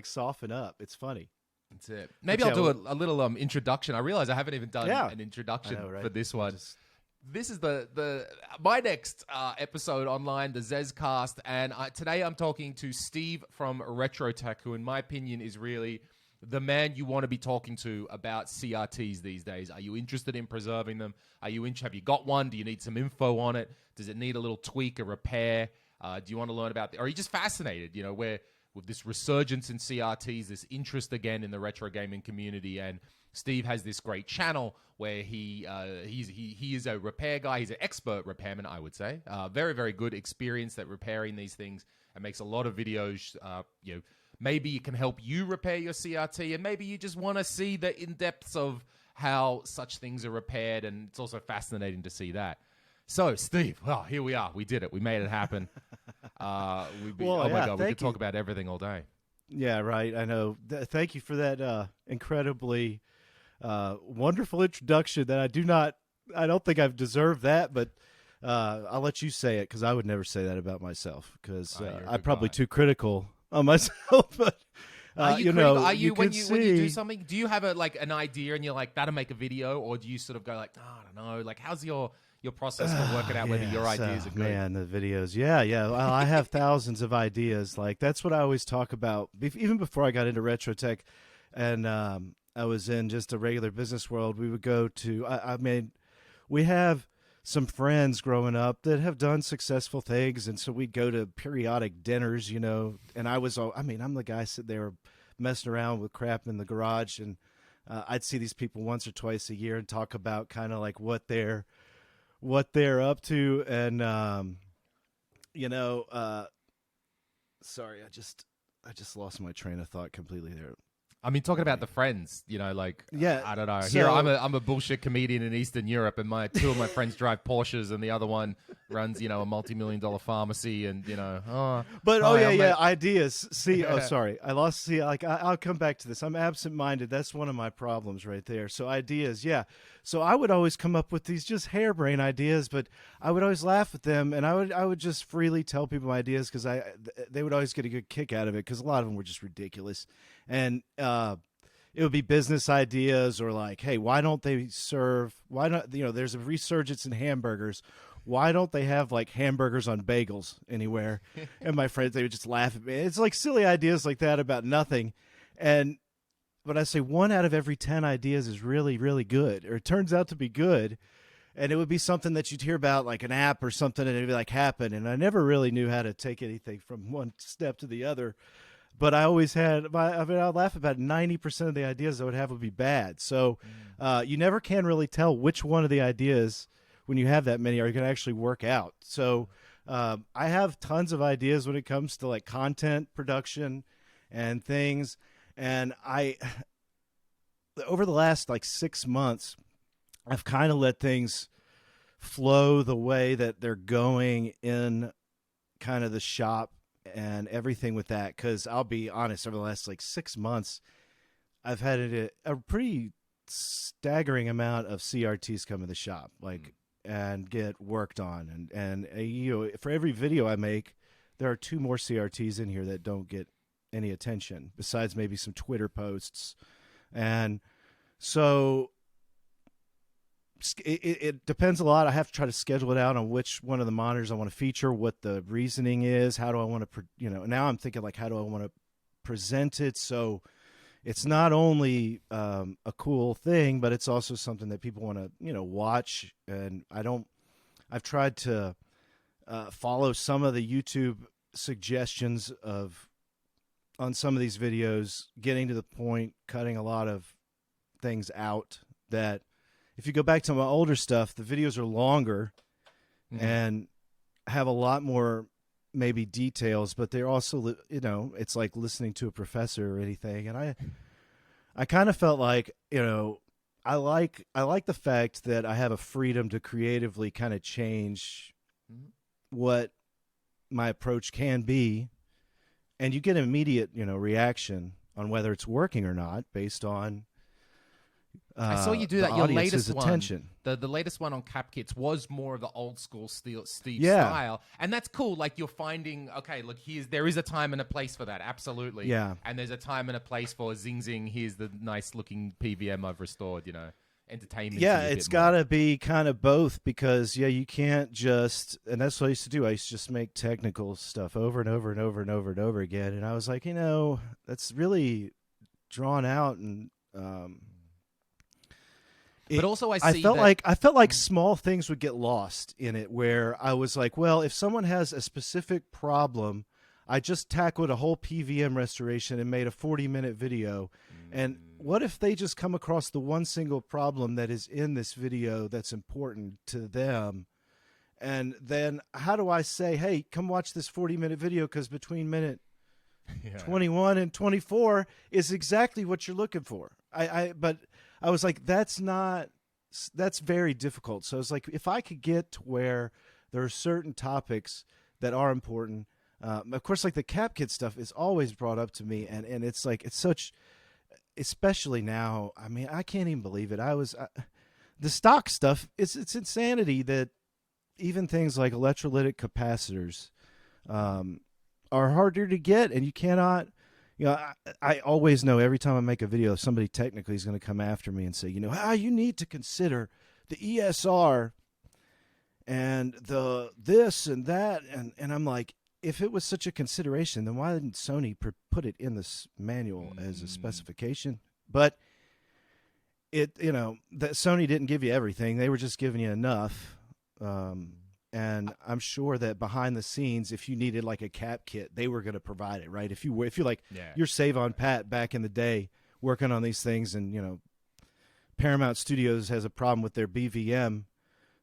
soften up. It's funny. That's it. Maybe I'll do a little introduction. I realize I haven't even done an introduction for this one. This is my next episode online, the Zezcast, and today I'm talking to Steve from RetroTech, who in my opinion is really the man you want to be talking to about CRTs these days. Are you interested in preserving them? Have you got one? Do you need some info on it? Does it need a little tweak, a repair? Do you want to learn about or are you just fascinated, where with this resurgence in CRTs, this interest again in the retro gaming community, and Steve has this great channel where he is a repair guy. He's an expert repairman, I would say. Very, very good experience at repairing these things and makes a lot of videos. Maybe it can help you repair your CRT, and maybe you just want to see the in-depths of how such things are repaired, and it's also fascinating to see that. So, Steve, here we are. We did it. We made it happen. My God, we could talk about everything all day. Yeah, right. I know. Thank you for that incredibly wonderful introduction that I don't think I've deserved that, but I'll let you say it because I would never say that about myself because I'm probably too critical on myself. But when you do something, do you have an idea and you're like, that'll make a video, or do you sort of go like, I don't know, like how's your process for working out whether your ideas are good? Man, the videos. Yeah. Well, I have thousands of ideas. Like that's what I always talk about. Even before I got into RetroTech and I was in just a regular business world, we would go to, we have some friends growing up that have done successful things. And so we'd go to periodic dinners, and I'm the guy sitting there messing around with crap in the garage. And I'd see these people once or twice a year and talk about kind of like what they're up to. And, sorry, I just lost my train of thought completely there. I mean, talking about the friends, I don't know. So, here, I'm a bullshit comedian in Eastern Europe, and two of my friends drive Porsches, and the other one runs, a multi-million-dollar pharmacy, and ideas. See, sorry, I lost. See, I'll come back to this. I'm absent-minded. That's one of my problems right there. So ideas, yeah. So I would always come up with these just harebrained ideas, but I would always laugh at them, and I would just freely tell people my ideas because they would always get a good kick out of it because a lot of them were just ridiculous. And it would be business ideas or like, hey, why don't there's a resurgence in hamburgers. Why don't they have like hamburgers on bagels anywhere? And my friends, they would just laugh at me. It's like silly ideas like that about nothing. But I say 1 out of every 10 ideas is really, really good, or it turns out to be good. And it would be something that you'd hear about, like an app or something, and it'd be like happen. And I never really knew how to take anything from one step to the other. But I always I'd laugh about 90% of the ideas I would have would be bad. So you never can really tell which one of the ideas, when you have that many, are going to actually work out. So I have tons of ideas when it comes to like content production and things. And over the last like 6 months, I've kind of let things flow the way that they're going in kind of the shop and everything with that, because I'll be honest, over the last like 6 months, I've had a pretty staggering amount of CRTs come to the shop, and get worked on, and for every video I make, there are 2 more CRTs in here that don't get any attention, besides maybe some Twitter posts, and so it depends a lot. I have to try to schedule it out on which one of the monitors I want to feature, what the reasoning is, how do I want to, now I'm thinking like, how do I want to present it? So it's not only a cool thing, but it's also something that people want to, watch. And I've tried to follow some of the YouTube suggestions on some of these videos, getting to the point, cutting a lot of things out that, if you go back to my older stuff, the videos are longer and have a lot more maybe details, but they're also, it's like listening to a professor or anything. And I kind of felt like, I like the fact that I have a freedom to creatively kind of change what my approach can be. And you get an immediate, reaction on whether it's working or not based on I saw you do that. Your latest attention. The latest one on Cap Kits was more of the old school Steve style, and that's cool. Like you're finding, okay, look, there is a time and a place for that, absolutely. Yeah. And there's a time and a place for zing zing. Here's the nice looking PVM I've restored. Entertainment. Yeah, it's got to be kind of both because you can't just, and that's what I used to do. I used to just make technical stuff over and over and over and over and over again, and I was like, that's really drawn out and. But also, I felt like small things would get lost in it. Where I was like, well, if someone has a specific problem, I just tackled a whole PVM restoration and made a 40-minute video. And what if they just come across the one single problem that is in this video that's important to them? And then how do I say, hey, come watch this 40-minute video because between minute 21 and 24 is exactly what you're looking for. But I was like, that's very difficult. So I was like, if I could get to where there are certain topics that are important, of course, like the Cap Kit stuff is always brought up to me. And it's like, it's such, especially now, I mean, I can't even believe it. The stock stuff, it's insanity that even things like electrolytic capacitors, are harder to get, and you cannot. I always know every time I make a video, somebody technically is going to come after me and say, you need to consider the ESR and the this and that, and I'm like, if it was such a consideration, then why didn't Sony put it in this manual as a specification? But that Sony didn't give you everything; they were just giving you enough. And I'm sure that behind the scenes, if you needed like a Cap Kit, they were going to provide it, right? If you're like you're Save on Pat back in the day working on these things, and Paramount Studios has a problem with their BVM,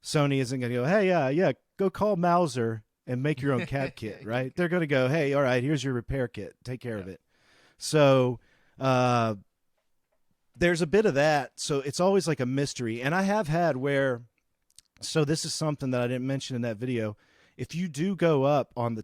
Sony isn't going to go, hey, go call Mauser and make your own Cap Kit, right? They're going to go, hey, all right, here's your repair kit, take care of it. So there's a bit of that. So it's always like a mystery, and I have had where. So this is something that I didn't mention in that video. If you do go up on the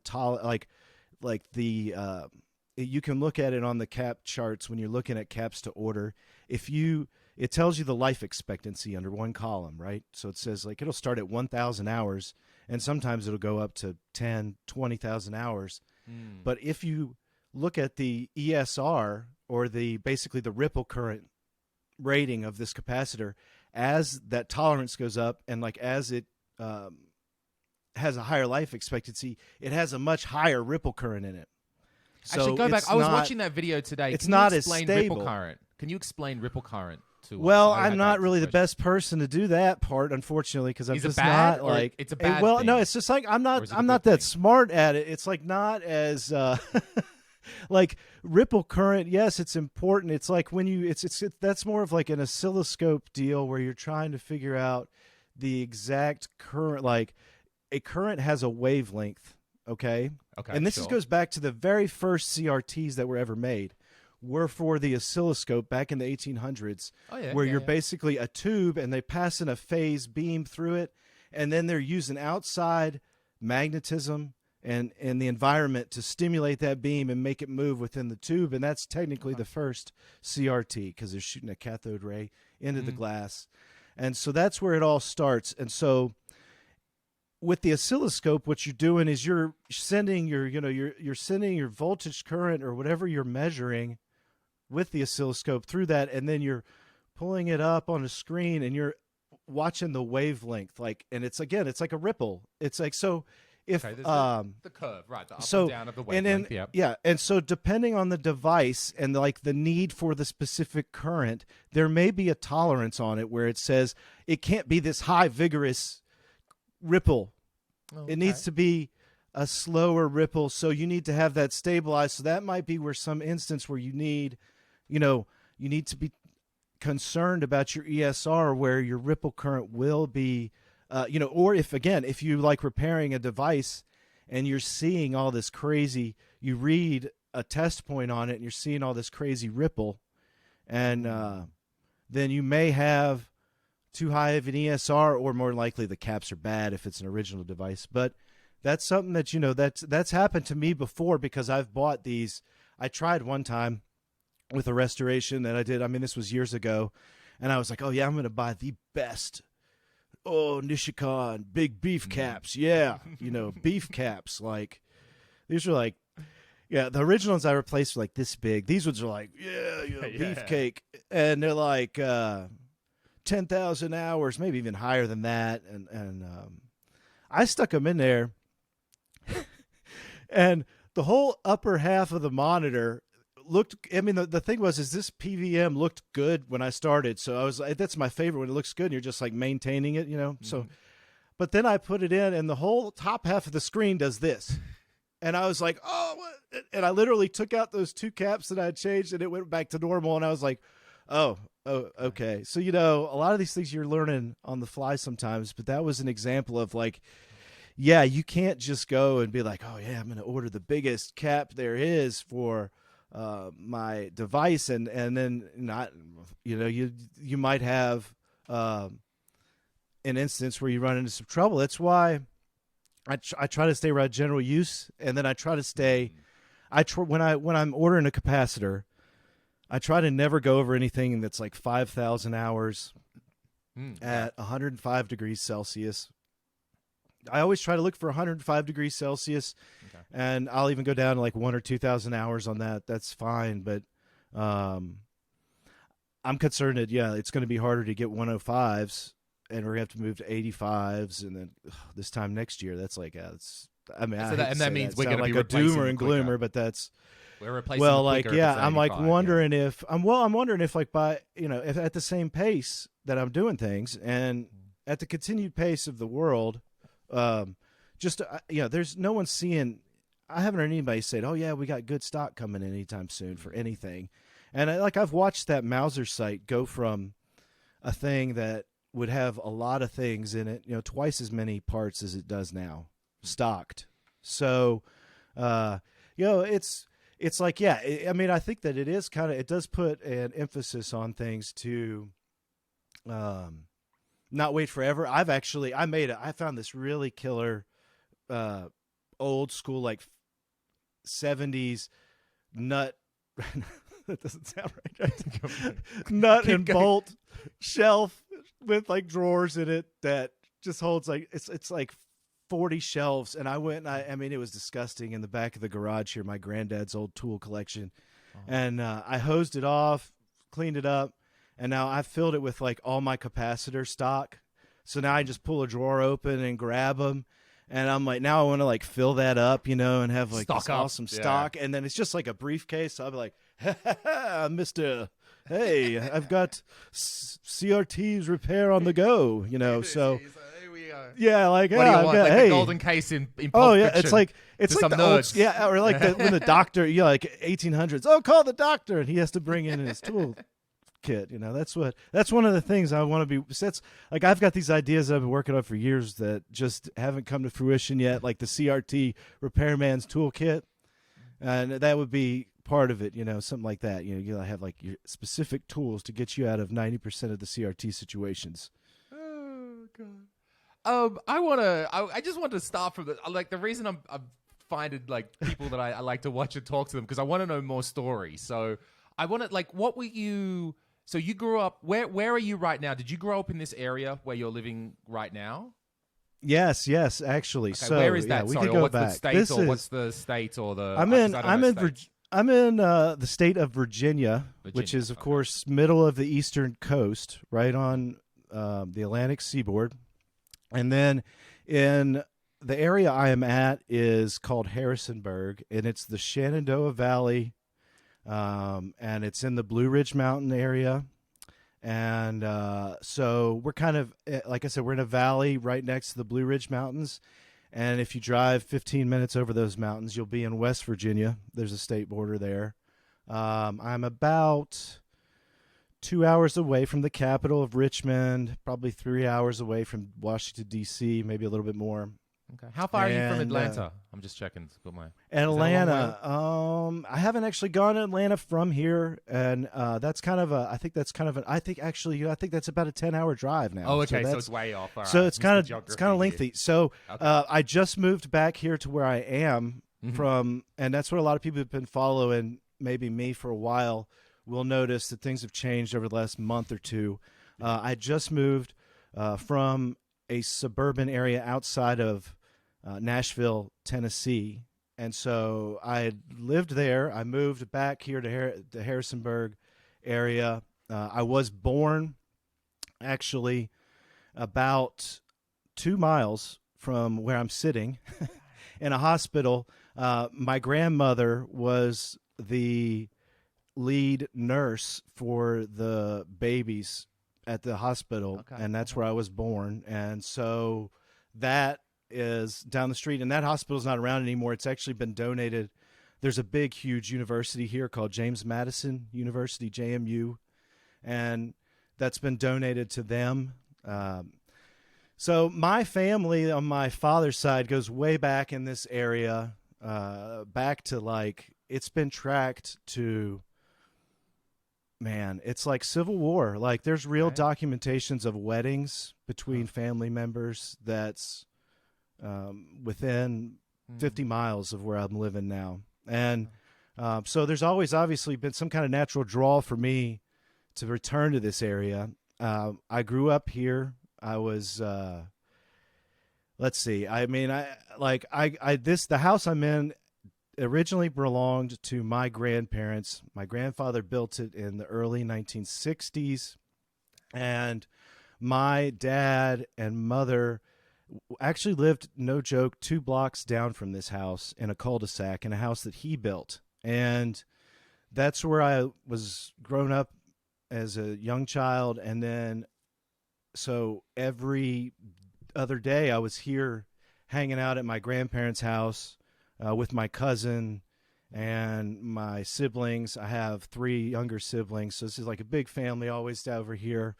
you can look at it on the cap charts when you're looking at caps to order. It tells you the life expectancy under one column, right? So it says like it'll start at 1,000 hours, and sometimes it'll go up to 10, 20,000 hours. But if you look at the ESR or basically the ripple current rating of this capacitor, as that tolerance goes up and like as it has a higher life expectancy, it has a much higher ripple current in it. So actually, go back. I was watching that video today. It's not as stable. Ripple current. Can you explain ripple current to us? Well, I'm not really the best person to do that part, unfortunately, because I'm just not like it's a bad. Well, thing? no, it's just like I'm not that smart at it. It's like not as. Like ripple current, yes, it's important. It's like when that's more of like an oscilloscope deal where you're trying to figure out the exact current. Like a current has a wavelength, okay? And this goes back to the very first CRTs that were ever made. Were for the oscilloscope back in the 1800s, where you're basically a tube and they pass in a phase beam through it, and then they're using outside magnetism and the environment to stimulate that beam and make it move within the tube. And that's technically the first CRT because they're shooting a cathode ray into the glass. And so that's where it all starts. And so with the oscilloscope, what you're doing is you're sending you're sending your voltage current or whatever you're measuring with the oscilloscope through that, and then you're pulling it up on a screen and you're watching the wavelength, and it's like a ripple. It's like, so if the curve, right, the up and down of the wavelength, and so depending on the device and like the need for the specific current, there may be a tolerance on it where it says it can't be this high vigorous ripple. It needs to be a slower ripple, so you need to have that stabilized. So that might be where some instance where you need to be concerned about your ESR, where your ripple current will be or if you like repairing a device and you're seeing all this crazy, you read a test point on it and you're seeing all this crazy ripple, and then you may have too high of an ESR, or more likely the caps are bad if it's an original device. But that's something that, that's happened to me before, because I've bought these. I tried one time with a restoration that I did. I mean, this was years ago. And I was like, oh yeah, I'm going to buy the best. Oh, Nishikan, big beef caps. Yeah. Beef caps. Like, these are like, yeah, the originals I replaced were like this big. These ones are like, beefcake. And they're like 10,000 hours, maybe even higher than that. And I stuck them in there. And the whole upper half of the monitor looked, I mean, the thing was, is this PVM looked good when I started. So I was like, that's my favorite when it looks good and you're just like maintaining it, So, but then I put it in and the whole top half of the screen does this. And I was like, oh, what? And I literally took out those 2 caps that I had changed and it went back to normal. And I was like, oh, okay. So, a lot of these things you're learning on the fly sometimes, but that was an example of like, yeah, you can't just go and be like, oh yeah, I'm going to order the biggest cap there is for my device, and then not, you might have an instance where you run into some trouble. That's why I try to stay around general use, and then I try to stay. When I'm ordering a capacitor, I try to never go over anything that's like 5,000 hours at 105 degrees Celsius. I always try to look for 105 degrees Celsius, and I'll even go down to like 1,000 or 2,000 hours on that. That's fine, but I'm concerned that, it's going to be harder to get 105s, and we're going to have to move to 85s, and then this time next year, that's like, that means we're going to be like a doomer and quicker. gloomer, but that's we're replacing. Well, like I'm like wondering if I'm wondering if like by if at the same pace that I'm doing things and at the continued pace of the world. There's no one seeing. I haven't heard anybody say, "Oh yeah, we got good stock coming in anytime soon for anything," and I've watched that Mauser site go from a thing that would have a lot of things in it, twice as many parts as it does now, stocked. So, it's like, I mean, I think that it does put an emphasis on things to, not wait forever. I found this really killer, old school, like 70s nut. That doesn't sound right. Nut and bolt shelf with like drawers in it that just holds like, it's like 40 shelves. And I went, I mean, it was disgusting in the back of the garage here, my granddad's old tool collection. And I hosed it off, cleaned it up. And now I've filled it with like all my capacitor stock. So now I just pull a drawer open and grab them. And I'm like, now I want to like fill that up, and have like this awesome stock. And then it's just like a briefcase. So I'll be like, Mr. Hey, I've got CRT's repair on the go, so. Yeah, like, what do you want? Got, like hey. the golden case in Pulp Oh yeah, Fiction it's like the old, or like when the doctor, like 1800s. Oh, call the doctor, and he has to bring in his tool kit. That's one of the things I want to be. That's like I've got these ideas I've been working on for years that just haven't come to fruition yet, like the CRT repairman's toolkit, and that would be part of it. Something like that. You have like your specific tools to get you out of 90% of the CRT situations. Oh God. I just want to start from the reason I'm finding like people that I like to watch and talk to them because I want to know more stories. So I want to what were you? So you grew up. Where are you right now? Did you grow up in this area where you're living right now? Yes, actually. Okay, so where is that? we Sorry, could go what's back. the state what's the state or the? I'm in the state of Virginia, which is of course middle of the eastern coast, right on the Atlantic seaboard. And then in the area I am at is called Harrisonburg, and it's the Shenandoah Valley, and it's in the Blue Ridge Mountain area. And so we're kind of, like I said, we're in a valley right next to the Blue Ridge Mountains. And if you drive 15 minutes over those mountains, you'll be in West Virginia. There's a state border there. I'm about 2 hours away from the capital of Richmond, probably 3 hours away from Washington, D.C., maybe a little bit more. Okay. How far are you from Atlanta? I'm just checking. Atlanta. I haven't actually gone to Atlanta from here, and that's kind of I think that's about a 10-hour drive now. Oh, okay. So it's way off. All so right. it's kind of lengthy. Here. So okay. I just moved back here to where I am from, and that's what a lot of people have been following maybe me for a while will notice that things have changed over the last month or two. I just moved from a suburban area outside of Nashville, Tennessee. And so I had lived there. I moved back here to the Harrisonburg area. I was born actually about 2 miles from where I'm sitting in a hospital. My grandmother was the lead nurse for the babies at the hospital, and that's where I was born. And so that is down the street, and that hospital's not around anymore. It's actually been donated. There's a big, huge university here called James Madison University, JMU, and that's been donated to them. So my family on my father's side goes way back in this area, back to like, it's been tracked to, man, it's like Civil War. Like there's real documentations of weddings between family members that's within 50 miles of where I'm living now. And so there's always obviously been some kind of natural draw for me to return to this area. I grew up here. I was, let's see. I mean, the house I'm in originally belonged to my grandparents. My grandfather built it in the early 1960s, and my dad and mother actually lived, no joke, 2 blocks down from this house in a cul-de-sac in a house that he built. And that's where I was grown up as a young child. And then, so every other day I was here hanging out at my grandparents' house with my cousin and my siblings. I have 3 younger siblings, so this is like a big family always over here.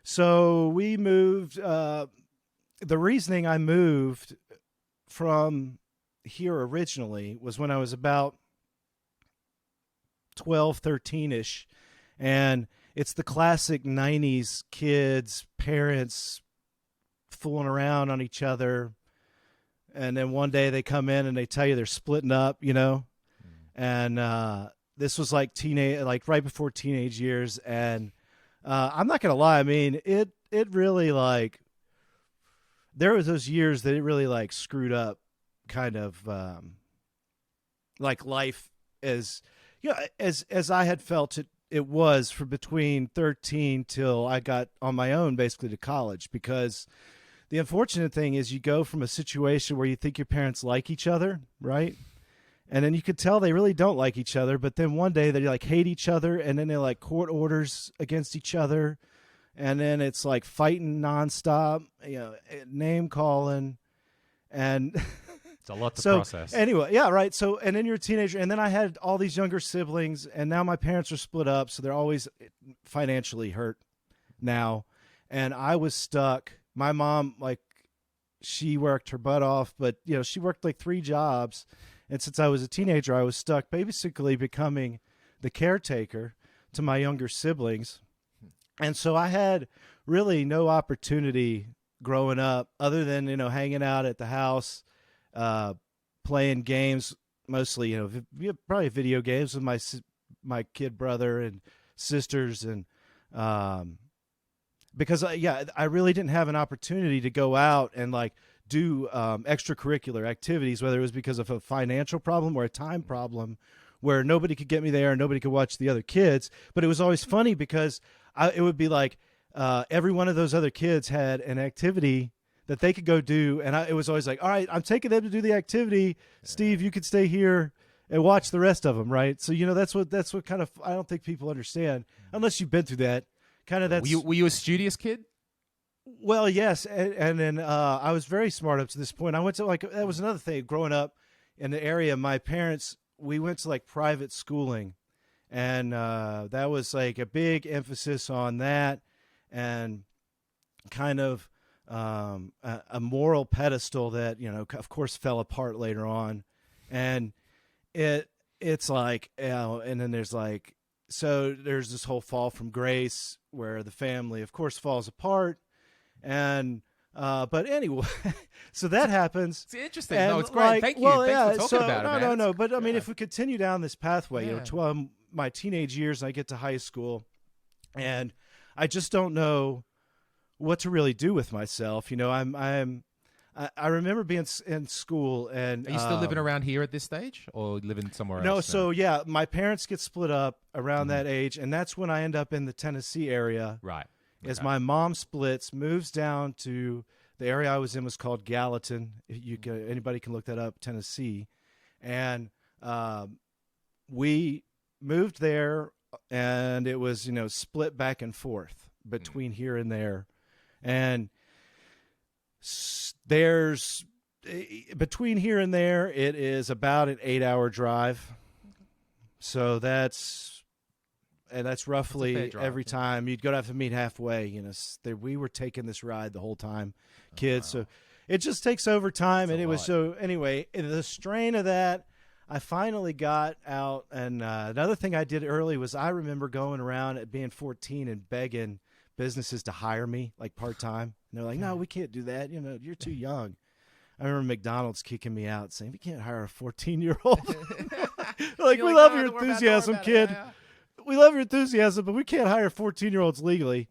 So we moved. The reasoning I moved from here originally was when I was about 12, 13-ish, and it's the classic 90s kids, parents fooling around on each other, and then one day they come in and they tell you they're splitting up, you know, and this was like right before teenage years, and I'm not gonna lie, I mean, it really like, there was those years that it really like screwed up kind of like life as, you know, as I had felt it was for between 13 till I got on my own basically to college. Because the unfortunate thing is you go from a situation where you think your parents like each other, right? And then you could tell they really don't like each other, but then one day they like hate each other, and then they like court orders against each other. And then it's like fighting nonstop, you know, name calling, and it's a lot to process. Anyway, yeah, right. So, and then you're a teenager, and then I had all these younger siblings, and now my parents are split up, so they're always financially hurt now, and I was stuck. My mom, like, she worked her butt off, but you know, she worked like 3 jobs, and since I was a teenager, I was stuck, basically becoming the caretaker to my younger siblings. And so I had really no opportunity growing up other than, you know, hanging out at the house, playing games, mostly, you know, probably video games with my kid brother and sisters. And because, I really didn't have an opportunity to go out and like do extracurricular activities, whether it was because of a financial problem or a time problem where nobody could get me there and nobody could watch the other kids. But it was always funny because it would be like every one of those other kids had an activity that they could go do, and it was always like, all right, I'm taking them to do the activity. Steve, you could stay here and watch the rest of them, right? So, you know, that's what kind of, I don't think people understand unless you've been through that. Kind of that's. Were you a studious kid? Well, yes, and then I was very smart up to this point. I went to that was another thing growing up in the area. My parents, we went to like private schooling. And that was like a big emphasis on that, and kind of a moral pedestal that, you know, of course fell apart later on. And it's like, you know, and then there's like, so there's this whole fall from grace where the family, of course, falls apart. And but anyway, so that happens. It's interesting. No, it's great. Thank you. Thanks for talking about it, man. No. But I mean, if we continue down this pathway, you know, my teenage years and I get to high school, and I just don't know what to really do with myself. I remember being in school, and are you still living around here at this stage, or living somewhere else? No, so yeah, my parents get split up around that age, and that's when I end up in the Tennessee area. Right. As my mom splits, moves down to the area I was in was called Gallatin. Anybody can look that up, Tennessee, and we moved there, and it was split back and forth between here and there, and there's between here and there it is about an 8-hour drive. So that's roughly every time you'd go to have to meet halfway. We were taking this ride the whole time, kids. Wow. So it just takes over time. That's and it was so anyway, the strain of that, I finally got out. And another thing I did early was I remember going around at being 14 and begging businesses to hire me like part-time. And they're like, no, we can't do that. You're too young. I remember McDonald's kicking me out saying, we can't hire a 14-year-old. Like, we love your enthusiasm, kid. We love your enthusiasm, but we can't hire 14-year-olds legally.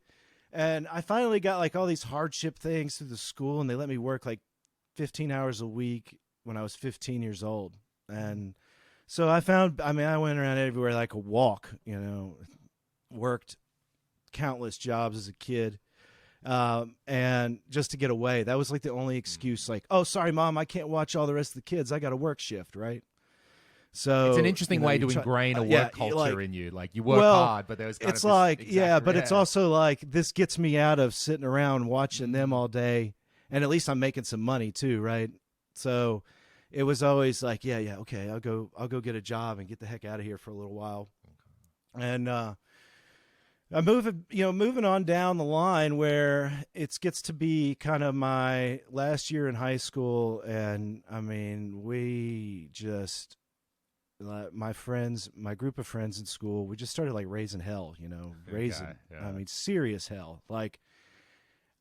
And I finally got like all these hardship things through the school, and they let me work like 15 hours a week when I was 15 years old. And so I went around everywhere like a walk, worked countless jobs as a kid, and just to get away. That was like the only excuse, like, oh, sorry, Mom, I can't watch all the rest of the kids. I got a work shift, right? So it's an interesting way to ingrain a work culture in you. Like, you work hard, but there's kind of but it's also like, this gets me out of sitting around watching them all day, and at least I'm making some money too, right? So it was always like, okay, I'll go get a job and get the heck out of here for a little while. And I'm moving on down the line where it gets to be kind of my last year in high school, and we just, my group of friends in school, we just started like raising hell, serious hell. Like,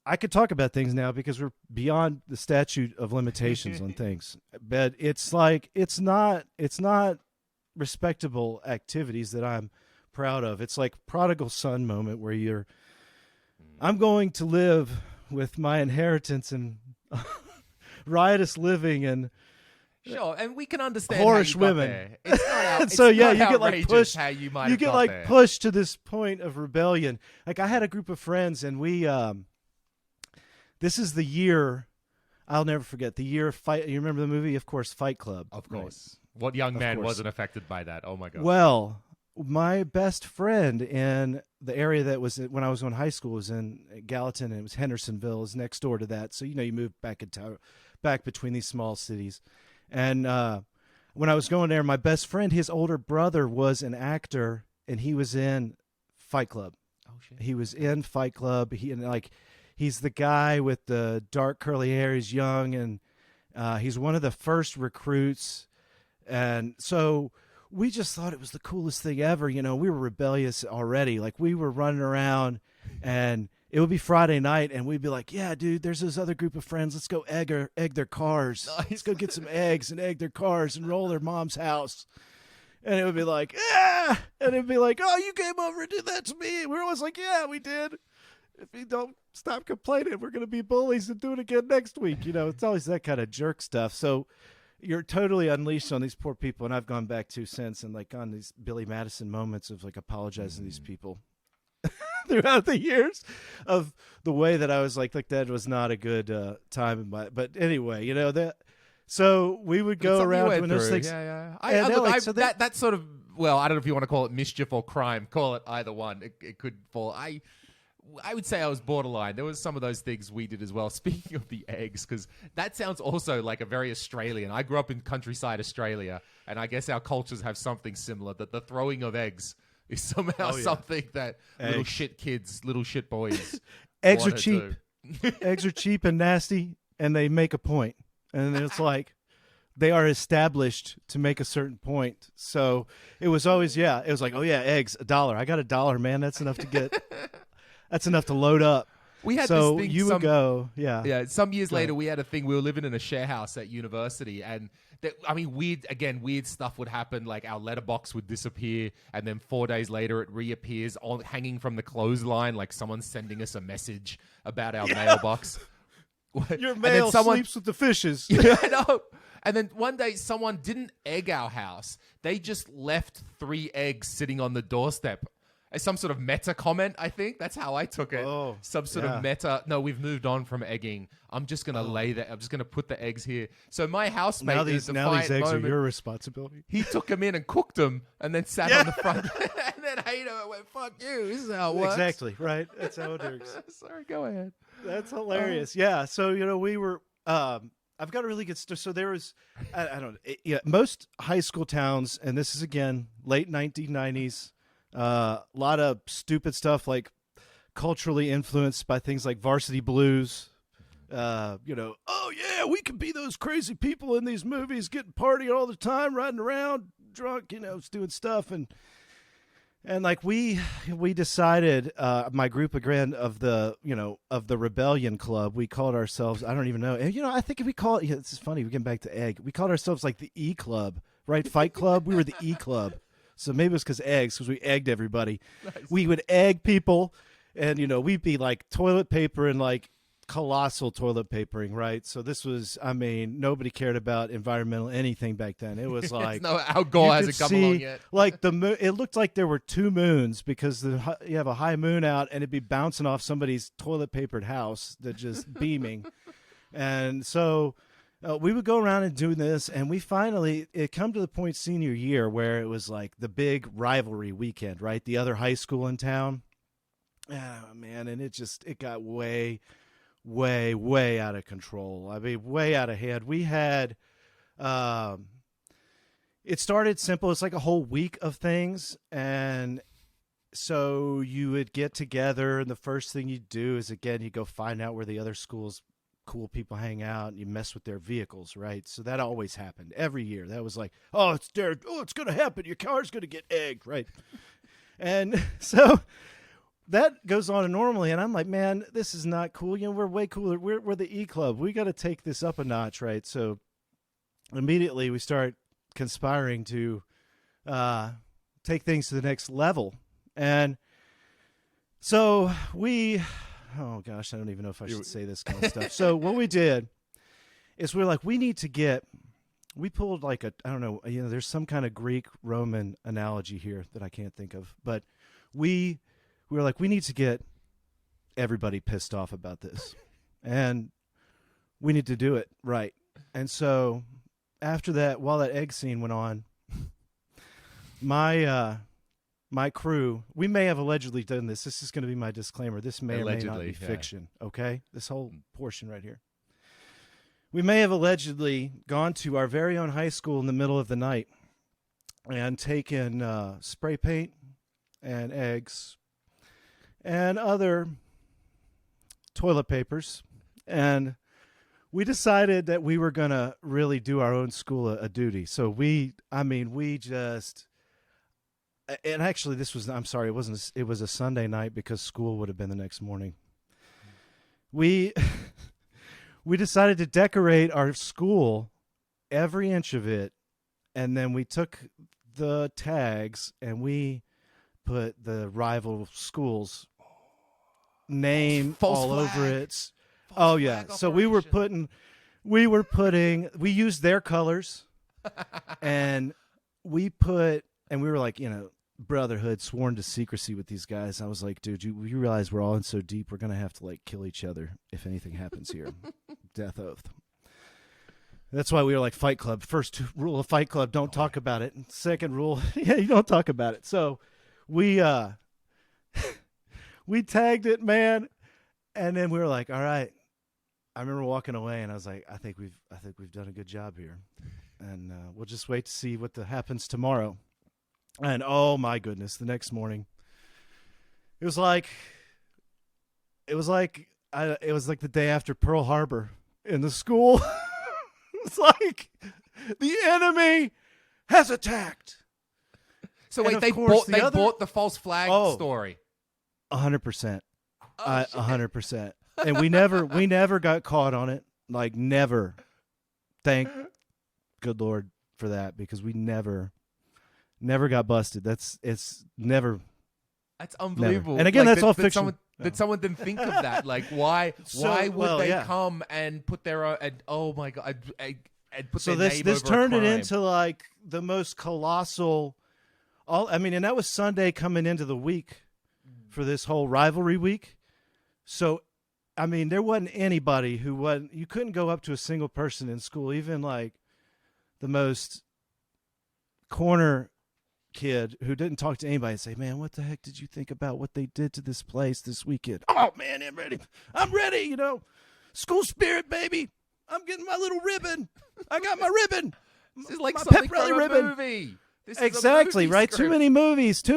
I could talk about things now because we're beyond the statute of limitations on things, but it's like, it's not respectable activities that I'm proud of. It's like prodigal son moment where I'm going to live with my inheritance and riotous living and sure, and we can understand whorish how you women. There. It's not so you get like pushed. How you might you get like there. Pushed to this point of rebellion. Like, I had a group of friends, and we. This is the year I'll never forget. The year of Fight. You remember the movie, of course, Fight Club. Of course. Right? What young man wasn't affected by that? Oh my God. Well, my best friend in the area that was when I was in high school was in Gallatin, and it was Hendersonville, is next door to that. So you move back between these small cities. And when I was going there, my best friend, his older brother, was an actor, and he was in Fight Club. Oh shit! He was in Fight Club. He's the guy with the dark curly hair. He's young, and he's one of the first recruits. And so we just thought it was the coolest thing ever. We were rebellious already. Like, we were running around, and it would be Friday night, and we'd be like, yeah, dude, there's this other group of friends. Let's go egg their cars. Nice. Let's go get some eggs and egg their cars and roll their mom's house. And it would be like, yeah. And it'd be like, oh, you came over and did that to me. And we're always like, yeah, we did. If you don't stop complaining, we're going to be bullies and do it again next week. It's always that kind of jerk stuff. So you're totally unleashed on these poor people. And I've gone back to since, and like on these Billy Madison moments of like apologizing to these people throughout the years of the way that I was like that was not a good time in my, but anyway, that. So we would go around doing those things. Yeah. That sort of, well, I don't know if you want to call it mischief or crime. Call it either one. It could fall. I would say I was borderline. There was some of those things we did as well. Speaking of the eggs, because that sounds also like a very Australian. I grew up in countryside Australia, and I guess our cultures have something similar, that the throwing of eggs is somehow something that little shit kids, little shit boys Eggs are cheap. Eggs are cheap and nasty, and they make a point. And it's like they are established to make a certain point. So it was always, it was like, oh, yeah, eggs, $1. I got $1, man. That's enough to get... That's enough to load up. We had so this thing. You would go, yeah. Yeah. Some years later, we had a thing. We were living in a share house at university, and weird stuff would happen. Like our letterbox would disappear, and then 4 days later, it reappears hanging from the clothesline, like someone's sending us a message about our mailbox. Your mail sleeps with the fishes. Yeah, I know. And then one day, someone didn't egg our house. They just left 3 eggs sitting on the doorstep. As some sort of meta comment, I think. That's how I took it. Oh, some sort of meta. No, we've moved on from egging. I'm just going to lay that. I'm just going to put the eggs here. So my housemate, now these eggs are your responsibility. He took them in and cooked them and then sat on the front and then ate them and went, fuck you. This is how it works. Exactly, right? That's how it works. Sorry, go ahead. That's hilarious. Yeah, so, we were... I've got a really good story. So there was, I don't know, most high school towns, and this is, again, late 1990s, a lot of stupid stuff like culturally influenced by things like Varsity Blues. Oh yeah, we could be those crazy people in these movies, getting partying all the time, riding around drunk, doing stuff, and like we decided, my group again of the Rebellion Club, we called ourselves, I don't even know, and I think if we call it, this is funny, we get back to egg, we called ourselves like the E Club, right? Fight Club, we were the E Club. So maybe it's because we egged everybody. Nice. We would egg people, and, we'd be like toilet paper and like colossal toilet papering, right? So this was, nobody cared about environmental anything back then. It was like... no, our goal hasn't come along yet. Like it looked like there were 2 moons because you have a high moon out and it'd be bouncing off somebody's toilet papered house that just beaming. And so... we would go around and do this, and it come to the point senior year where it was like the big rivalry weekend, right? The other high school in town. Oh, man, and it got way, way, way out of control. Way out of hand. We had, it started simple. It's like a whole week of things, and so you would get together, and the first thing you do is, again, you go find out where the other schools cool people hang out, and you mess with their vehicles, right? So that always happened every year. That was like, it's going to happen. Your car's going to get egged, right? And so that goes on normally, and I'm like, man, this is not cool. We're way cooler. We're the E Club. We got to take this up a notch, right? So immediately we start conspiring to take things to the next level. And so oh gosh, I don't even know if I should say this kind of stuff. So what we did is we're like, we pulled like I don't know, there's some kind of Greek Roman analogy here that I can't think of, but we were like, we need to get everybody pissed off about this, and we need to do it right. And so after that, while that egg scene went on, my crew, we may have allegedly done this. This is going to be my disclaimer. This may or may not be fiction, okay? This whole portion right here. We may have allegedly gone to our very own high school in the middle of the night and taken spray paint and eggs and other toilet papers, and we decided that we were going to really do our own school a duty. So we just... And actually, it was a Sunday night because school would have been the next morning. We decided to decorate our school, every inch of it, and then we took the tags and we put the rival school's name all over it. Oh yeah. So we used their colors and we were like, brotherhood, sworn to secrecy with these guys. I was like, dude, you realize we're all in so deep, we're going to have to like kill each other if anything happens here. Death oath. That's why we were like Fight Club. First rule of Fight Club, don't talk about it. Second rule, you don't talk about it. So we we tagged it, man. And then we were like, all right. I remember walking away and I was like, I think we've done a good job here. And we'll just wait to see what happens tomorrow. And oh my goodness, the next morning, it was like the day after Pearl Harbor in the school. It's like the enemy has attacked. So wait, they bought the false flag story. 100%. 100%. And we never got caught on it. Like, never. Thank good Lord for that, because we never got busted. It's never. That's unbelievable. Never. And again, that's all fiction. Someone didn't think of that. Like, why would they come and put their own? And, oh my God! And put their name this over turned a it crime. into like the most colossal. And that was Sunday coming into the week for this whole rivalry week. So, I mean, there wasn't anybody who wasn't. You couldn't go up to a single person in school, even like the most corner kid who didn't talk to anybody, and say, "Man, what the heck did you think about what they did to this place this weekend?" "Oh man, I'm ready, school spirit, baby. I'm getting my little ribbon. I got my ribbon. This is like my something pep rally from a ribbon." movie. This Exactly, is a movie right? script. Too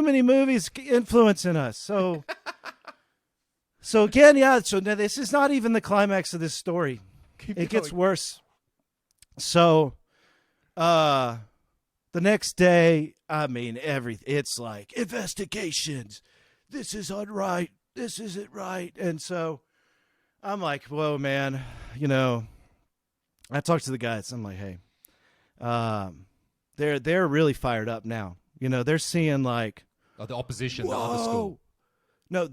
many movies influencing us. So again, yeah, so now this is not even the climax of this story. It gets worse. So the next day, I mean, it's like investigations. This is unright. This isn't right. And so I'm like, whoa, man, I talked to the guys. I'm like, hey, they're really fired up now. They're seeing like the opposition, whoa. the other school. No,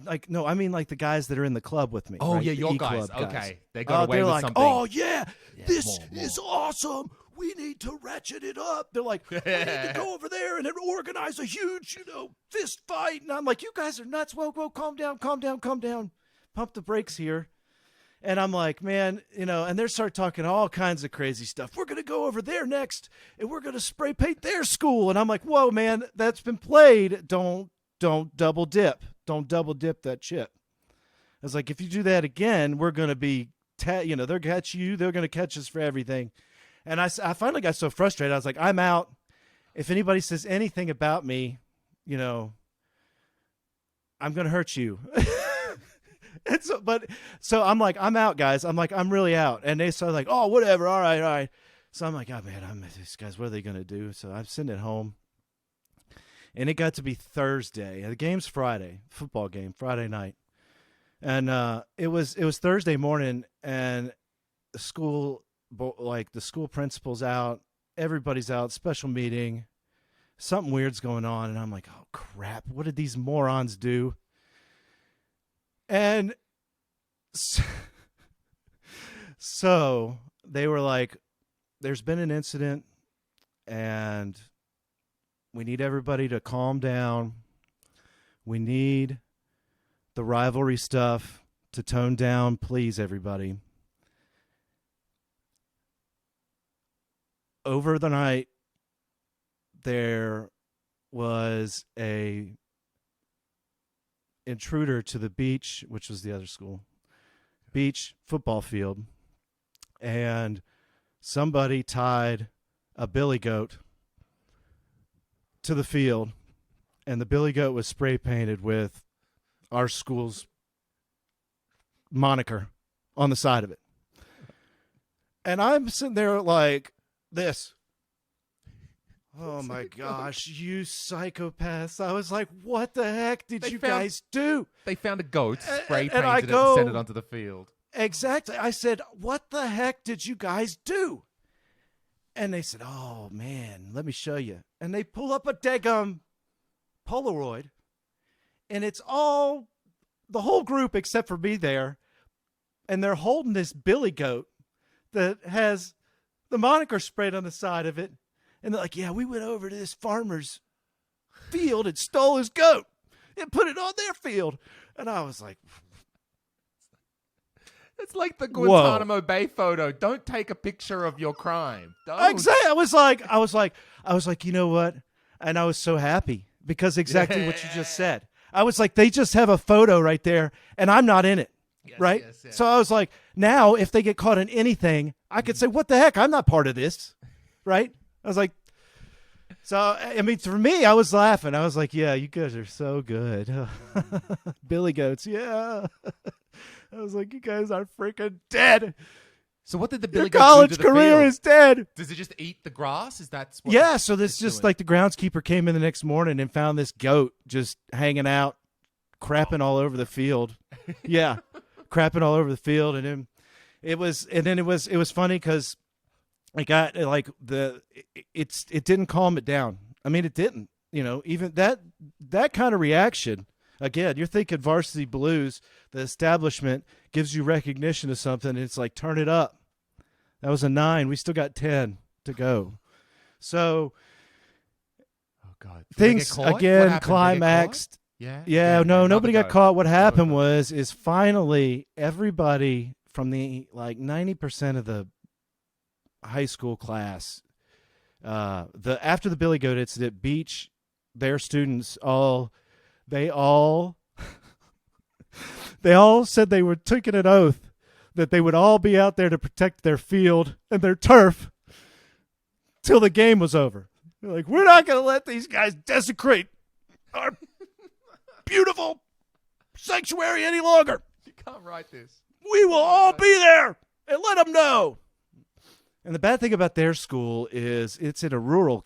I mean like the guys that are in the club with me. Oh, right? yeah, The your E-Club guys. Okay. They got away they're with like, something. "Oh, yeah, this more. is awesome. We need to ratchet it up." They're like, "We need to go over there and organize a huge, fist fight." And I'm like, "You guys are nuts. Whoa, calm down. Pump the brakes here." And I'm like, man, and they start talking all kinds of crazy stuff. "We're going to go over there next, and we're going to spray paint their school." And I'm like, whoa, man, that's been played. Don't double dip. Don't double dip that chip. I was like, if you do that again, we're going to be, they'll catch you. They're going to catch us for everything. And I finally got so frustrated. I was like, I'm out. If anybody says anything about me, I'm going to hurt you. So I'm like, I'm out, guys. I'm like, I'm really out. And they started like, "Oh, whatever. All right. So I'm like, oh, man, these guys, what are they going to do? So I'm sitting at home. And it got to be Thursday. The game's Friday, football game, Friday night. And it was Thursday morning, and the school principal's out, everybody's out, special meeting, something weird's going on, and I'm like, oh crap, what did these morons do? And so they were like, there's been an incident, and we need everybody to calm down. We need the rivalry stuff to tone down, please, everybody. Over the night, there was a intruder to the beach, which was the other school, beach football field, and somebody tied a billy goat to the field, and the billy goat was spray painted with our school's moniker on the side of it. And I'm sitting there like this. Oh my gosh, you psychopaths. I was like, what the heck did you guys do? They found a goat, spray painted it, and sent it onto the field. Exactly. I said, what the heck did you guys do? And they said, oh man, let me show you. And they pull up a daggum Polaroid, and it's all, the whole group except for me there, and they're holding this billy goat that has the moniker sprayed on the side of it. And they're like, yeah, we went over to this farmer's field and stole his goat and put it on their field. And I was like, it's like the Guantanamo Bay photo. Don't take a picture of your crime. Don't. Exactly. I was like, you know what? And I was so happy because exactly what you just said. I was like, they just have a photo right there and I'm not in it. Yes, right. Yes. So I was like, now if they get caught in anything, I could say, what the heck? I'm not part of this. Right. I was like, so, I mean, for me, I was laughing. I was like, yeah, you guys are so good. Billy goats. Yeah. I was like, you guys are freaking dead. So what did the billy goat do to the college career field? Is dead. Does it just eat the grass? Is that what? Yeah. So this just doing? Like the groundskeeper came in the next morning and found this goat just hanging out crapping all over the field. Yeah, crapping all over the field, and then it was funny because it got like it didn't calm it down. I mean, it didn't. Even that kind of reaction. Again, you're thinking Varsity Blues. The establishment gives you recognition of something, and it's like, turn it up. That was a 9. We still got 10 to go. So, oh God, things again climaxed. Yeah. No, nobody got caught. What happened is finally everybody from the 90% of the high school class, after the Billy Goat incident, Beach, their students they all said they were taking an oath that they would all be out there to protect their field and their turf till the game was over. They're like, we're not going to let these guys desecrate our beautiful sanctuary any longer. You can't write this. We will all be there and let them know. And the bad thing about their school is it's in a rural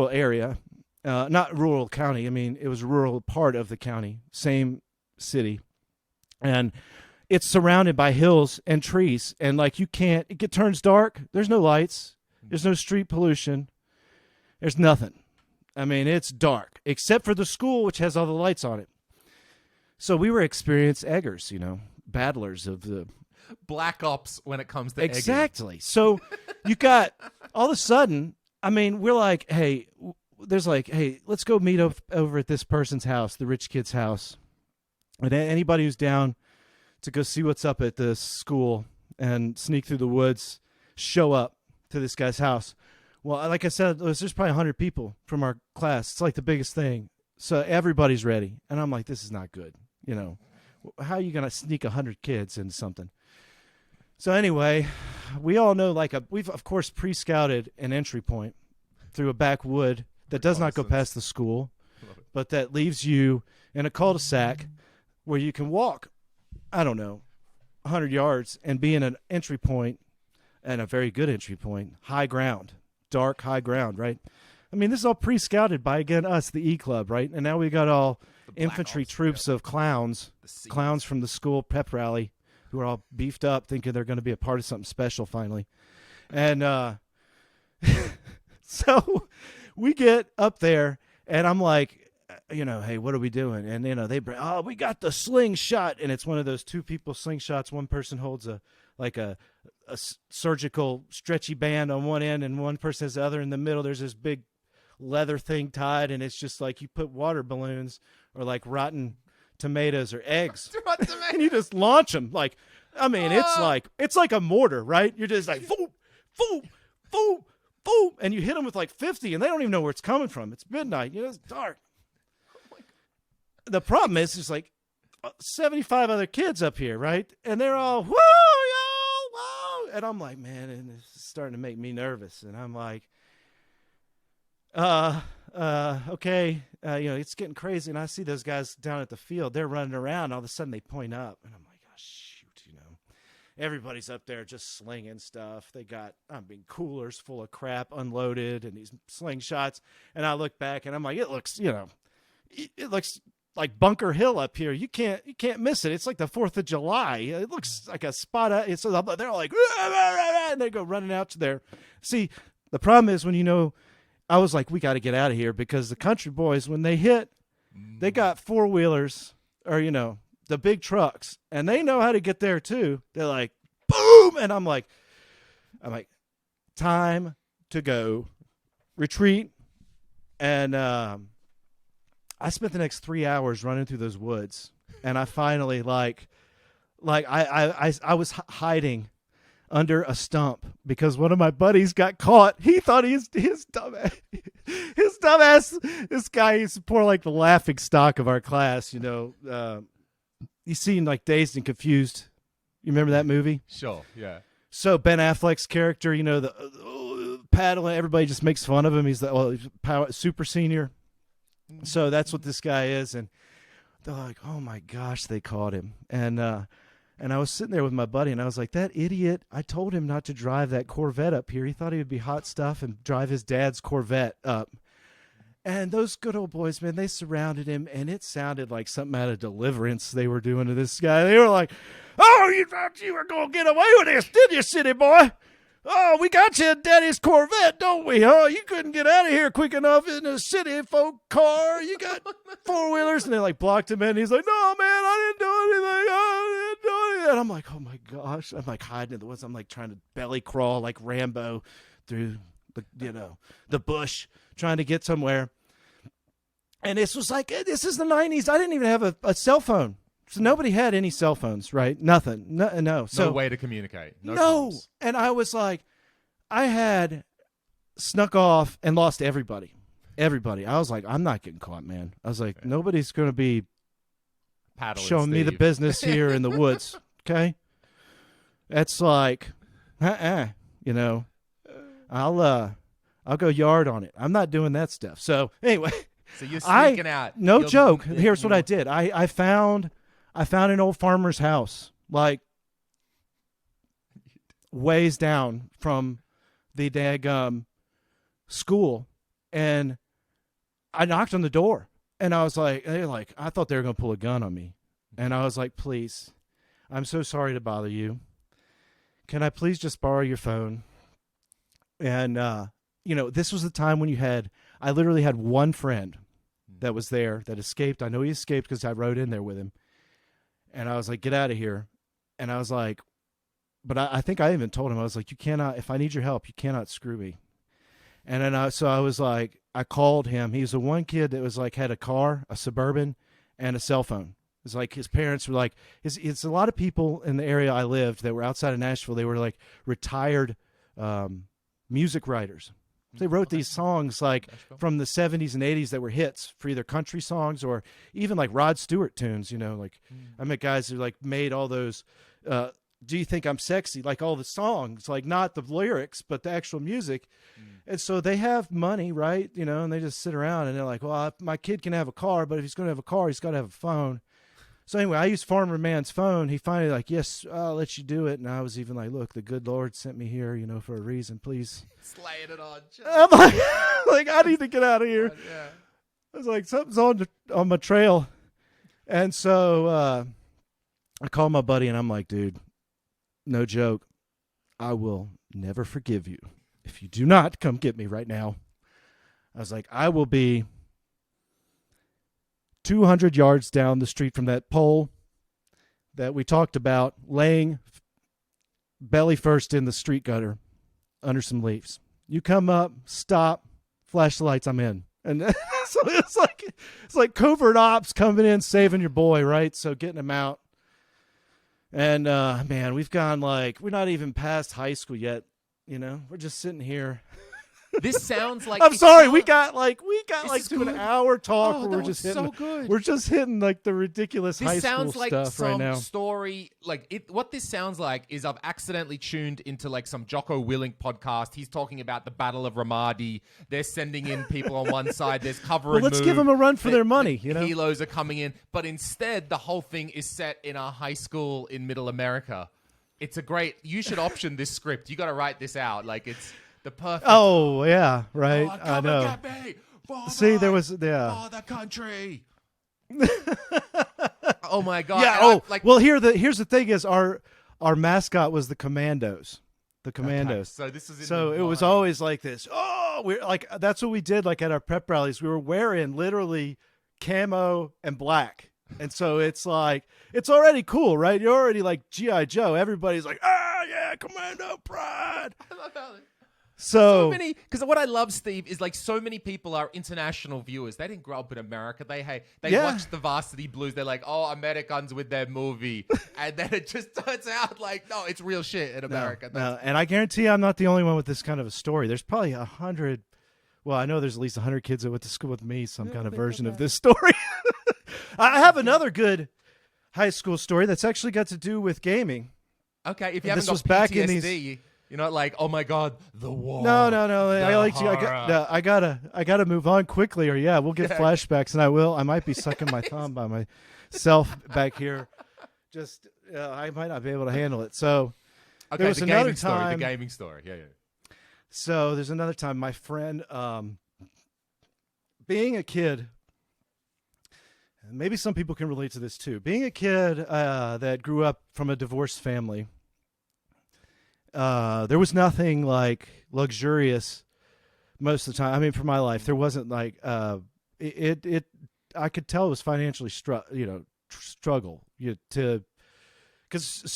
area. Not rural county. I mean, it was a rural part of the county, same city. And it's surrounded by hills and trees. And it turns dark. There's no lights. There's no street pollution. There's nothing. I mean, it's dark, except for the school, which has all the lights on it. So we were experienced eggers, battlers of the black ops when it comes to exactly. egging. So you got all of a sudden, I mean, we're like, hey, let's go meet over at this person's house, the rich kid's house. And anybody who's down to go see what's up at the school and sneak through the woods, show up to this guy's house. Well, like I said, there's probably 100 people from our class. It's like the biggest thing. So everybody's ready. And I'm like, this is not good. How are you going to sneak 100 kids into something? So anyway, we all know we've, of course, pre-scouted an entry point through a backwood that does not go past the school, but that leaves you in a cul-de-sac where you can walk, 100 yards and be in an entry point, and a very good entry point, high ground, dark high ground, right? I mean, this is all pre-scouted by, again, us, the E-Club, right? And now we got all infantry troops of clowns from the school pep rally who are all beefed up thinking they're going to be a part of something special finally. And so we get up there, and I'm like, hey, what are we doing? And, they bring, we got the slingshot. And it's one of those two people slingshots. One person holds a surgical stretchy band on one end, and one person has the other. In the middle, there's this big leather thing tied, and it's just like you put water balloons or like rotten tomatoes or eggs, and you just launch them. It's like a mortar, right? You're just like, boom, boom, boom, boom, and you hit them with like 50, and they don't even know where it's coming from. It's midnight, it's dark. The problem is, there's like 75 other kids up here, right? And they're all, whoa, yo, whoa. And I'm like, man, and it's starting to make me nervous. And I'm like, okay, it's getting crazy. And I see those guys down at the field. They're running around. And all of a sudden, they point up. And I'm like, oh, shoot, everybody's up there just slinging stuff. They got, coolers full of crap unloaded and these slingshots. And I look back, and I'm like, it looks like Bunker Hill up here. You can't miss it. It's like the 4th of July. It looks like a spot. So they're all like, and they go running out to there. See, the problem is when I was like, we got to get out of here, because the country boys, when they hit, they got 4-wheelers or, the big trucks, and they know how to get there too. They're like, boom. And I'm like, time to go, retreat. And, I spent the next 3 hours running through those woods, and I finally I was hiding under a stump because one of my buddies got caught. He thought his dumbass, this guy used to pour like the laughing stock of our class. He seemed like Dazed and Confused. You remember that movie? Sure, yeah. So Ben Affleck's character, the paddling, everybody just makes fun of him. He's the super senior. So that's what this guy is, and they're like, "Oh my gosh, they caught him!" And I was sitting there with my buddy, and I was like, "That idiot! I told him not to drive that Corvette up here. He thought he would be hot stuff and drive his dad's Corvette up." And those good old boys, man, they surrounded him, and it sounded like something out of Deliverance they were doing to this guy. They were like, "Oh, you thought you were going to get away with this, did you, city boy? Oh, we got you in Daddy's Corvette, don't we? Oh, you couldn't get out of here quick enough in a city folk car. You got four-wheelers." And they, like, blocked him in. He's like, "No, man, I didn't do anything. I didn't do anything." And I'm like, oh, my gosh. I'm, like, hiding in the woods. I'm, like, trying to belly crawl like Rambo through the bush, trying to get somewhere. And this was like, this is the 90s. I didn't even have a cell phone. So nobody had any cell phones, right? Nothing. No. So, no way to communicate. No. Phones. And I was like, I had snuck off and lost everybody. I was like, I'm not getting caught, man. I was like, nobody's going to be showing me the business here in the woods, okay? That's like, you know. I'll go yard on it. I'm not doing that stuff. So anyway, so you're sneaking out. No joke. Here's what I did. I found an old farmer's house, like ways down from the daggum school, and I knocked on the door, and I was like, I thought they were gonna pull a gun on me, and I was like, "Please, I'm so sorry to bother you. Can I please just borrow your phone?" And, this was the time when I literally had one friend that was there that escaped. I know he escaped because I rode in there with him. And I was like, "Get out of here." And I was like, but I think I even told him, I was like, "You cannot, if I need your help, you cannot screw me." And then so I was like, I called him. He was the one kid that was like, had a car, a Suburban, and a cell phone. It's like his parents were like, it's a lot of people in the area I lived that were outside of Nashville. They were like retired music writers. They wrote these songs like from the 70s and 80s that were hits for either country songs or even like Rod Stewart tunes, like I met guys who like made all those "Do You Think I'm Sexy," like all the songs, like not the lyrics but the actual music. And so they have money, right? And they just sit around and they're like, "Well, my kid can have a car, but if he's going to have a car, he's got to have a phone." So anyway, I used Farmer Man's phone. He finally like, "Yes, I'll let you do it." And I was even like, "Look, the good Lord sent me here, for a reason. Please." Slaying it on. I'm like, I need to get out of here. Yeah. I was like, something's on my trail. And so I called my buddy and I'm like, "Dude, no joke. I will never forgive you if you do not come get me right now." I was like, I will be 200 yards down the street from that pole that we talked about, laying belly first in the street gutter under some leaves. You come up, stop, flash the lights, I'm in. And so it's like covert ops coming in, saving your boy, right? So getting him out. And man, we've gone we're not even past high school yet. We're just sitting here. This sounds like I'm sorry. We got to an hour talk. Oh, where we're just hitting. So good. We're just hitting like the ridiculous high school stuff right now. This sounds like some story. What this sounds like is I've accidentally tuned into like some Jocko Willink podcast. He's talking about the Battle of Ramadi. They're sending in people on one side. There's cover and let's move. give them a run for their money. Helos are coming in, but instead the whole thing is set in a high school in Middle America. It's a great. You should option this script. You got to write this out. Like it's. The perfect. Oh yeah, right. Oh, I know. And get me for See, there was for the country. Oh my God! Yeah. Well, here's the thing: is our mascot was the Commandos. The Commandos. Okay. So this is. It was always like this. Oh, we're like that's what we did. Like at our prep rallies, we were wearing literally camo and black, and so it's like it's already cool, right? You're already like G.I. Joe. Everybody's like, yeah, Commando pride. I love how. So many, because what I love, Steve, is like so many people are international viewers. They didn't grow up in America. They watch the Varsity Blues. They're like, "Oh, Americans with their movie," and then it just turns out like, no, it's real shit in America. No. And I guarantee I'm not the only one with this kind of a story. There's probably 100. Well, I know there's at least 100 kids that went to school with me. Some kind of version of this story. I have another good high school story that's actually got to do with gaming. Okay, if you haven't got PTSD, back in these. You're not like, "Oh my God, the war." No. I gotta move on quickly, or we'll get flashbacks, and I will. I might be sucking my thumb by myself back here. Just I might not be able to handle it. So okay, there was another time. The gaming story. Yeah. So there's another time. My friend, being a kid, and maybe some people can relate to this too. Being a kid that grew up from a divorced family, there was nothing like luxurious most of the time. I mean, for my life, there wasn't like it. I could tell it was financially struggle because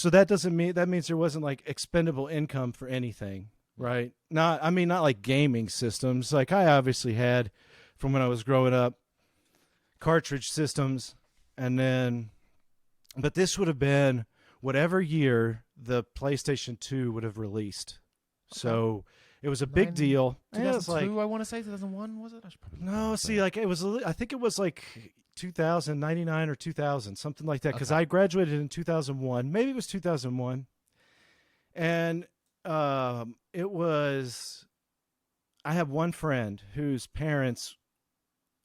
that means there wasn't like expendable income for anything, right? Not like gaming systems. Like I obviously had from when I was growing up cartridge systems, but this would have been whatever year the PlayStation 2 would have released. Okay. So it was a big deal. 2002, I want to say 2001, was it? No, see, like it was. I think it was like 2000, 99 or 2000, something like that. Because I graduated in 2001. Maybe it was 2001, and it was. I have one friend whose parents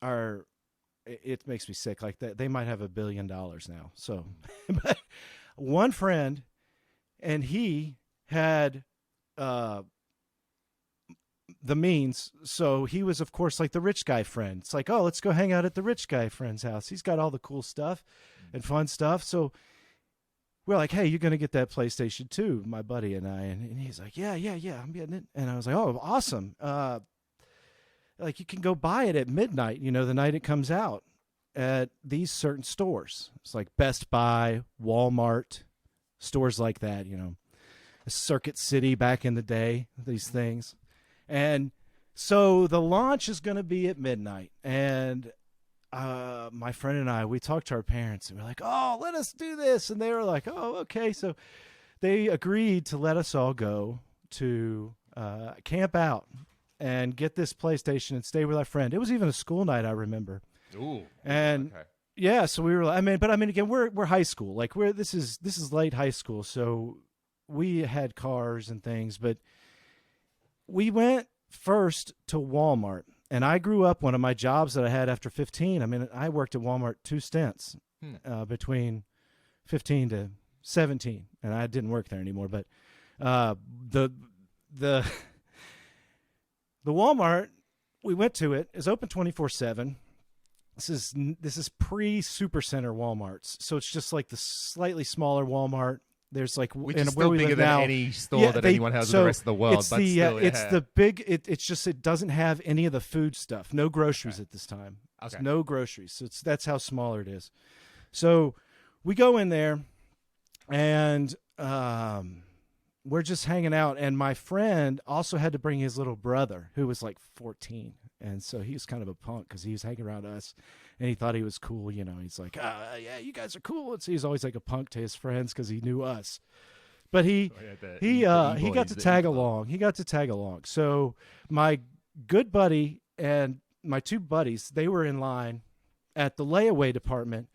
are. It makes me sick. Like that, they might have $1 billion now. So, but one friend, and he had. The means, so he was of course like the rich guy friend. It's like, oh, let's go hang out at the rich guy friend's house. He's got all the cool stuff and fun stuff. So we're like, hey, you're gonna get that PlayStation 2, my buddy and I, and he's like, yeah, I'm getting it. And I was like, oh, awesome. Like you can go buy it at midnight, the night it comes out at these certain stores. It's like Best Buy, Walmart, stores like that, Circuit City back in the day, these things. And so the launch is going to be at midnight. And my friend and I, we talked to our parents, and we're like, oh, let us do this. And they were like, oh, okay. So they agreed to let us all go to camp out and get this PlayStation and stay with our friend. It was even a school night, I remember. Ooh. And okay. Yeah, so we were, again, we're high school. Like this is late high school. So we had cars and things, but we went first to Walmart, and I grew up, one of my jobs that I had after 15, I worked at Walmart 2 stints between 15 to 17, and I didn't work there anymore. But the Walmart, we went to it, is open 24/7. This is pre-Supercenter Walmarts, so it's just like the slightly smaller Walmart. There's like, which is still bigger than any store that anyone has in the rest of the world. It's the big. It's just it doesn't have any of the food stuff. No groceries at this time. Okay. No groceries. So that's how smaller it is. So we go in there, and we're just hanging out. And my friend also had to bring his little brother, who was like 14, and so he was kind of a punk because he was hanging around us. And he thought he was cool, He's like, yeah, you guys are cool. And so he's always like a punk to his friends because he knew us. But he got to tag along. He got to tag along. So my good buddy and my 2 buddies, they were in line at the layaway department.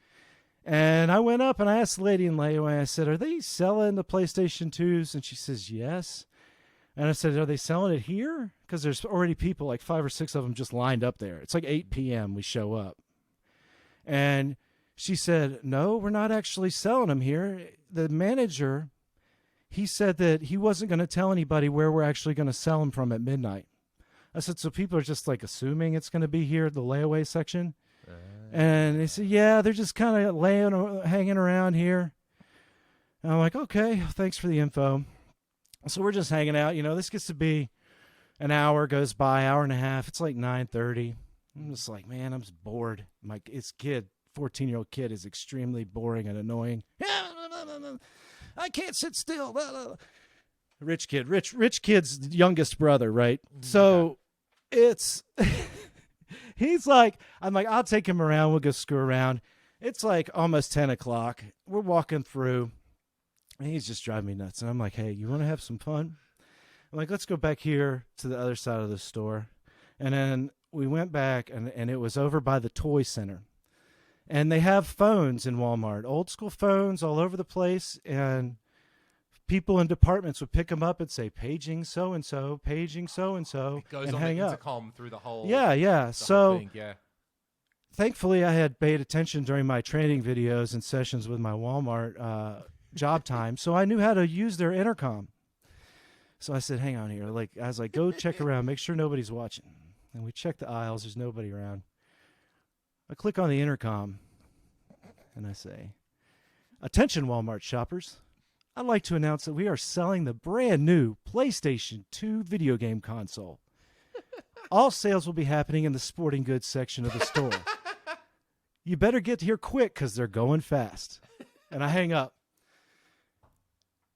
And I went up and I asked the lady in layaway, I said, are they selling the PlayStation 2s? And she says, yes. And I said, are they selling it here? Because there's already people, like 5 or 6 of them just lined up there. It's like 8 p.m. we show up. And she said, no, we're not actually selling them here. The manager, he said that he wasn't going to tell anybody where we're actually going to sell them from at midnight. I said, so people are just like assuming it's going to be here at the layaway section? And they said, yeah, they're just kind of hanging around here. And I'm like, okay, thanks for the info. So we're just hanging out. This gets to be an hour goes by, hour and a half. It's like 9:30. I'm just like, man, I'm just bored. This 14-year-old kid is extremely boring and annoying. I can't sit still. Rich kid's youngest brother, right? So it's, he's like, I'm like, I'll take him around. We'll go screw around. It's like almost 10 o'clock. We're walking through, and he's just driving me nuts. And I'm like, hey, you want to have some fun? I'm like, let's go back here to the other side of the store. And then we went back, and it was over by the toy center. And they have phones in Walmart, old school phones all over the place. And people in departments would pick them up and say, paging so-and-so, paging so-and-so, it goes and on hang the up. intercom through the whole So thing, yeah. Thankfully, I had paid attention during my training videos and sessions with my Walmart job time, so I knew how to use their intercom. So I said, hang on here. I was like, go check around, make sure nobody's watching. And we checked the aisles. There's nobody around. I click on the intercom, and I say, "Attention, Walmart shoppers. I'd like to announce that we are selling the brand new PlayStation 2 video game console. All sales will be happening in the sporting goods section of the store. You better get here quick because they're going fast." And I hang up.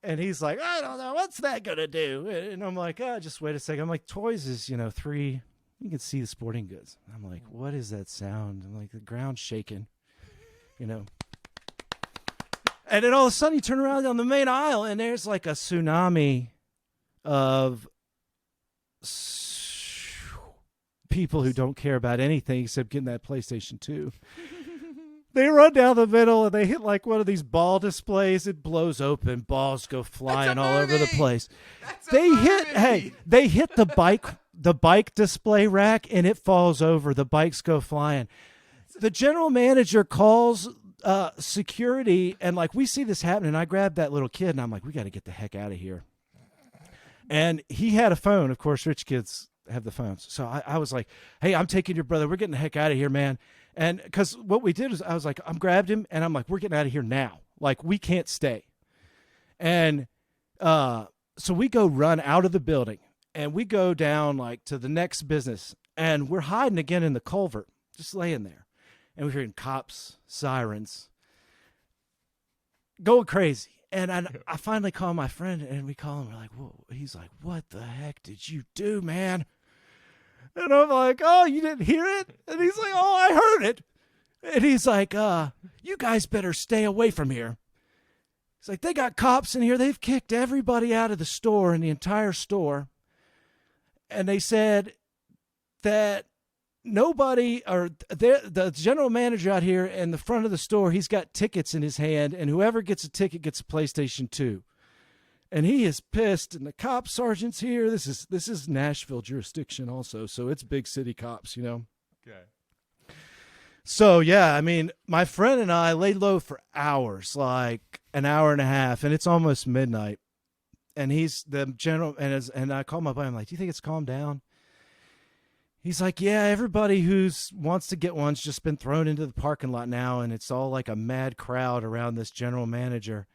And he's like, "I don't know. What's that going to do?" And I'm like, just wait a second. I'm like, toys is, 3. You can see the sporting goods. I'm like, what is that sound? I'm like, the ground's shaking, And then all of a sudden you turn around on the main aisle and there's like a tsunami of people who don't care about anything except getting that PlayStation 2. They run down the middle and they hit like one of these ball displays. It blows open. Balls go flying all over the place. They hit the bike display rack and it falls over. The bikes go flying. The general manager calls security and like we see this happening. I grabbed that little kid and I'm like, we got to get the heck out of here. And he had a phone. Of course, rich kids have the phones. So I was like, "Hey, I'm taking your brother. We're getting the heck out of here, man." And because what we did is I was like, I'm grabbed him and I'm like, we're getting out of here now. Like, we can't stay. And so we go run out of the building and we go down like to the next business and we're hiding again in the culvert, just laying there. And we're hearing cops, sirens, going crazy. And I finally call my friend and we call him. We're like, whoa. He's like, "What the heck did you do, man?" And I'm like, "Oh, you didn't hear it?" And he's like, "Oh, I heard it." And he's like, "You guys better stay away from here." He's like, "They got cops in here. They've kicked everybody out of the store, in the entire store. And they said that nobody, or the general manager out here in the front of the store, he's got tickets in his hand, and whoever gets a ticket gets a PlayStation 2. And he is pissed, and the cop sergeant's here. This is Nashville jurisdiction also, so it's big city cops, Okay. So, yeah, I mean, my friend and I laid low for hours, like an hour and a half, and it's almost midnight. And he's the general, and I call my buddy. I'm like, "Do you think it's calmed down?" He's like, "Yeah, everybody who wants to get one's just been thrown into the parking lot now, and it's all like a mad crowd around this general manager."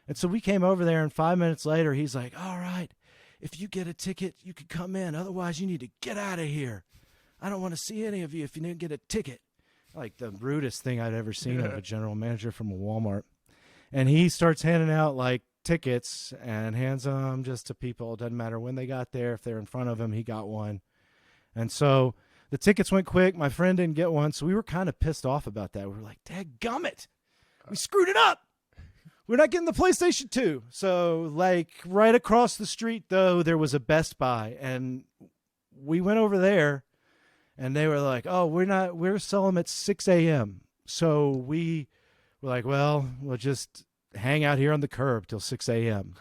And so we came over there, and 5 minutes later, he's like, "All right, if you get a ticket, you can come in. Otherwise, you need to get out of here. I don't want to see any of you if you didn't get a ticket." Like the rudest thing I'd ever seen of a general manager from a Walmart. And he starts handing out like tickets and hands them just to people. It doesn't matter when they got there. If they're in front of him, he got one. And so the tickets went quick. My friend didn't get one. So we were kind of pissed off about that. We were like, "Dadgummit, we screwed it up. We're not getting the PlayStation 2. So like right across the street, though, there was a Best Buy. And we went over there and they were like, "Oh, we're selling them at 6 a.m. So we were like, "Well, we'll just hang out here on the curb till 6 a.m.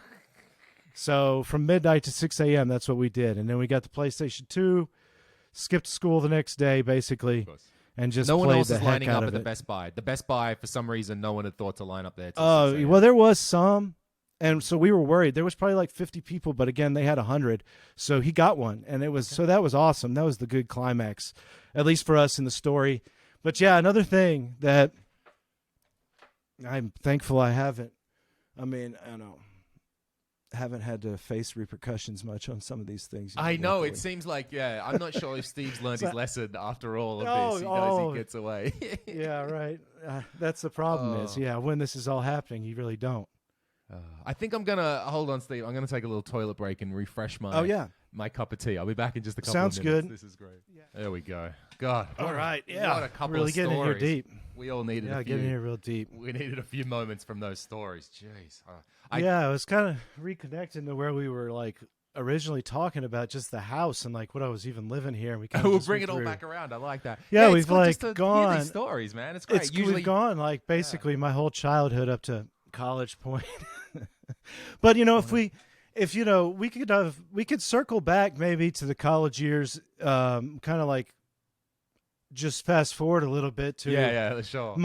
So from midnight to 6 a.m., that's what we did. And then we got the PlayStation 2, skipped school the next day, basically, and just no played one else the is heck lining out up of at the it. Best Buy. The Best Buy, for some reason, no one had thought to line up there. Oh, well, there was some. And so we were worried. There was probably like 50 people, but again, they had 100. So he got one, and it was so that was awesome. That was the good climax, at least for us in the story. But yeah, another thing that I'm thankful I haven't. I mean, I know. Haven't had to face repercussions much on some of these things. I know. Luckily. It seems like, yeah, I'm not sure if Steve's learned his lesson after all of this. He knows he gets away. Yeah, right. That's the problem is, when this is all happening, you really don't. I think I'm going to, hold on, Steve. I'm going to take a little toilet break and refresh my cup of tea. I'll be back in just a couple of minutes. Sounds good. This is great. Yeah. There we go. God. All right. Yeah. What a couple really of stories. Getting in here deep. We all needed a few. Getting here real deep. We needed a few moments from those stories. Jeez. I was kind of reconnecting to where we were like originally talking about just the house and like what I was even living here. And we we'll bring it all back around. I like that. Yeah, we've like gone hear these stories, man. It's great. Usually we've gone like basically my whole childhood up to college point. But we could circle back maybe to the college years, kind of like just fast forward a little bit to sure.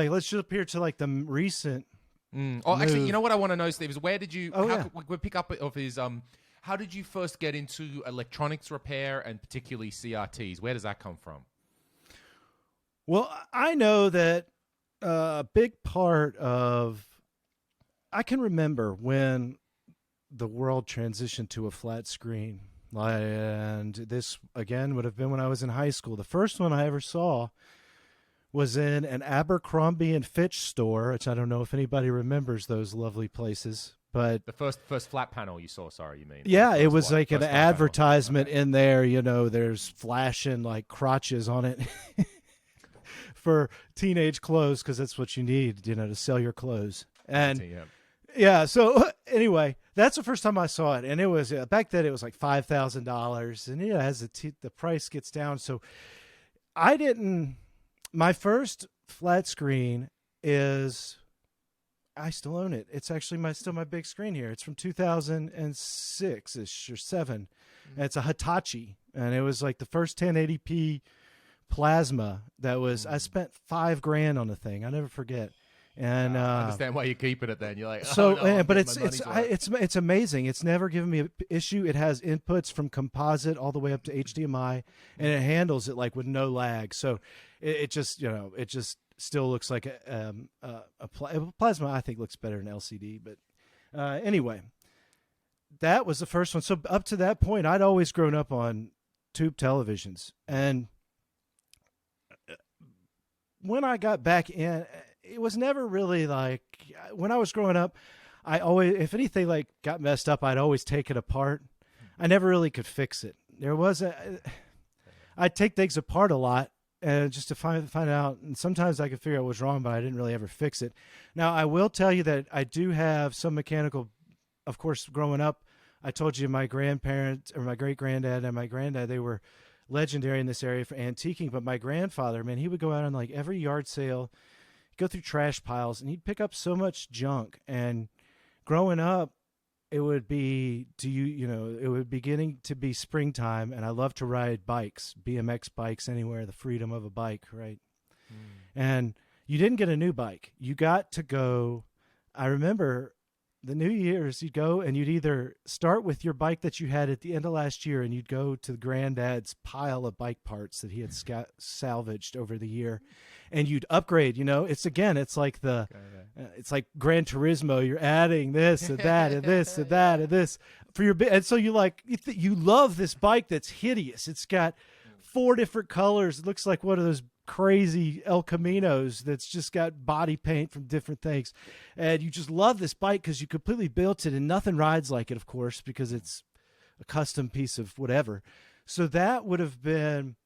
Let's jump here to like the recent. Actually, you know what I want to know, Steve, is where did you? We pick up of his. How did you first get into electronics repair and particularly CRTs? Where does that come from? Well, I know that a big part of, I can remember when the world transitioned to a flat screen. And this, again, would have been when I was in high school. The first one I ever saw was in an Abercrombie and Fitch store, which I don't know if anybody remembers those lovely places. But the first flat panel you saw, you mean? Yeah, it was like an advertisement in there. There's flashing like crotches on it for teenage clothes, because that's what you need, to sell your clothes. And yeah, so anyway, that's the first time I saw it, and it was back then it was like $5,000, and as the price gets down, so I didn't. My first flat screen is, I still own it. It's actually still my big screen here. It's from 2006-ish or 7. And it's a Hitachi, and it was like the first 1080p plasma that was. I spent $5,000 on the thing. I never forget. And I understand why you're keeping it. Then you're like, but it's amazing. It's never given me an issue. It has inputs from composite all the way up to HDMI, and it handles it like with no lag. So it just still looks like a plasma. I think looks better than LCD. But anyway, that was the first one. So up to that point, I'd always grown up on tube televisions, and when I got back in, it was never really like, when I was growing up, I always, if anything like got messed up, I'd always take it apart. I never really could fix it. I'd take things apart a lot, just to find out, and sometimes I could figure out what's wrong, but I didn't really ever fix it. Now, I will tell you that I do have some mechanical, of course, growing up. I told you my grandparents, or my great-granddad and my granddad, they were legendary in this area for antiquing, but my grandfather, man, he would go out on like every yard sale, go through trash piles, and he'd pick up so much junk. And growing up, it would be it would beginning to be springtime, and I love to ride bikes, BMX bikes, anywhere, the freedom of a bike, right? And you didn't get a new bike. You got to go. I remember the New Year's, you'd go and you'd either start with your bike that you had at the end of last year, and you'd go to granddad's pile of bike parts that he had salvaged over the year, and you'd upgrade. It's like it's like Gran Turismo. You're adding this and that and this and that and this for your and so you love this bike that's hideous. It's got 4 different colors. It looks like one of those crazy El Caminos that's just got body paint from different things, and you just love this bike because you completely built it, and nothing rides like it, of course, because it's a custom piece of whatever. So that would have been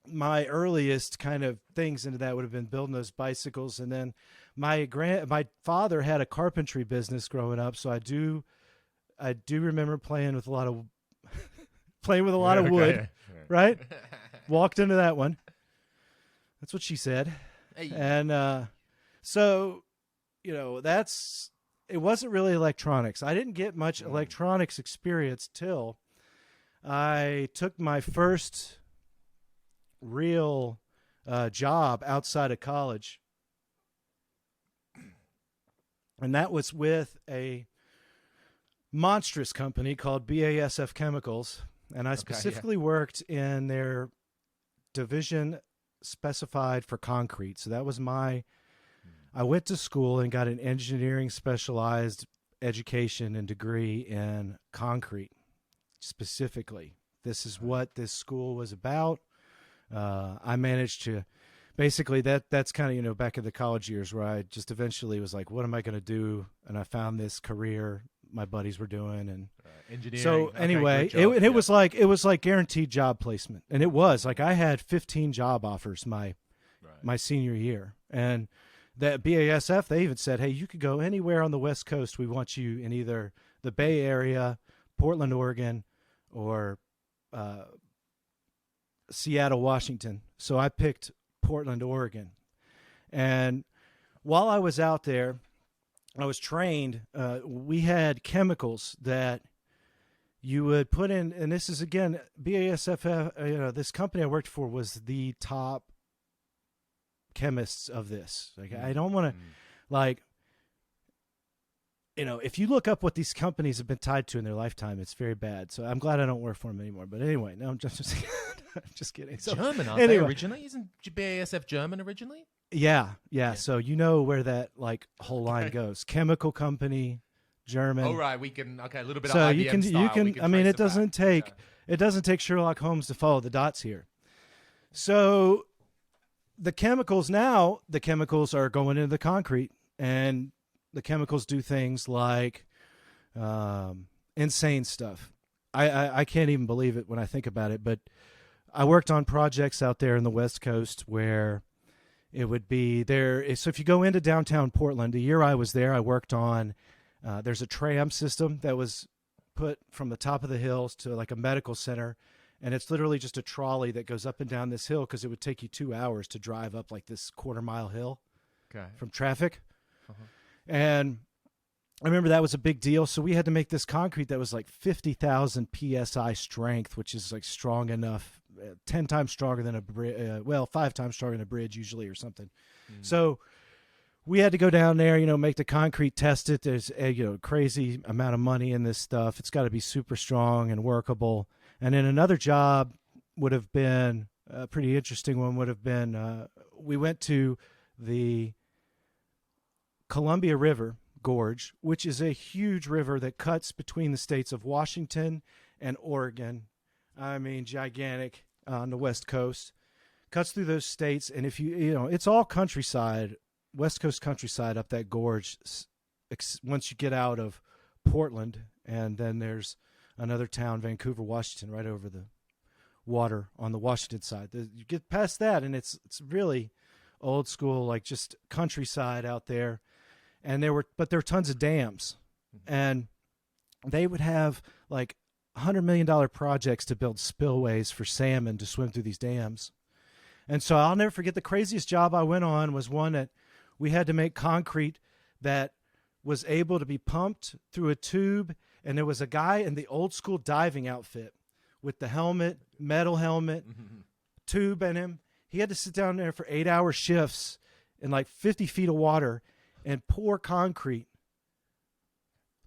my earliest kind of things into that, would have been building those bicycles. And then my father had a carpentry business growing up, so I do remember playing with a lot of wood, right? Walked into that one. That's what she said. Hey. And so, it wasn't really electronics. I didn't get much electronics experience till I took my first real job outside of college. And that was with a monstrous company called BASF Chemicals. And I specifically worked in their division specified for concrete. So that was I went to school and got an engineering specialized education and degree in concrete specifically. This is what this school was about. I managed to basically, that's kind of, back in the college years where I just eventually was like, what am I going to do? And I found this career my buddies were doing, and engineering. So anyway, it was like guaranteed job placement, and it was like I had 15 job offers my senior year, and that BASF, they even said, hey, you could go anywhere on the West Coast. We want you in either the Bay Area, Portland, Oregon, or Seattle, Washington. So I picked Portland, Oregon, and while I was out there, I was trained. We had chemicals that you would put in, and this is, again, BASF, this company I worked for was the top chemists of this. Like, I don't want to, if you look up what these companies have been tied to in their lifetime, it's very bad. So I'm glad I don't work for them anymore. But anyway, no, I'm just I'm just kidding. So, German, aren't they originally? Isn't BASF German originally? Yeah. So where that like whole line goes. Chemical company, German. Oh right, we can a little bit so of IBM you can style. you can I mean it doesn't take Sherlock Holmes to follow the dots here. So the chemicals are going into the concrete, and the chemicals do things like insane stuff. I can't even believe it when I think about it, but I worked on projects out there in the West Coast where it would be there. So if you go into downtown Portland, the year I was there, I worked on, there's a tram system that was put from the top of the hills to like a medical center. And it's literally just a trolley that goes up and down this hill because it would take you 2 hours to drive up like this 1/4-mile hill from traffic. Uh-huh. And I remember that was a big deal. So we had to make this concrete that was like 50,000 PSI strength, which is like strong enough, 10 times stronger than 5 times stronger than a bridge usually or something. So we had to go down there, make the concrete, test it. There's a crazy amount of money in this stuff. It's got to be super strong and workable. And then another job would have been a pretty interesting one would have been, we went to the Columbia River Gorge, which is a huge river that cuts between the states of Washington and Oregon. I mean, gigantic on the West Coast. Cuts through those states, and if it's all countryside, West Coast countryside up that gorge once you get out of Portland, and then there's another town, Vancouver, Washington, right over the water on the Washington side. You get past that, and it's really old school, like just countryside out there. And there were tons of dams, and they would have like $100 million projects to build spillways for salmon to swim through these dams. And so I'll never forget the craziest job I went on was one that we had to make concrete that was able to be pumped through a tube. And there was a guy in the old school diving outfit with the helmet, metal helmet, tube in him. He had to sit down there for 8-hour shifts in like 50 feet of water and pour concrete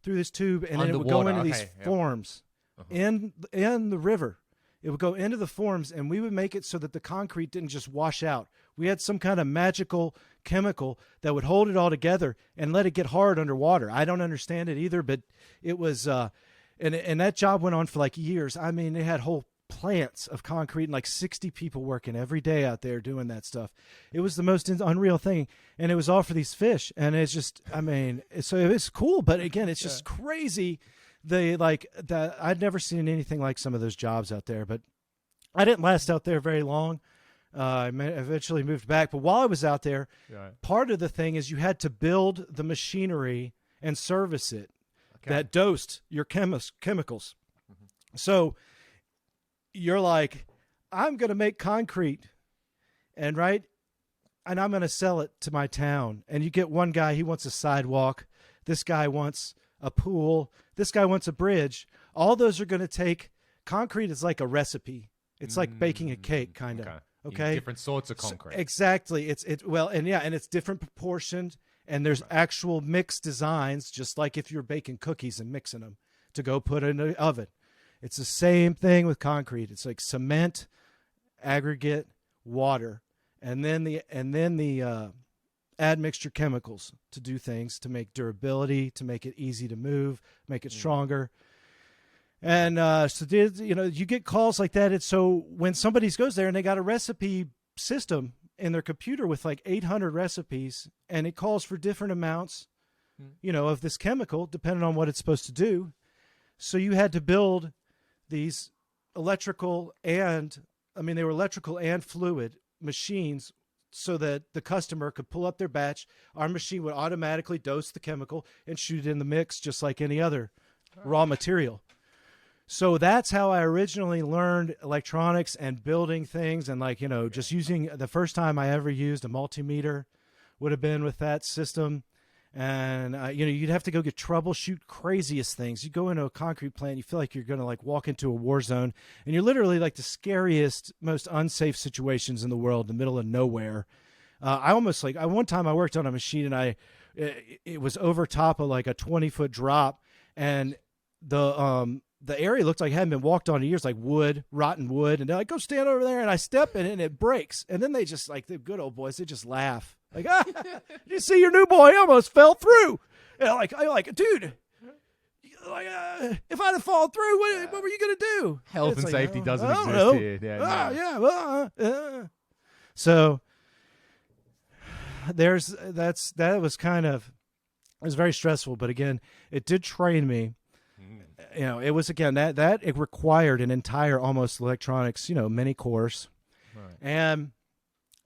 through this tube, and then it would go into these forms in the river. It would go into the forms, and we would make it so that the concrete didn't just wash out. We had some kind of magical chemical that would hold it all together and let it get hard underwater. I don't understand it either, but it was, and that job went on for like years. I mean, they had whole plants of concrete and like 60 people working every day out there doing that stuff. It was the most unreal thing, and it was all for these fish. And it's just, I mean, so it was cool, but again, it's just crazy. I'd never seen anything like some of those jobs out there, but I didn't last out there very long. I eventually moved back, but while I was out there, part of the thing is you had to build the machinery and service it that dosed your chemicals. So you're like, I'm going to make concrete, and I'm going to sell it to my town. And you get one guy, he wants a sidewalk. This guy wants a pool. This guy wants a bridge. All those are going to take, concrete is like a recipe. It's like baking a cake, kind of. Okay. Different sorts of concrete. Exactly. It's different proportioned, and there's actual mixed designs, just like if you're baking cookies and mixing them to go put in the oven. It's the same thing with concrete. It's like cement, aggregate, water, and then the admixture chemicals to do things, to make durability, to make it easy to move, make it stronger. And you get calls like that. And so when somebody goes there and they got a recipe system in their computer with like 800 recipes, and it calls for different amounts, of this chemical, depending on what it's supposed to do. So you had to build these electrical and fluid machines so that the customer could pull up their batch. Our machine would automatically dose the chemical and shoot it in the mix just like any other raw material. So that's how I originally learned electronics and building things, and just using, the first time I ever used a multimeter would have been with that system. And, you'd have to go get troubleshoot craziest things. You go into a concrete plant, you feel like you're going to walk into a war zone, and you're literally like the scariest, most unsafe situations in the world, in the middle of nowhere. One time I worked on a machine, and I it was over top of like a 20-foot drop, and the area looked like it hadn't been walked on in years, like wood, rotten wood. And they're like, go stand over there. And I step in it and it breaks. And then they just, like, the good old boys, they just laugh. Like, you see your new boy almost fell through. And I'm like, dude, like, if I'd have fallen through, what were you going to do? Health and like, safety doesn't exist know. here. Yeah, So that was kind of, it was very stressful. But again, it did train me. You know, it was, again, that it required an entire almost electronics, mini course. Right. And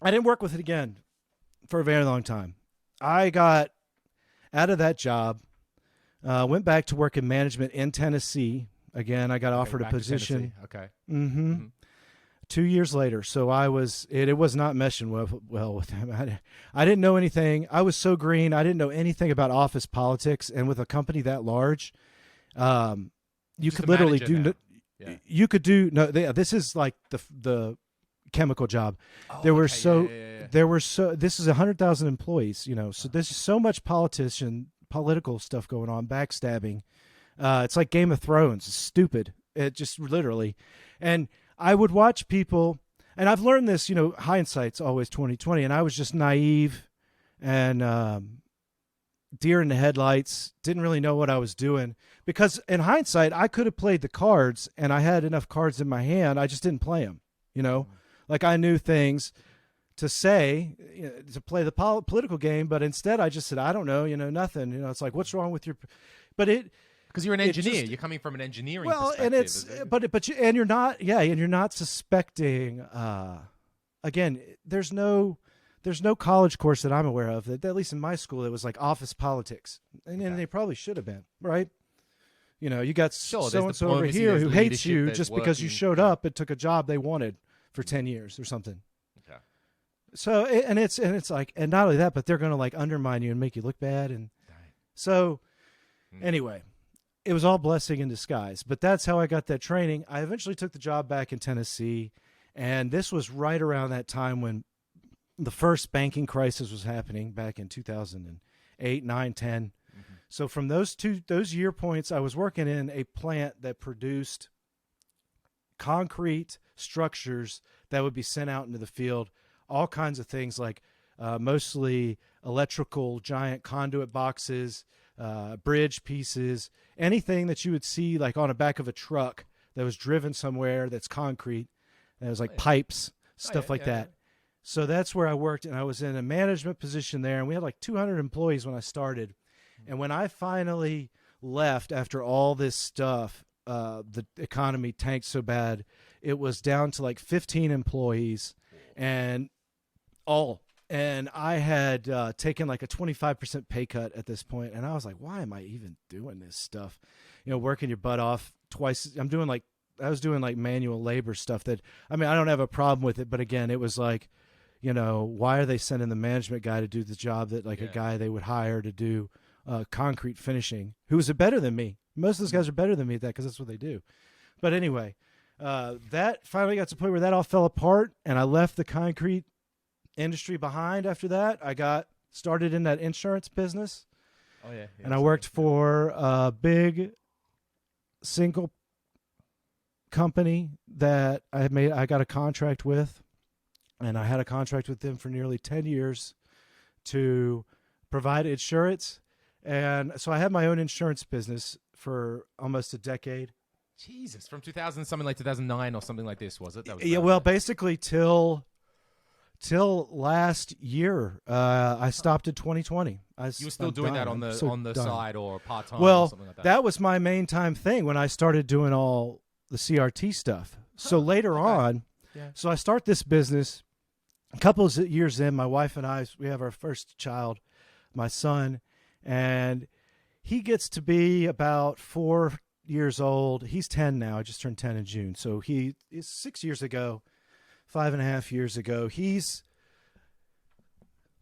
I didn't work with it again for a very long time. I got out of that job, went back to work in management in Tennessee. Again, I got offered a position. Okay. Mm-hmm. 2 years later. So it was not meshing well with them. I didn't know anything. I was so green. I didn't know anything about office politics. And with a company that large, you could literally do. Yeah. You could do no. This is like the chemical job. Oh, there were This is 100,000 employees. So there's so much political stuff going on, backstabbing. It's like Game of Thrones. It's stupid. It just literally, and I would watch people, and I've learned this. Hindsight's always 20/20, and I was just naive and deer in the headlights. Didn't really know what I was doing. Because in hindsight, I could have played the cards, and I had enough cards in my hand. I just didn't play them, Like I knew things to say, to play the political game, but instead I just said, I don't know, nothing. It's like, what's wrong with your... But because you're an engineer. You're coming from an engineering perspective. And it's... And you're not... Yeah, and you're not suspecting... again, there's no college course that I'm aware of, that at least in my school, it was like office politics. And they probably should have been, right? You got so-and-so over here who hates you just because you showed up and took a job they wanted for 10 years or something. Okay. So, and it's like, and not only that, but they're going to like undermine you and make you look bad. And so anyway, it was all blessing in disguise, but that's how I got that training. I eventually took the job back in Tennessee, and this was right around that time when the first banking crisis was happening back in 2008, 9, 10. So from those year points, I was working in a plant that produced concrete structures that would be sent out into the field, all kinds of things like mostly electrical giant conduit boxes, bridge pieces, anything that you would see like on the back of a truck that was driven somewhere that's concrete. That was like pipes, stuff like that. So that's where I worked, and I was in a management position there, and we had like 200 employees when I started. And when I finally left after all this stuff, the economy tanked so bad, it was down to like 15 employees and I had taken like a 25% pay cut at this point. And I was like, why am I even doing this stuff? Working your butt off twice. I was doing like manual labor stuff that, I don't have a problem with it. But again, it was like, why are they sending the management guy to do the job that like a guy they would hire to do concrete finishing, who was better than me? Most of those guys are better than me at that because that's what they do. But anyway, that finally got to the point where that all fell apart, and I left the concrete industry behind after that. I got started in that insurance business. Oh, yeah. And I worked for a big single company that I got a contract with, and I had a contract with them for nearly 10 years to provide insurance. And so I had my own insurance business for almost a decade. Jesus, from 2000, something like 2009 or something like this, was it? Basically till last year. I stopped in 2020. You were still doing that on the side or part-time or something like that? That was my main time thing when I started doing all the CRT stuff. So later on, so I start this business. A couple of years in, my wife and I, we have our first child, my son, and he gets to be about 4 years old. He's 10 now. I just turned 10 in June. So he is 6 years ago, 5.5 years ago. He's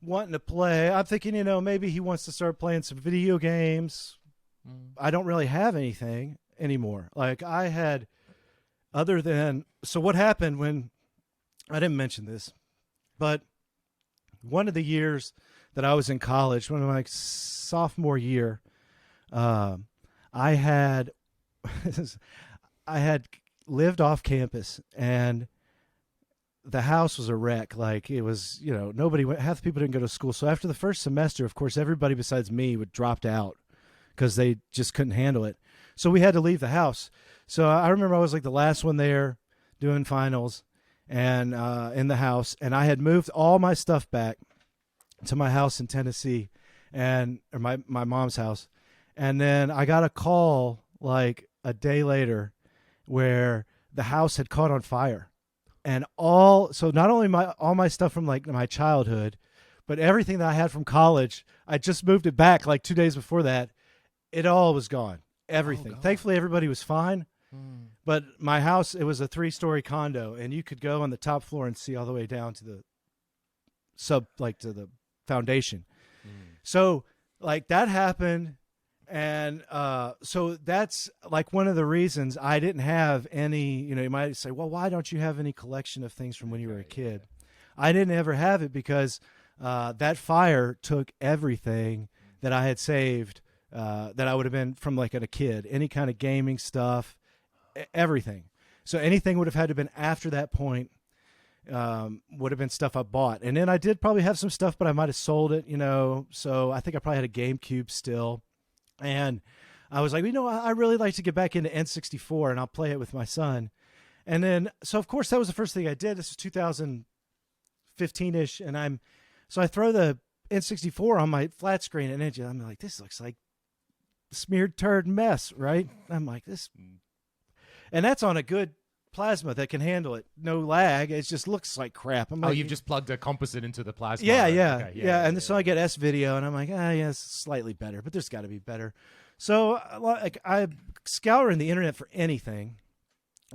wanting to play. I'm thinking, maybe he wants to start playing some video games. I don't really have anything anymore. Like I had, so what happened when, I didn't mention this, but one of the years that I was in college, when my sophomore year, I had I had lived off campus, and the house was a wreck. Like, it was, nobody went, half the people didn't go to school. So after the first semester, of course, everybody besides me would dropped out because they just couldn't handle it. So we had to leave the house. So I remember I was like the last one there doing finals and in the house, and I had moved all my stuff back to my house in Tennessee, or my mom's house. And then I got a call like a day later where the house had caught on fire. And so not only all my stuff from like my childhood, but everything that I had from college, I just moved it back like 2 days before that. It all was gone. Everything. Oh, thankfully, everybody was fine. But my house, it was a 3-story condo, and you could go on the top floor and see all the way down to the to the foundation. So like that happened. And so that's like one of the reasons I didn't have any, you might say, well, why don't you have any collection of things from when you were a kid? I didn't ever have it because that fire took everything that I had saved that I would have been from like a kid, any kind of gaming stuff, everything. So anything would have had to have been after that point would have been stuff I bought. And then I did probably have some stuff, but I might have sold it, so I think I probably had a GameCube still. And I was like, I really like to get back into N64, and I'll play it with my son. And then, so of course, that was the first thing I did. This was 2015-ish, and so I throw the N64 on my flat screen, and I'm like, this looks like smeared turd mess, right? I'm like, this, and that's on a good plasma that can handle it, no lag. It just looks like crap. I'm like, you've just plugged a composite into the plasma. Yeah, right? yeah, okay, yeah. And so I get S video, and I'm like, yeah, it's slightly better, but there's got to be better. So like I scouring the internet for anything,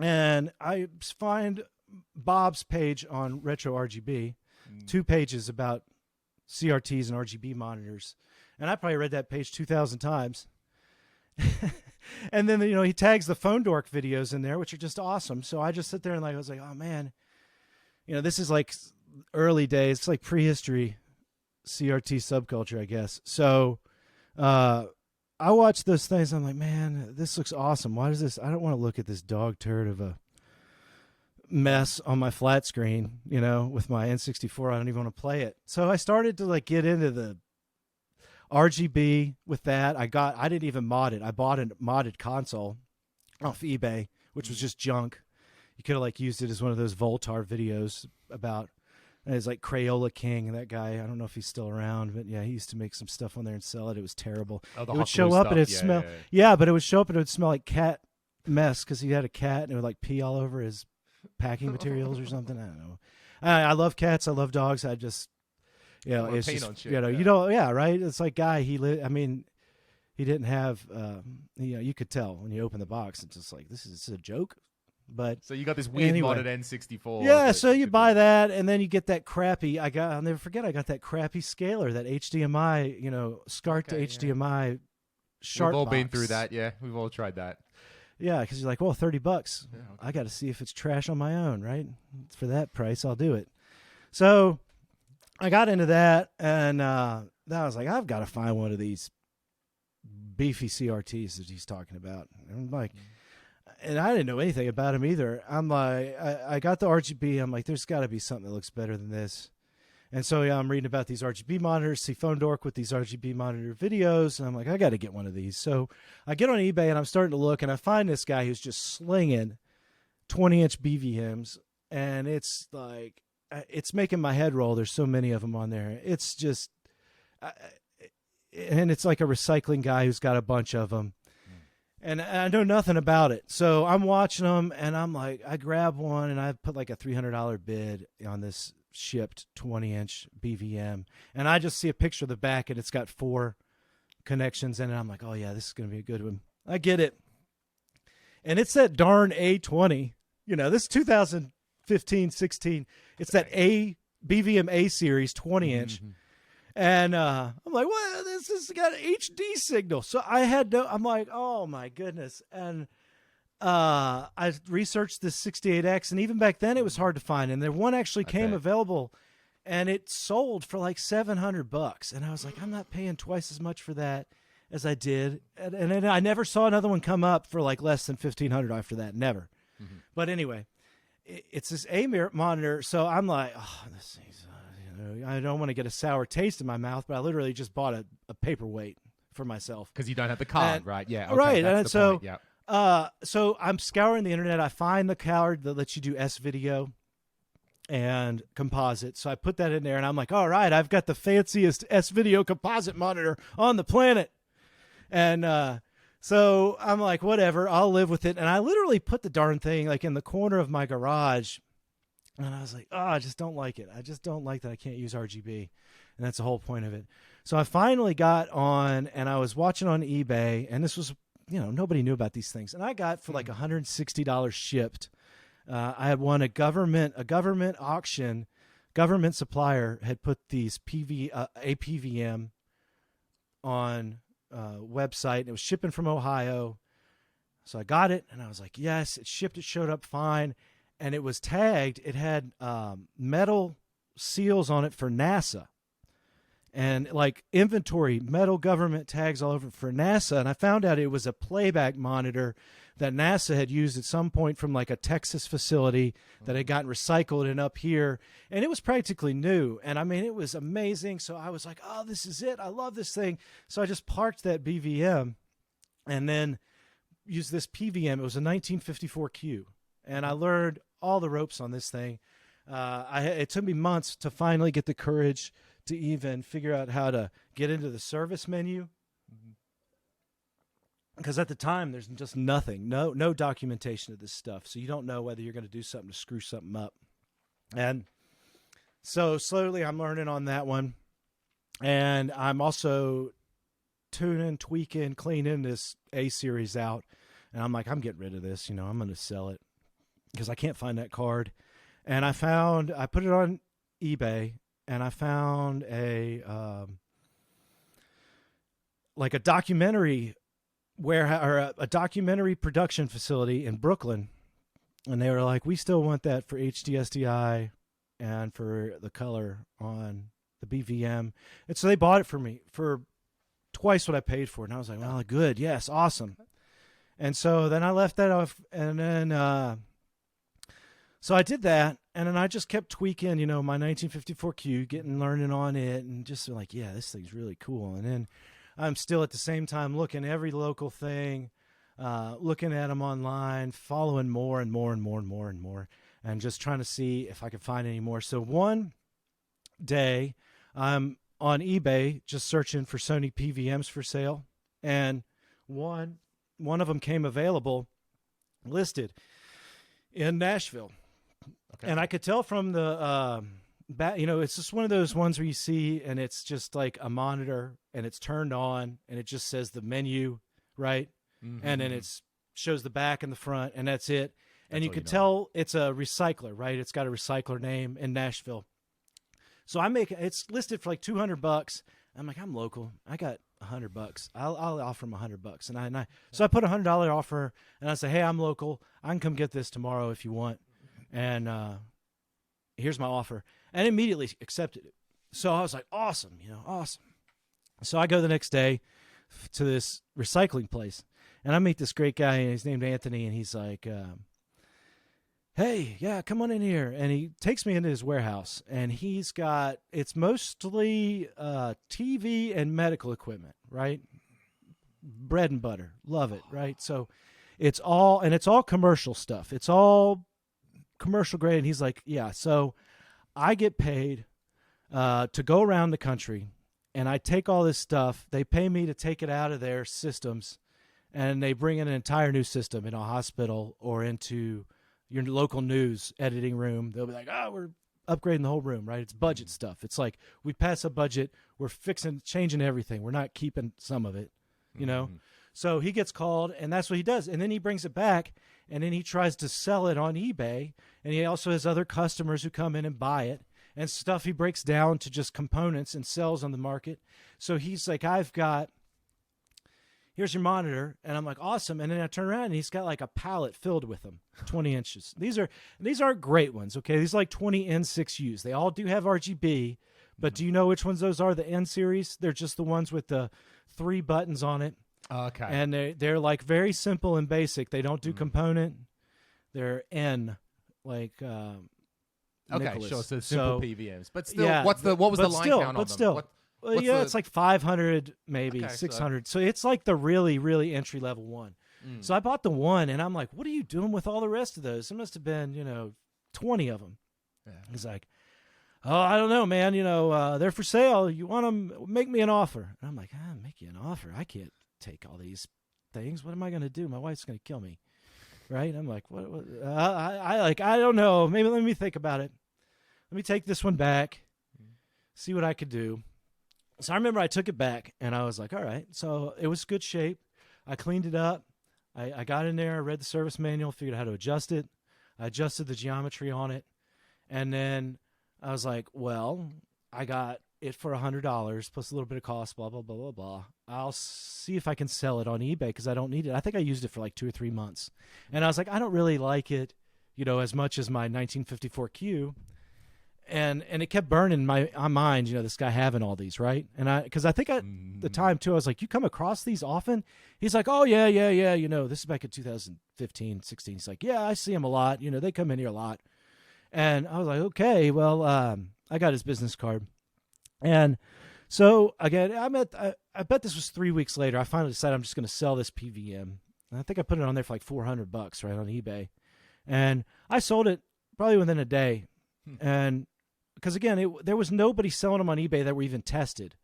and I find Bob's page on Retro RGB, 2 pages about CRTs and RGB monitors, and I probably read that page 2,000 times. And then, he tags the Phone Dork videos in there, which are just awesome. So I just sit there and I was like, oh man, this is like early days. It's like prehistory CRT subculture, I guess. So I watched those things. I'm like, man, this looks awesome. Why does this? I don't want to look at this dog turd of a mess on my flat screen, with my N64. I don't even want to play it. So I started to like get into the RGB with that. I didn't even mod it. I bought a modded console off eBay, which was just junk. You could have like used it as one of those Voltar videos about, and it's like Crayola King, and that guy, I don't know if he's still around, but yeah, he used to make some stuff on there and sell it. It was terrible. Oh, it would show up and it'd smell. Yeah, but it would show up and it would smell like cat mess because he had a cat and it would like pee all over his packing materials or something. I don't know. I love cats. I love dogs. I just, it's just, shit, right? It's like guy, he didn't have, you could tell when you open the box, it's just like, this is a joke. But so you got this weird modded N64. Yeah, so you buy that, and then you get that crappy, I'll never forget, I got that crappy scaler, that HDMI, SCART to HDMI sharp We've all box. been through that, yeah. We've all tried that. Yeah, because you're like, well, $30. Yeah, okay. I got to see if it's trash on my own, right? For that price, I'll do it. So I got into that, and I was like, I've got to find one of these beefy CRTs that he's talking about. And I'm like, and I didn't know anything about him either. I'm like, I got the RGB. I'm like, there's got to be something that looks better than this. And so I'm reading about these RGB monitors, see Phone Dork with these RGB monitor videos, and I'm like, I got to get one of these. So I get on eBay, and I'm starting to look, and I find this guy who's just slinging 20-inch BVMs, and it's like, it's making my head roll. There's so many of them on there. It's just, and it's like a recycling guy who's got a bunch of them. And I know nothing about it. So I'm watching them, and I'm like, I grab one, and I put like a $300 bid on this shipped 20-inch BVM. And I just see a picture of the back, and it's got 4 connections in it. I'm like, oh, yeah, this is going to be a good one. I get it. And it's that darn A20. This is 2015, 16. It's that BVM A series 20-inch. Mm-hmm. And I'm like, well, this has got an HD signal. So I'm like, oh my goodness. And I researched this 68X, and even back then it was hard to find. And there one actually came available and it sold for like $700. And I was like, I'm not paying twice as much for that as I did. And then I never saw another one come up for like less than $1,500 after that. Never. Mm-hmm. But anyway, it's this A monitor. So I'm like, oh, this thing's, I don't want to get a sour taste in my mouth, but I literally just bought a paperweight for myself. Because you don't have the card, right? Yeah. Okay, right. That's and the so, point. Yeah. So I'm scouring the internet. I find the card that lets you do S-video and composite. So I put that in there, and I'm like, all right, I've got the fanciest S-video composite monitor on the planet. And so I'm like, whatever, I'll live with it. And I literally put the darn thing like in the corner of my garage. And I was like, oh, I just don't like it. I just don't like that I can't use RGB. And that's the whole point of it. So I finally got on, and I was watching on eBay, and this was, nobody knew about these things. And I got for like $160 shipped. I had won a government auction. Government supplier had put these APVM on website, and it was shipping from Ohio. So I got it, and I was like, yes, it shipped. It showed up fine. And it was tagged. It had metal seals on it for NASA, and like inventory metal government tags all over for NASA. And I found out it was a playback monitor that NASA had used at some point from like a Texas facility that had gotten recycled and up here. And it was practically new. And I mean, it was amazing. So I was like, oh, this is it. I love this thing. So I just parked that BVM and then used this PVM. It was a 1954Q. And I learned all the ropes on this thing. It took me months to finally get the courage to even figure out how to get into the service menu. Because at the time, there's just nothing, no documentation of this stuff. So you don't know whether you're going to do something to screw something up. And so slowly I'm learning on that one. And I'm also tuning, tweaking, cleaning this A-series out. And I'm like, I'm getting rid of this. I'm going to sell it because I can't find that card. And I put it on eBay, and I found a documentary a documentary production facility in Brooklyn. And they were like, we still want that for HDSDI and for the color on the BVM. And so they bought it for me for twice what I paid for it. And I was like, well, good. Yes. Awesome. And so then I left that off, and then, so I did that, and then I just kept tweaking, my 1954Q, learning on it, and just like, yeah, this thing's really cool. And then I'm still at the same time looking every local thing, looking at them online, following more and more and more and more and more, and just trying to see if I could find any more. So one day I'm on eBay just searching for Sony PVMs for sale, and one of them came available, listed in Nashville. Okay. And I could tell from the it's just one of those ones where you see, and it's just like a monitor, and it's turned on, and it just says the menu, right? Mm-hmm. And then it shows the back and the front, and that's it. And you could tell it's a recycler, right? It's got a recycler name in Nashville. So it's listed for like $200. I'm like, I'm local. I got $100. I'll offer him $100. And so I put $100 offer, and I say, hey, I'm local. I can come get this tomorrow if you want. And here's my offer. And immediately accepted it. So I was like, awesome, awesome. So I go the next day to this recycling place, and I meet this great guy, and he's named Anthony, and he's like, hey, yeah, come on in here. And he takes me into his warehouse, and it's mostly TV and medical equipment, right? Bread and butter. Love it, right? So it's all commercial stuff. It's all commercial grade. And he's like, yeah, so I get paid to go around the country, and I take all this stuff. They pay me to take it out of their systems, and they bring in an entire new system in a hospital or into your local news editing room. They'll be like, oh, we're upgrading the whole room, right? It's budget stuff. It's like, we pass a budget, we're changing everything. We're not keeping some of it, Mm-hmm. So he gets called, and that's what he does. And then he brings it back, and then he tries to sell it on eBay. And he also has other customers who come in and buy it, and stuff he breaks down to just components and sells on the market. So he's like, here's your monitor. And I'm like, awesome. And then I turn around and he's got like a pallet filled with them, 20 inches. These aren't great ones, okay? These are like 20 N6Us. They all do have RGB, but do you know which ones those are, the N series? They're just the ones with the 3 buttons on it. Okay. And they're like very simple and basic. They don't do component. They're N, like okay, Nicholas. sure. So simple PVMs, but still, what was the line count on them? It's like 500, maybe 600. So it's like the really, really entry level one. So I bought the one, and I'm like, "What are you doing with all the rest of those?" There must have been, 20 of them. Yeah. He's like, "Oh, I don't know, man. They're for sale. You want them? Make me an offer." And I'm like, "Make you an offer? I can't take all these things. What am I going to do? My wife's going to kill me." Right? I'm like, what I don't know. Maybe let me think about it. Let me take this one back, see what I could do. So I remember I took it back, and I was like, all right. So it was good shape. I cleaned it up. I got in there, I read the service manual, figured out how to adjust it. I adjusted the geometry on it. And then I was like, well, I got it for $100 plus a little bit of cost, blah, blah, blah, blah, blah. I'll see if I can sell it on eBay because I don't need it. I think I used it for like 2 or 3 months. And I was like, I don't really like it, as much as my 1954 Q. And it kept burning my mind, this guy having all these, right? And because I think at the time too, I was like, you come across these often? He's like, oh yeah. This is back in 2015, 16. He's like, yeah, I see them a lot. They come in here a lot. And I was like, okay, well, I got his business card. And so again, I bet this was 3 weeks later. I finally decided I'm just going to sell this PVM. And I think I put it on there for like $400, right, on eBay. And I sold it probably within a day. And because again, there was nobody selling them on eBay that were even tested,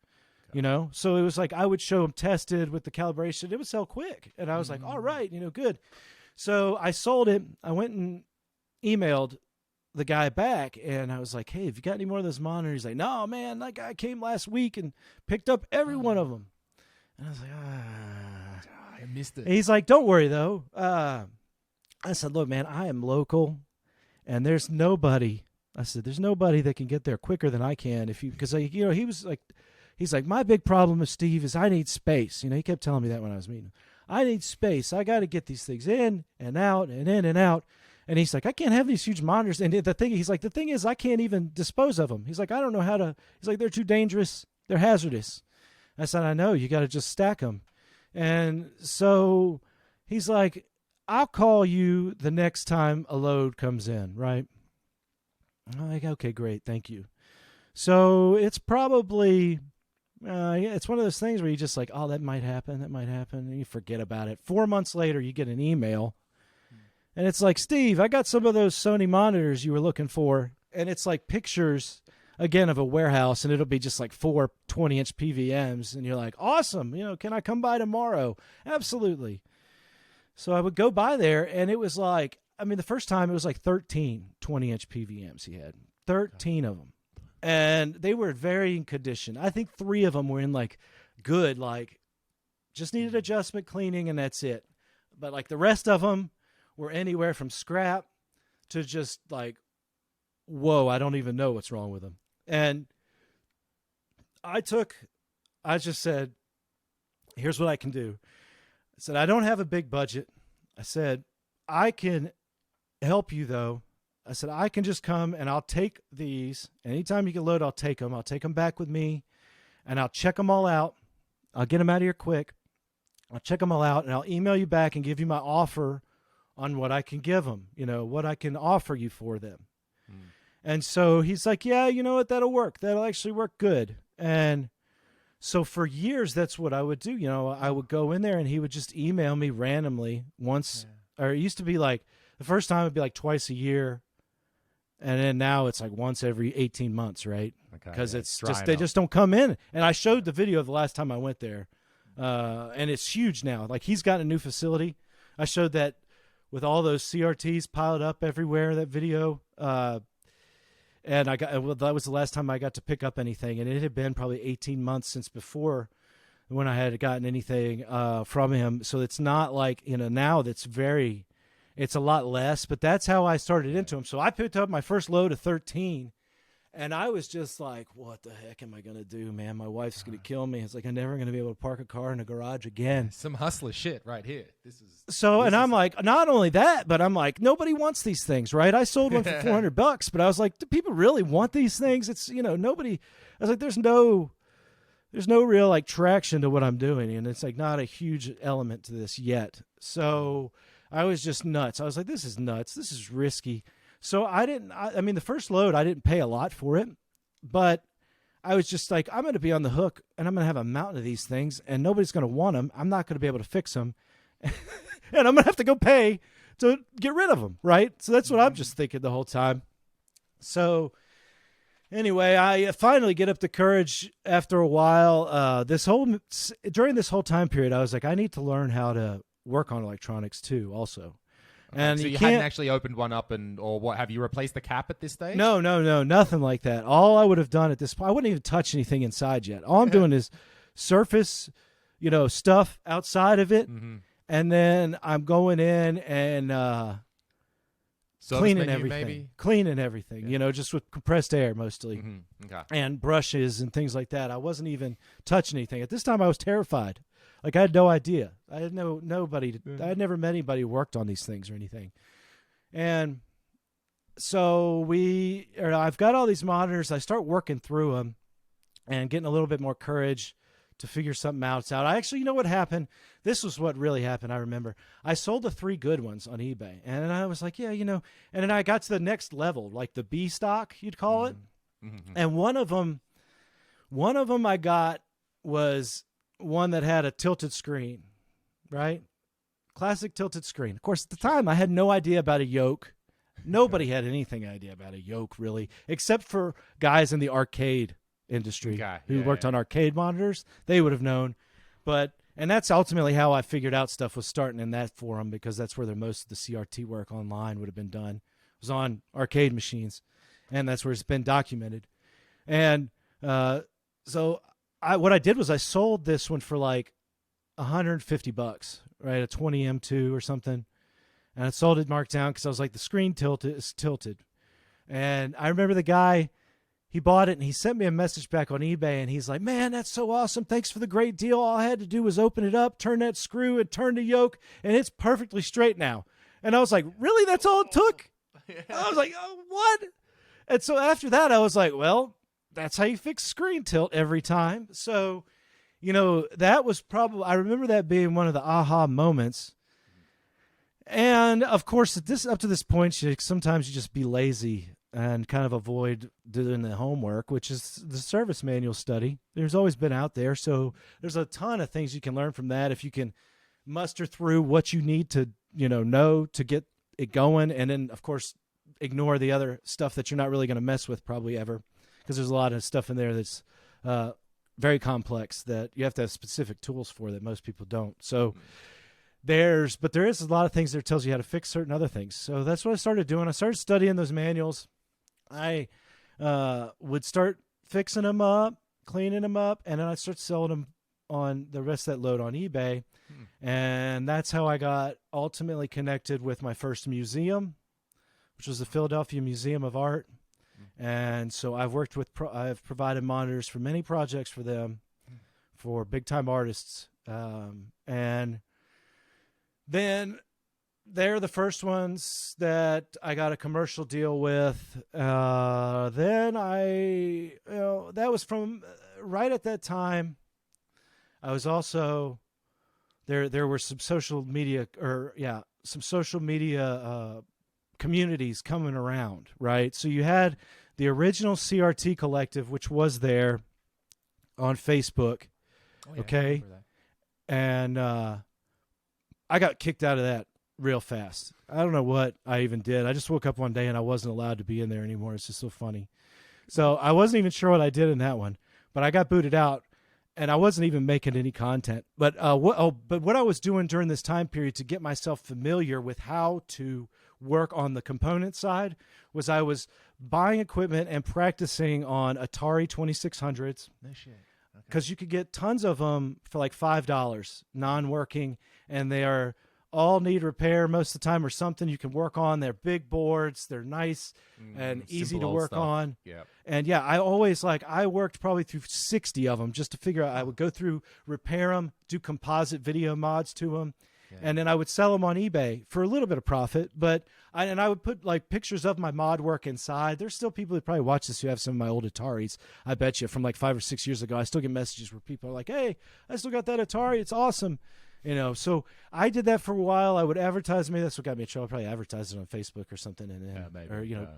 So it was like I would show them tested with the calibration. It would sell quick, and I was like, all right, good. So I sold it. I went and emailed the guy back, and I was like, hey, have you got any more of those monitors? He's like, no, man, that guy came last week and picked up every one of them. And I was like, I missed it. And he's like, don't worry though. I said, look, man, I am local, and there's nobody. I said, there's nobody that can get there quicker than I can because he was like, he's like, my big problem with Steve is I need space. He kept telling me that when I was meeting him. I need space. I got to get these things in and out and in and out. And he's like, I can't have these huge monitors. And the thing is, I can't even dispose of them. He's like, I don't know how to. He's like, they're too dangerous. They're hazardous. I said, I know. You got to just stack them. And so he's like, I'll call you the next time a load comes in, right? I'm like, okay, great, thank you. So it's probably, it's one of those things where you just like, oh, that might happen, and you forget about it. 4 months later, you get an email, and it's like, Steve, I got some of those Sony monitors you were looking for, and it's like pictures, again, of a warehouse, and it'll be just like 4 20-inch PVMs, and you're like, awesome, can I come by tomorrow? Absolutely. So I would go by there, and it was like, the first time it was like 13 20-inch PVMs he had. 13 of them. And they were in varying condition. I think 3 of them were in like good, like just needed adjustment, cleaning, and that's it. But like the rest of them were anywhere from scrap to just like, whoa, I don't even know what's wrong with them. And I just said, here's what I can do. I said, I don't have a big budget. I said, I can help you though. I said, I can just come and I'll take these. Anytime you get load, I'll take them. I'll take them back with me and I'll check them all out. I'll get them out of here quick. I'll check them all out and I'll email you back and give you my offer on what I can give them, what I can offer you for them. And so he's like, yeah, you know what? That'll work. That'll actually work good. And so for years, that's what I would do. I would go in there and he would just email me randomly once, or it used to be like, the first time it'd be like twice a year. And then now it's like once every 18 months, right? Because it's just, they just don't come in. And I showed the video of the last time I went there. And it's huge now. Like he's got a new facility. I showed that with all those CRTs piled up everywhere, that video. And that was the last time I got to pick up anything. And it had been probably 18 months since before when I had gotten anything from him. So it's not like, now it's a lot less, but that's how I started into him. So I picked up my first load of 13 And I was just like, what the heck am I going to do, man? My wife's going to kill me. It's like, I'm never going to be able to park a car in a garage again. Some hustler shit right here. I'm like, not only that, but I'm like, nobody wants these things, right? I sold one for $400, but I was like, do people really want these things? It's, nobody, I was like, there's no real like traction to what I'm doing. And it's like not a huge element to this yet. So I was just nuts. I was like, this is nuts. This is risky. So I mean, the first load, I didn't pay a lot for it, but I was just like, I'm going to be on the hook and I'm going to have a mountain of these things and nobody's going to want them. I'm not going to be able to fix them and I'm going to have to go pay to get rid of them. Right. So that's what I'm just thinking the whole time. So anyway, I finally get up the courage after a while. During this whole time period, I was like, I need to learn how to work on electronics too also. And so you hadn't actually opened one up or what? Have you replaced the cap at this stage? No, nothing like that. All I would have done at this point, I wouldn't even touch anything inside yet. All I'm doing is surface, stuff outside of it. Mm-hmm. And then I'm going in and cleaning everything. Maybe? Cleaning everything, just with compressed air mostly. Mm-hmm. Okay. And brushes and things like that. I wasn't even touching anything. At this time, I was terrified. Like, I had no idea. I had nobody. I had never met anybody who worked on these things or anything. And so I've got all these monitors. I start working through them and getting a little bit more courage to figure something else out. I actually, what happened? This was what really happened, I remember. I sold the 3 good ones on eBay. And I was like, yeah, and then I got to the next level, like the B stock, you'd call it. Mm-hmm. And one of them I got was one that had a tilted screen, right? Classic tilted screen. Of course, at the time, I had no idea about a yoke. Nobody had anything idea about a yoke, really, except for guys in the arcade industry who worked on arcade monitors. They would have known. And that's ultimately how I figured out stuff was starting in that forum, because that's where most of the CRT work online would have been done. It was on arcade machines, and that's where it's been documented. And so what I did was I sold this one for like $150, right? A 20 M2 or something. And I sold it marked down because I was like, the screen is tilted. And I remember the guy, he bought it and he sent me a message back on eBay and he's like, man, that's so awesome. Thanks for the great deal. All I had to do was open it up, turn that screw and turn the yoke, and it's perfectly straight now. And I was like, really? That's all it took? I was like, oh, what? And so after that, I was like, well, that's how you fix screen tilt every time. So, that was I remember that being one of the aha moments. And of course, up to this point, sometimes you just be lazy and kind of avoid doing the homework, which is the service manual study. There's always been out there. So there's a ton of things you can learn from that if you can muster through what you need to, know to get it going. And then, of course, ignore the other stuff that you're not really going to mess with probably ever. Because there's a lot of stuff in there that's very complex that you have to have specific tools for that most people don't. So there is a lot of things that tells you how to fix certain other things. So that's what I started doing. I started studying those manuals. I would start fixing them up, cleaning them up, and then I'd start selling them on the rest of that load on eBay. And that's how I got ultimately connected with my first museum, which was the Philadelphia Museum of Art. And so I've worked with, I've provided monitors for many projects for them, for big time artists. And then they're the first ones that I got a commercial deal with. Then that was from right at that time. I was also there were some social media communities coming around, right? So you had the original CRT collective, which was there on Facebook. Oh, yeah, okay. And I got kicked out of that real fast. I don't know what I even did. I just woke up one day and I wasn't allowed to be in there anymore. It's just so funny. So I wasn't even sure what I did in that one, but I got booted out and I wasn't even making any content. But what I was doing during this time period to get myself familiar with how to work on the component side was I was buying equipment and practicing on Atari 2600s. No shit. Because you could get tons of them for like $5 non-working, and they are all need repair most of the time or something you can work on. They're big boards. They're nice and easy to work on. Yeah. And yeah, I worked probably through 60 of them just to figure out. I would go through, repair them, do composite video mods to them. Yeah. And then I would sell them on eBay for a little bit of profit. But I would put like pictures of my mod work inside. There's still people that probably watch this who have some of my old Ataris. I bet you from like 5 or 6 years ago, I still get messages where people are like, "Hey, I still got that Atari. It's awesome." So I did that for a while. I would advertise. Maybe that's what got me in trouble. I probably advertised it on Facebook or something, and maybe. Or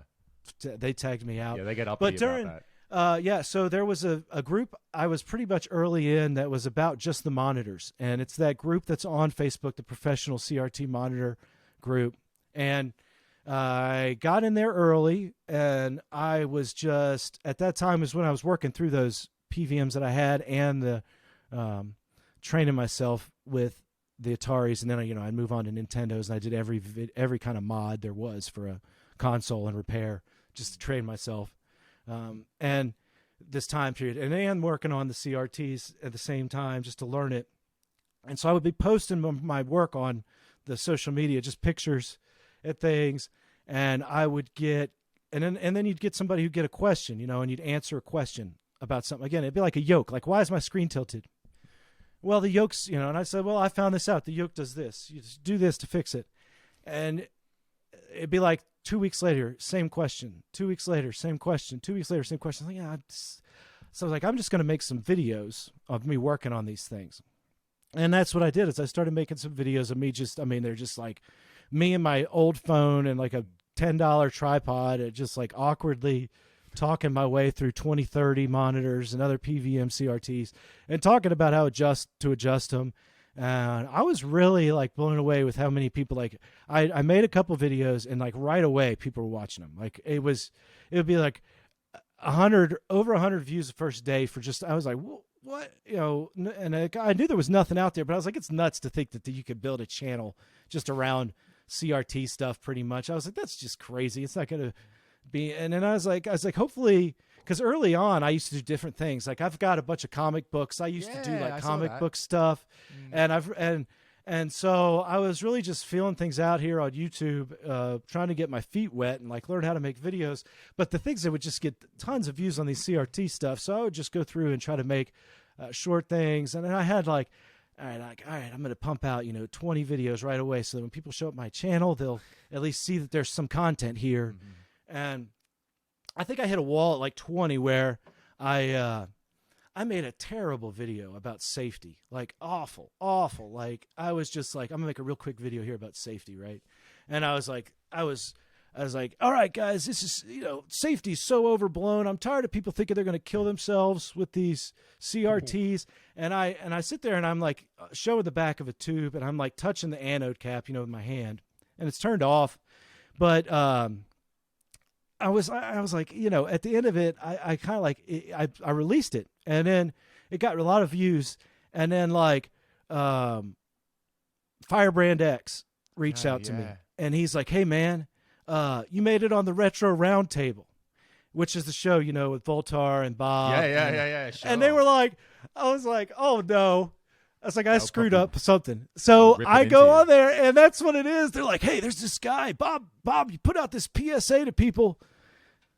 they tagged me out. Yeah, they get uppity about that. So there was a group I was pretty much early in that was about just the monitors, and it's that group that's on Facebook, the Professional CRT Monitor Group, and I got in there early, and I was just at that time is when I was working through those PVMs that I had and the training myself with the Ataris, and then I'd move on to Nintendos, and I did every kind of mod there was for a console and repair just to train myself. And this time period, and working on the CRTs at the same time just to learn it. And so I would be posting my work on the social media, just pictures and things, and I would get, and then you'd get somebody who'd get a question, and you'd answer a question about something. Again, it'd be like a yoke, like, why is my screen tilted? Well, the yoke's, and I said, well, I found this out. The yoke does this. You just do this to fix it. And it'd be like 2 weeks later, same question. 2 weeks later, same question. 2 weeks later, same question. Like, so I was like, I'm just going to make some videos of me working on these things. And that's what I did is I started making some videos of me they're just like me and my old phone and like a $10 tripod, just like awkwardly talking my way through 2030 monitors and other PVM CRTs and talking about how to adjust them. And I was really like blown away with how many people, like I made a couple videos and like right away people were watching them. Like it would be like over 100 views the first day for just, I was like, what, and I knew there was nothing out there, but I was like, it's nuts to think that you could build a channel just around CRT stuff pretty much. I was like, that's just crazy. It's not going to be. And then I was like, hopefully, because early on I used to do different things. Like I've got a bunch of comic books. I used to do like comic book stuff. And so I was really just feeling things out here on YouTube, trying to get my feet wet and like learn how to make videos. But the things that would just get tons of views on these CRT stuff. So I would just go through and try to make short things. And then I had like, all right, I'm going to pump out, 20 videos right away. So that when people show up my channel, they'll at least see that there's some content here. Mm-hmm. And I think I hit a wall at like 20 where I made a terrible video about safety, like awful. Like I was just like, I'm gonna make a real quick video here about safety, right? And I was like, all right, guys, this is, safety's so overblown. I'm tired of people thinking they're gonna kill themselves with these CRTs. And I sit there and I'm like showing the back of a tube and I'm like touching the anode cap, with my hand, and it's turned off, but I was like, at the end of it, I kind of like, I released it, and then it got a lot of views, and then like, Firebrand X reached out to me, and he's like, hey man, you made it on the Retro Roundtable, which is the show, with Voltar and Bob. Yeah. Sure. And they were like, I was like, oh no. I was like, I screwed up something. So I go on there, and that's what it is. They're like, hey, there's this guy, Bob, you put out this PSA to people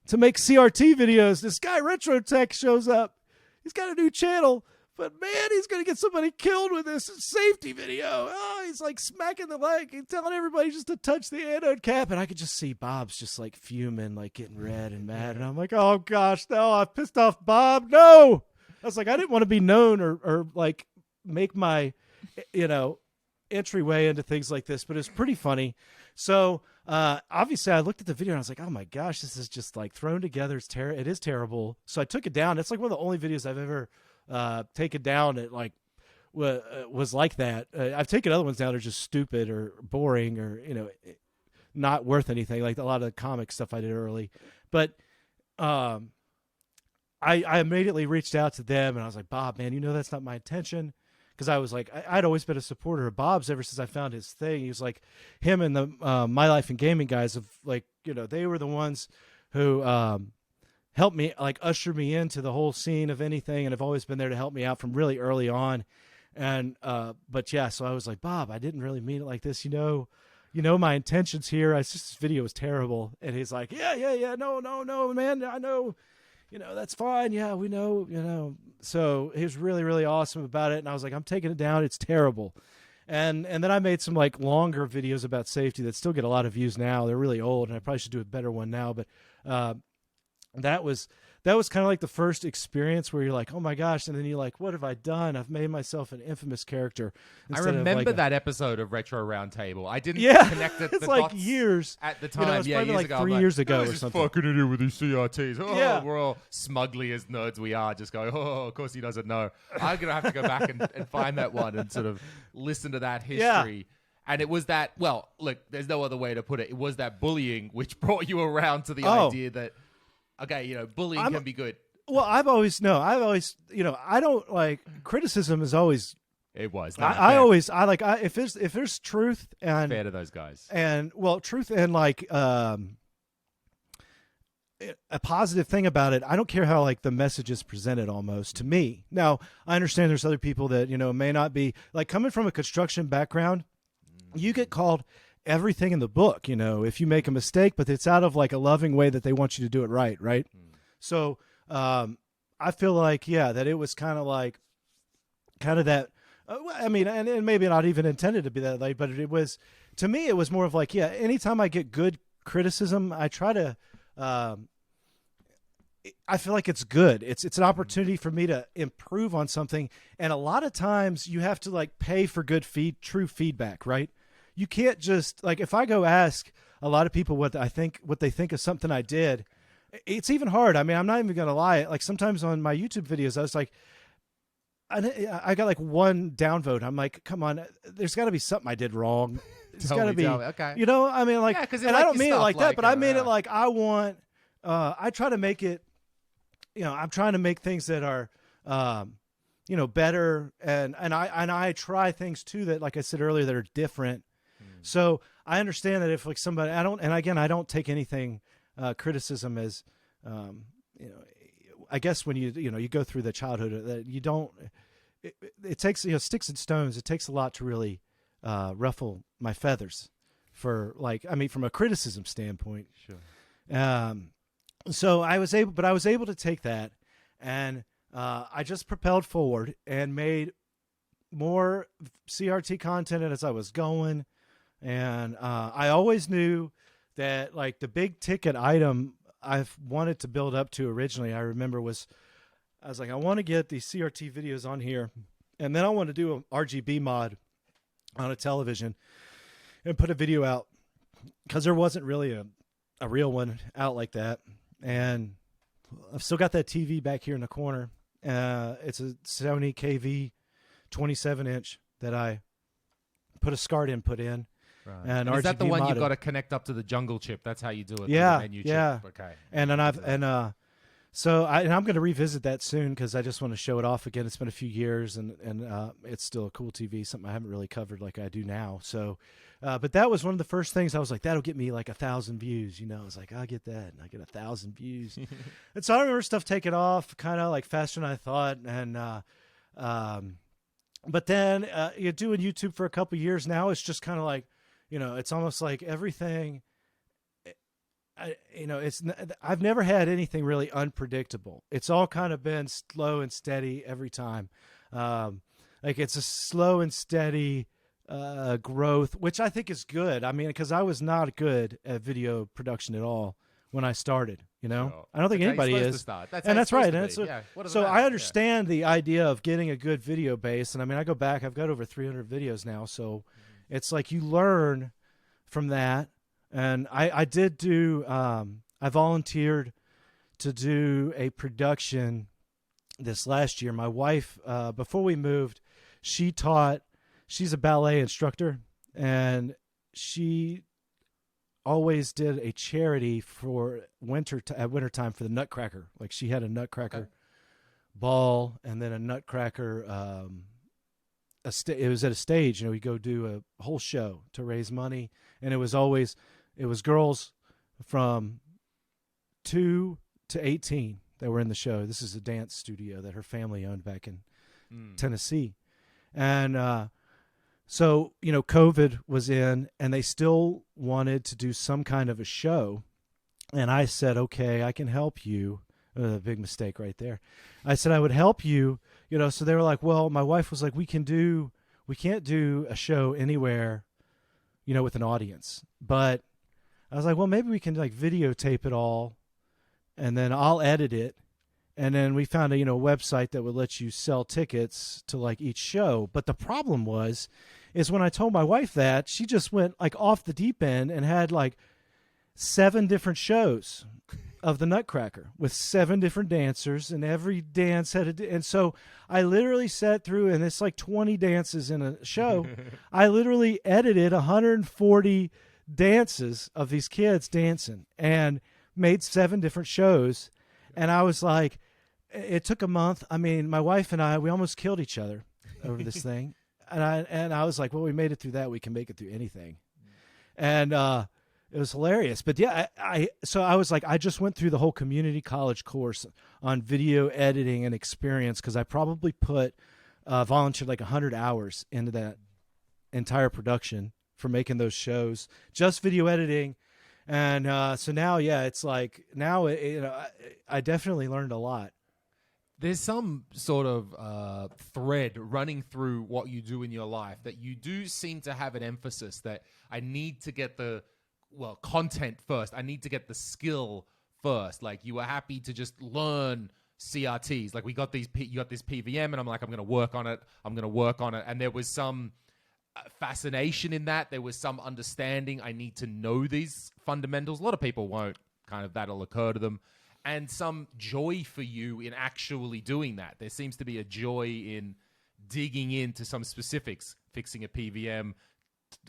to make CRT videos. This guy, Retro Tech, shows up. He's got a new channel, but man, he's going to get somebody killed with this safety video. Oh, he's like smacking the leg and telling everybody just to touch the anode cap. And I could just see Bob's just like fuming, like getting red and mad. And I'm like, oh gosh, no, I pissed off Bob. No. I was like, I didn't want to be known or like, make my entryway into things like this, but it's pretty funny. So obviously I looked at the video and I was like, oh my gosh, this is just like thrown together. It is terrible. So I took it down. It's like one of the only videos I've ever taken down. It like was like that. I've taken other ones down that are just stupid or boring or not worth anything, like a lot of the comic stuff I did early. But I immediately reached out to them and I was like, Bob, man, that's not my intention. Because I was like, I'd always been a supporter of Bob's ever since I found his thing. He was like, him and the My Life in Gaming guys have like, they were the ones who helped me, like usher me into the whole scene of anything, and have always been there to help me out from really early on. And but yeah, so I was like, Bob, I didn't really mean it like this, my intentions here. This video was terrible. And he's like, yeah, no, man, I know, that's fine. Yeah, we know. So he was really, really awesome about it. And I was like, I'm taking it down. It's terrible. And then I made some like longer videos about safety that still get a lot of views now. They're really old, and I probably should do a better one now. But that was kind of like the first experience where you're like, oh my gosh, and then you're like, what have I done? I've made myself an infamous character. I remember that episode of Retro Roundtable. I didn't connect it. It's like years at the time. It's probably years like ago. 3 years ago or something. Fucking idiot with these CRTs. Oh, we're all smugly as nerds we are, just going, oh, of course he doesn't know. I'm gonna have to go back and find that one and sort of listen to that history. Yeah. And it was that. Well, look, there's no other way to put it. It was that bullying which brought you around to the idea that. Okay, bullying can be good. Well, I don't like criticism is always. It was. If there's truth and fair to those guys and truth and like a positive thing about it. I don't care how like the message is presented. Almost to me. Now I understand there's other people that may not be like coming from a construction background. You get called everything in the book, if you make a mistake, but it's out of like a loving way that they want you to do it right. So I feel like, that it was kind of that, and maybe not even intended to be that way, but it was, to me, it was more of like, anytime I get good criticism, I try to, I feel like it's good. It's an opportunity for me to improve on something. And a lot of times you have to like pay for good true feedback, right? You can't just like, if I go ask a lot of people what they think of something I did, it's even hard. I mean, I'm not even going to lie. Like sometimes on my YouTube videos, I was like, I got like one downvote. I'm like, come on, there's got to be something I did wrong. It's got to be, okay. I mean, like, and I don't mean it like that, but I mean it like I want, I try to make it, I'm trying to make things that are, better. And I try things too that, like I said earlier, that are different. So I understand that if like somebody, I don't take anything, criticism as, I guess when you go through the childhood that you don't, it takes, sticks and stones. It takes a lot to really, ruffle my feathers from a criticism standpoint. Sure. So I was able to take that and, I just propelled forward and made more CRT content as I was going. And I always knew that like the big ticket item I've wanted to build up to originally, I remember I was like, I want to get these CRT videos on here. And then I want to do an RGB mod on a television and put a video out because there wasn't really a real one out like that. And I've still got that TV back here in the corner. It's a Sony KV 27-inch that I put a SCART input in. Right. And is that the one you've got to connect up to the jungle chip? That's how you do it. Yeah, the menu yeah. Chip. Okay. And then I'm going to revisit that soon because I just want to show it off again. It's been a few years, and it's still a cool TV, something I haven't really covered like I do now. So, but that was one of the first things I was like, that'll get me like 1,000 views. I was like, I'll get that, and I get 1,000 views. And so I remember stuff taking off kind of like faster than I thought, and but then you're doing YouTube for a couple years now. It's just kind of like, it's almost like everything. I've never had anything really unpredictable. It's all kind of been slow and steady every time. Like it's a slow and steady growth, which I think is good. I mean, because I was not good at video production at all when I started. I don't think anybody is. That's right. And so I understand the idea of getting a good video base. And I mean, I go back. I've got over 300 videos now, so it's like you learn from that. And I did do, I volunteered to do a production this last year. My wife, before we moved, she's a ballet instructor, and she always did a charity for at wintertime for the Nutcracker. Like she had a Nutcracker ball and then a Nutcracker, it was at a stage, we go do a whole show to raise money. And it was girls from 2 to 18 that were in the show. This is a dance studio that her family owned back in Tennessee. And so, COVID was in, and they still wanted to do some kind of a show. And I said, okay, I can help you. Big mistake right there. I said I would help you, so they were like, well, my wife was like, we can't do a show anywhere, with an audience. But I was like, well, maybe we can like videotape it all, and then I'll edit it. And then we found a website that would let you sell tickets to like each show. But the problem is when I told my wife that, she just went like off the deep end and had like 7 different shows of the Nutcracker with 7 different dancers, and every dance had and so I literally sat through, and it's like 20 dances in a show. I literally edited 140 dances of these kids dancing and made 7 different shows. And I was like, it took a month. I mean, my wife and I, we almost killed each other over this thing. And I was like, well, we made it through that. We can make it through anything. And it was hilarious. But yeah, so I was like, I just went through the whole community college course on video editing and experience, because I probably put volunteered like 100 hours into that entire production for making those shows, just video editing. And so now, yeah, it's like now, I definitely learned a lot. There's some sort of thread running through what you do in your life that you do seem to have an emphasis that I need to get the content first. I need to get the skill first. Like, you were happy to just learn CRTs. Like, you got this PVM, and I'm like, I'm going to work on it. And there was some fascination in that. There was some understanding. I need to know these fundamentals. A lot of people won't. That'll occur to them. And some joy for you in actually doing that. There seems to be a joy in digging into some specifics, fixing a PVM,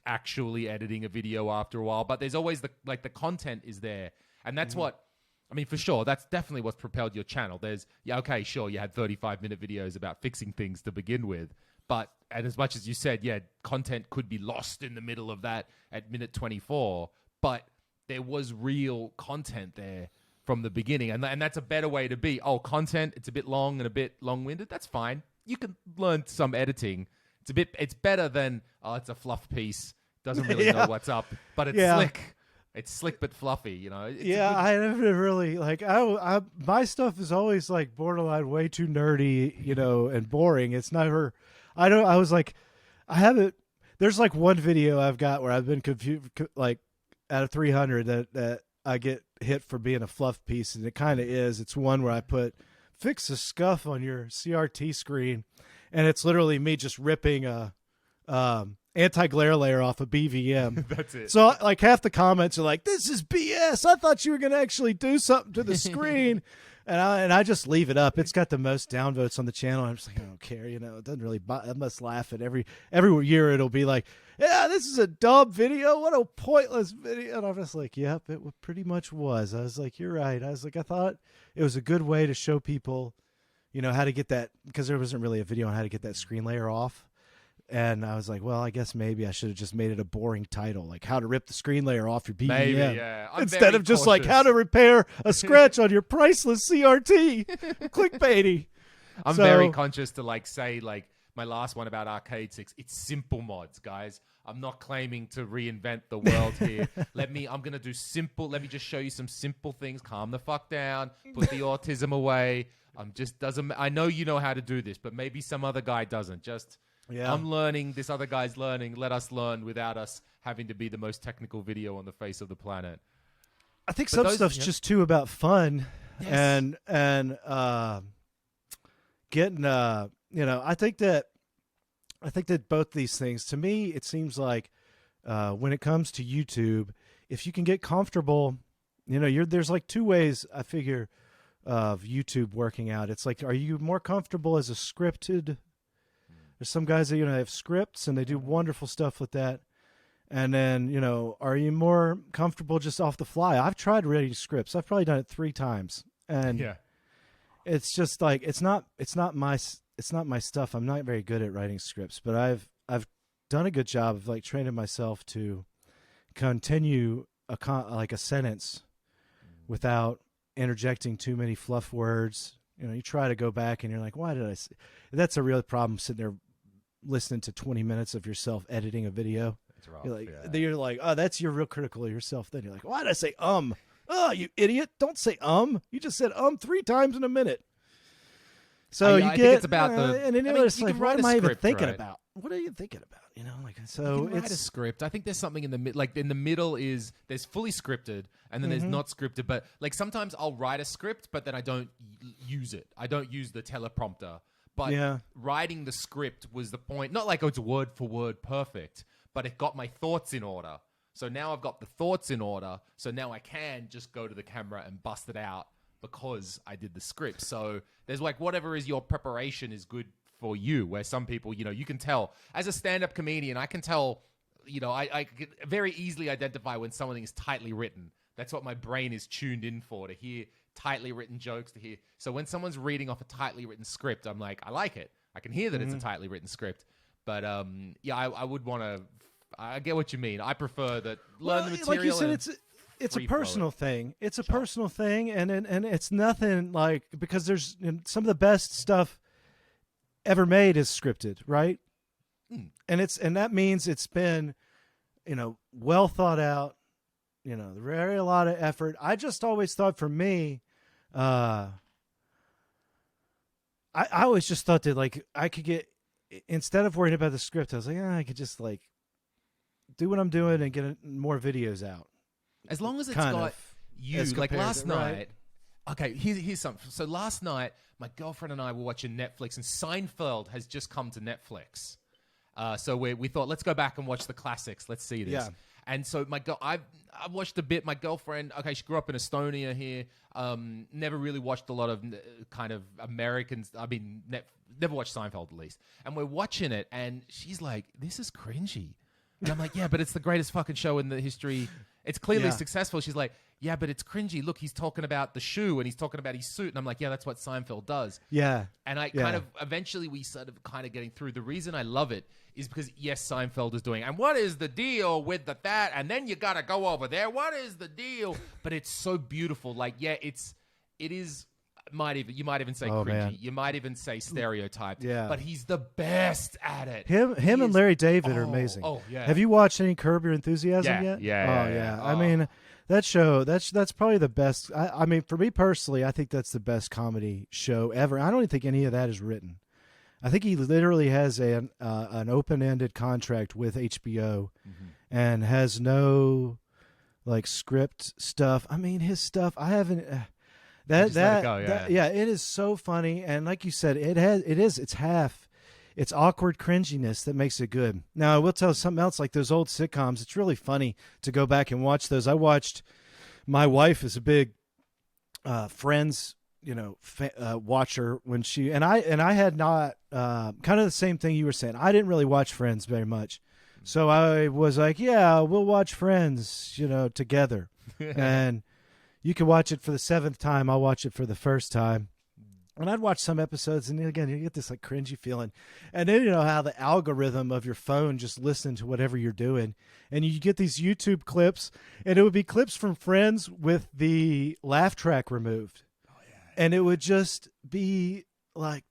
actually editing a video after a while. But there's always the content is there. And that's what, I mean, for sure, that's definitely what's propelled your channel. You had 35-minute videos about fixing things to begin with. And as much as you said, content could be lost in the middle of that at minute 24. But there was real content there from the beginning. And that's a better way to be. Oh, content, it's a bit long and a bit long-winded. That's fine. You can learn some editing. It's better than, it's a fluff piece. Doesn't really know what's up. But it's slick. It's slick but fluffy, I never really, my stuff is always like borderline way too nerdy, and boring. It's never, there's like one video I've got where I've been confused, like out of 300 that I get hit for being a fluff piece, and it kind of is. It's one where I put fix a scuff on your CRT screen, and it's literally me just ripping a anti-glare layer off a BVM. That's it. So like half the comments are like, this is BS. I thought you were going to actually do something to the screen. And I just leave it up. It's got the most downvotes on the channel. I'm just like, I don't care. It doesn't really I must laugh at every year. It'll be like, yeah, this is a dumb video. What a pointless video. And I'm just like, yep, it pretty much was. I was like, you're right. I was like, I thought it was a good way to show people, how to get that, because there wasn't really a video on how to get that screen layer off. And I was like, well, I guess maybe I should have just made it a boring title, like how to rip the screen layer off your BVM. Maybe, yeah. Instead of just like how to repair a scratch on your priceless CRT. Clickbaity. I'm very conscious to say my last one about Arcade 6. It's simple mods, guys. I'm not claiming to reinvent the world here. I'm going to do simple. Let me just show you some simple things. Calm the fuck down. Put the autism away. I know you know how to do this, but maybe some other guy doesn't. I'm learning, this other guy's learning. Let us learn without us having to be the most technical video on the face of the planet. I think some stuff's just too about fun. Yes. and getting I think that both these things, to me, it seems like when it comes to YouTube, if you can get comfortable, there's like 2 ways I figure of YouTube working out. It's like, are you more comfortable as a scripted? There's some guys that have scripts and they do wonderful stuff with that. And then, are you more comfortable just off the fly? I've tried writing scripts. I've probably done it 3 times. And it's just like it's not my stuff. I'm not very good at writing scripts, but I've done a good job of training myself to continue a sentence without interjecting too many fluff words. You try to go back and you're like, why did I say? That's a real problem, sitting there listening to 20 minutes of yourself editing a video. It's rough, you're like, oh, that's you're real critical of yourself. Then you're like, why did I say Oh, you idiot! Don't say You just said 3 times in a minute. So I think it's about and then it's like, what am I even thinking about? What are you thinking about? So it's a script. I think there's something in the like in the middle is there's fully scripted and then there's not scripted. But like sometimes I'll write a script, but then I don't use it. I don't use the teleprompter. But writing the script was the point. Not like it's word for word perfect, but it got my thoughts in order. So now I've got the thoughts in order. So now I can just go to the camera and bust it out because I did the script. So there's like whatever is your preparation is good for you, where some people, you can tell. As a stand-up comedian, I can tell, I can very easily identify when something is tightly written. That's what my brain is tuned in for, to hear tightly written jokes, to hear. So when someone's reading off a tightly written script, I'm like, I like it. I can hear that it's a tightly written script. But I would want to. I get what you mean. I prefer that learn the material. Like you said, it's a personal thing. It's a personal thing, and it's nothing like, because there's some of the best stuff ever made is scripted, right? And that means it's been, well thought out. Very a lot of effort. I just always thought, for me, I always just thought that like I could get, instead of worrying about the script, I was like, I could just like do what I'm doing and get more videos out. As long as it's got you. Like last night. Okay, here's something. So last night, my girlfriend and I were watching Netflix, and Seinfeld has just come to Netflix. So we thought, let's go back and watch the classics. Let's see this. Yeah. And so I've watched a bit. My girlfriend, she grew up in Estonia here. Never really watched a lot of kind of Americans. I mean, never watched Seinfeld, at least. And we're watching it, and she's like, "This is cringy." And I'm like, "Yeah, but it's the greatest fucking show in the history. It's clearly successful." She's like, "Yeah, but it's cringy. Look, he's talking about the shoe and he's talking about his suit." And I'm like, "Yeah, that's what Seinfeld does." Yeah. And kind of eventually we sort of kind of getting through. The reason I love it is because, yes, Seinfeld is doing, and what is the deal with that? And then you got to go over there. What is the deal? But it's so beautiful. Like, yeah, it is. You might even say cringy. Man. You might even say stereotyped. Yeah. But he's the best at it. Him and Larry David are amazing. Oh, yeah. Have you watched any Curb Your Enthusiasm yet? Yeah. I mean, that show, that's probably the best. I mean, for me personally, I think that's the best comedy show ever. I don't even think any of that is written. I think he literally has an open-ended contract with HBO and has no like script stuff. I mean, his stuff, I haven't. It is so funny, and like you said, it's awkward cringiness that makes it good. Now I will tell you something else, like those old sitcoms, it's really funny to go back and watch those. My wife is a big Friends watcher when she and I had not kind of the same thing you were saying. I didn't really watch Friends very much, so I was like, yeah, we'll watch Friends together. And you can watch it for the 7th time. I'll watch it for the first time. And I'd watch some episodes, and again, you get this like cringy feeling. And then how the algorithm of your phone just listen to whatever you're doing. And you get these YouTube clips, and it would be clips from Friends with the laugh track removed. Oh, yeah. And it would just be like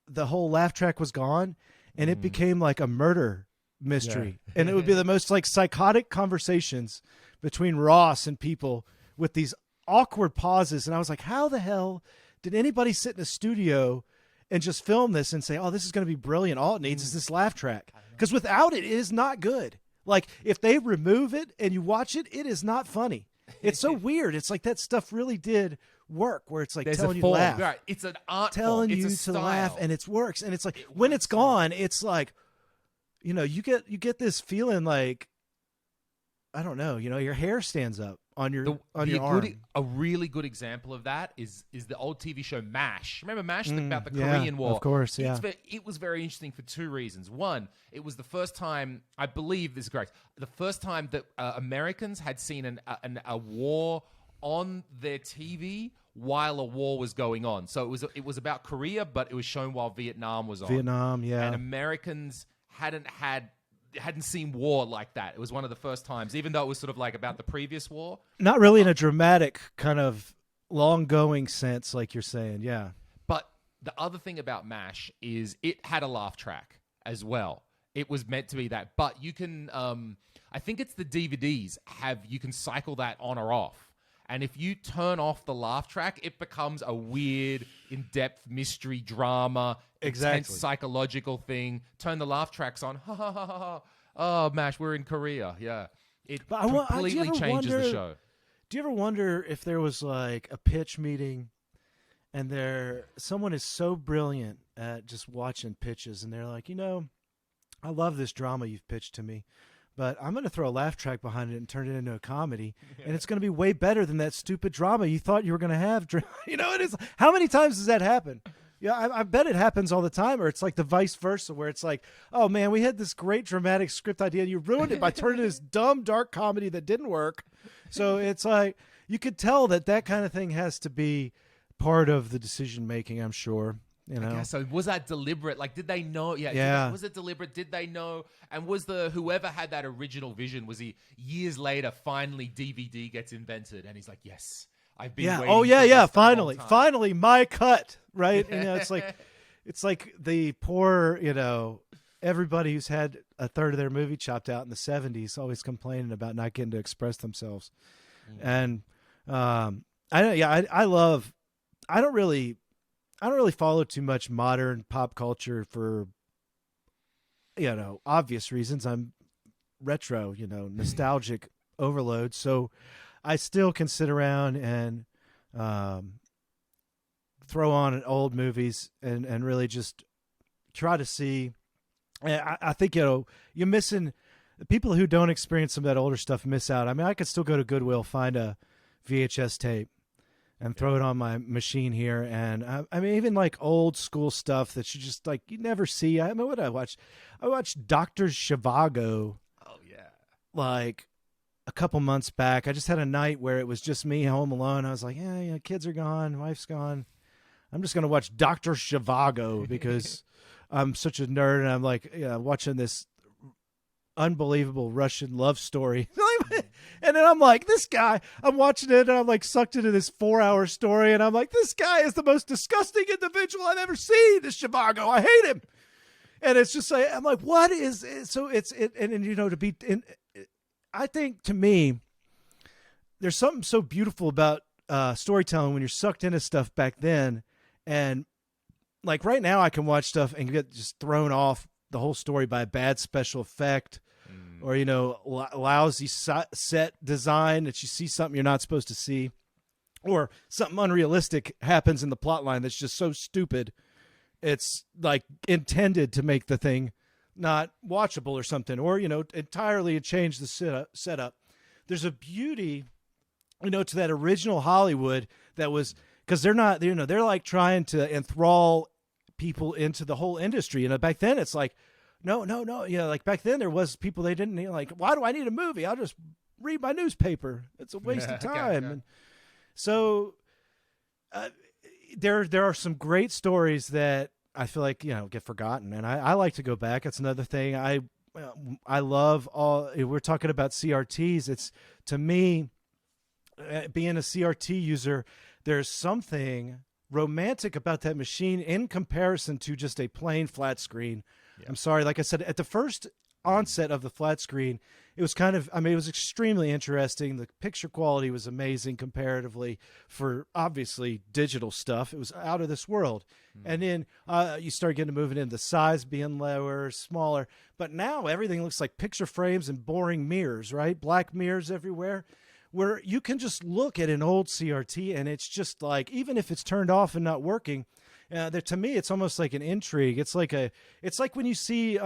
the whole laugh track was gone, and it became like a murder mystery. Yeah. And it would be the most like psychotic conversations between Ross and people with these awkward pauses. And I was like, how the hell did anybody sit in a studio and just film this and say, oh, this is going to be brilliant. All it needs is this laugh track. Because without it, it is not good. Like, if they remove it and you watch it, it is not funny. It's so weird. It's like that stuff really did work, where it's like telling you to laugh. Right. It's an art telling form. you to laugh, and it works. And it's like, when it's gone, it's like, you get this feeling like, I don't know, your hair stands up on your arm. A really good example of that is the old TV show MASH. Remember MASH, about the Korean War? Of course, yeah. It was very interesting for 2 reasons. One, it was the first time, I believe this is correct, the first time that Americans had seen a war on their TV while a war was going on. So it was about Korea, but it was shown while Vietnam was on. Vietnam, yeah. And Americans hadn't seen war like that. It was one of the first times, even though it was sort of like about the previous war. Not really in a dramatic kind of long-going sense, like you're saying, yeah. But the other thing about MASH is it had a laugh track. as well. It was meant to be that. But you can, I think it's the DVDs you can cycle that on or off. And if you turn off the laugh track, it becomes a weird, in-depth mystery drama, intense psychological thing. Turn the laugh tracks on. Ha ha ha ha ha. Oh, MASH, we're in Korea. Yeah. It completely changes the show. Do you ever wonder if there was like a pitch meeting and someone is so brilliant at just watching pitches and they're like, I love this drama you've pitched to me, but I'm going to throw a laugh track behind it and turn it into a comedy, and it's going to be way better than that stupid drama you thought you were going to have. It is. How many times does that happen? Yeah, I bet it happens all the time, or it's like the vice versa, where it's like, oh, man, we had this great dramatic script idea, and you ruined it by turning this dumb, dark comedy that didn't work. So it's like you could tell that kind of thing has to be part of the decision-making, I'm sure. I guess so. Was that deliberate? Like, did they know? Yeah. Was it deliberate? Did they know? And was whoever had that original vision, was he years later, finally DVD gets invented, and he's like, yes. I've been waiting for this finally my cut, right? It's like the poor, everybody who's had a third of their movie chopped out in the 70s always complaining about not getting to express themselves. And I don't really follow too much modern pop culture for obvious reasons. I'm retro, nostalgic overload. So I still can sit around and throw on old movies and really just try to see. I think, you're missing the people who don't experience some of that older stuff miss out. I mean, I could still go to Goodwill, find a VHS tape and throw it on my machine here. And I mean, even like old school stuff that you just like, you never see. I mean, what did I watch? I watched Dr. Zhivago. Oh yeah. Like a couple months back. I just had a night where it was just me home alone. I was like, kids are gone. Wife's gone. I'm just going to watch Dr. Zhivago because I'm such a nerd. And I'm like, watching this unbelievable Russian love story. And then I'm like, this guy, I'm watching it and I'm like sucked into this 4-hour story. And I'm like, this guy is the most disgusting individual I've ever seen, this Zhivago. I hate him. And it's just like, I'm like, what is it? So to be in, I think to me, there's something so beautiful about storytelling when you're sucked into stuff back then. And like right now I can watch stuff and get just thrown off the whole story by a bad special effect or, lousy set design that you see something you're not supposed to see, or something unrealistic happens in the plot line that's just so stupid. It's like intended to make the thing not watchable or something, or, entirely change the setup. There's a beauty, to that original Hollywood that was, because they're not, they're like trying to enthrall people into the whole industry. Back then it's like, no. Like back then there was people they didn't like, why do I need a movie? I'll just read my newspaper. It's a waste of time. And so there are some great stories that I feel like, get forgotten. And I like to go back. It's another thing. I love we're talking about CRTs. It's, to me, being a CRT user, there's something romantic about that machine in comparison to just a plain flat screen. Yeah. I'm sorry. Like I said, at the first onset of the flat screen, it was it was extremely interesting. The picture quality was amazing comparatively for obviously digital stuff. It was out of this world. And then you start getting to moving into the size being lower, smaller. But now everything looks like picture frames and boring mirrors, right? Black mirrors everywhere, where you can just look at an old CRT and it's just like, even if it's turned off and not working, to me, it's almost like an intrigue. It's like when you see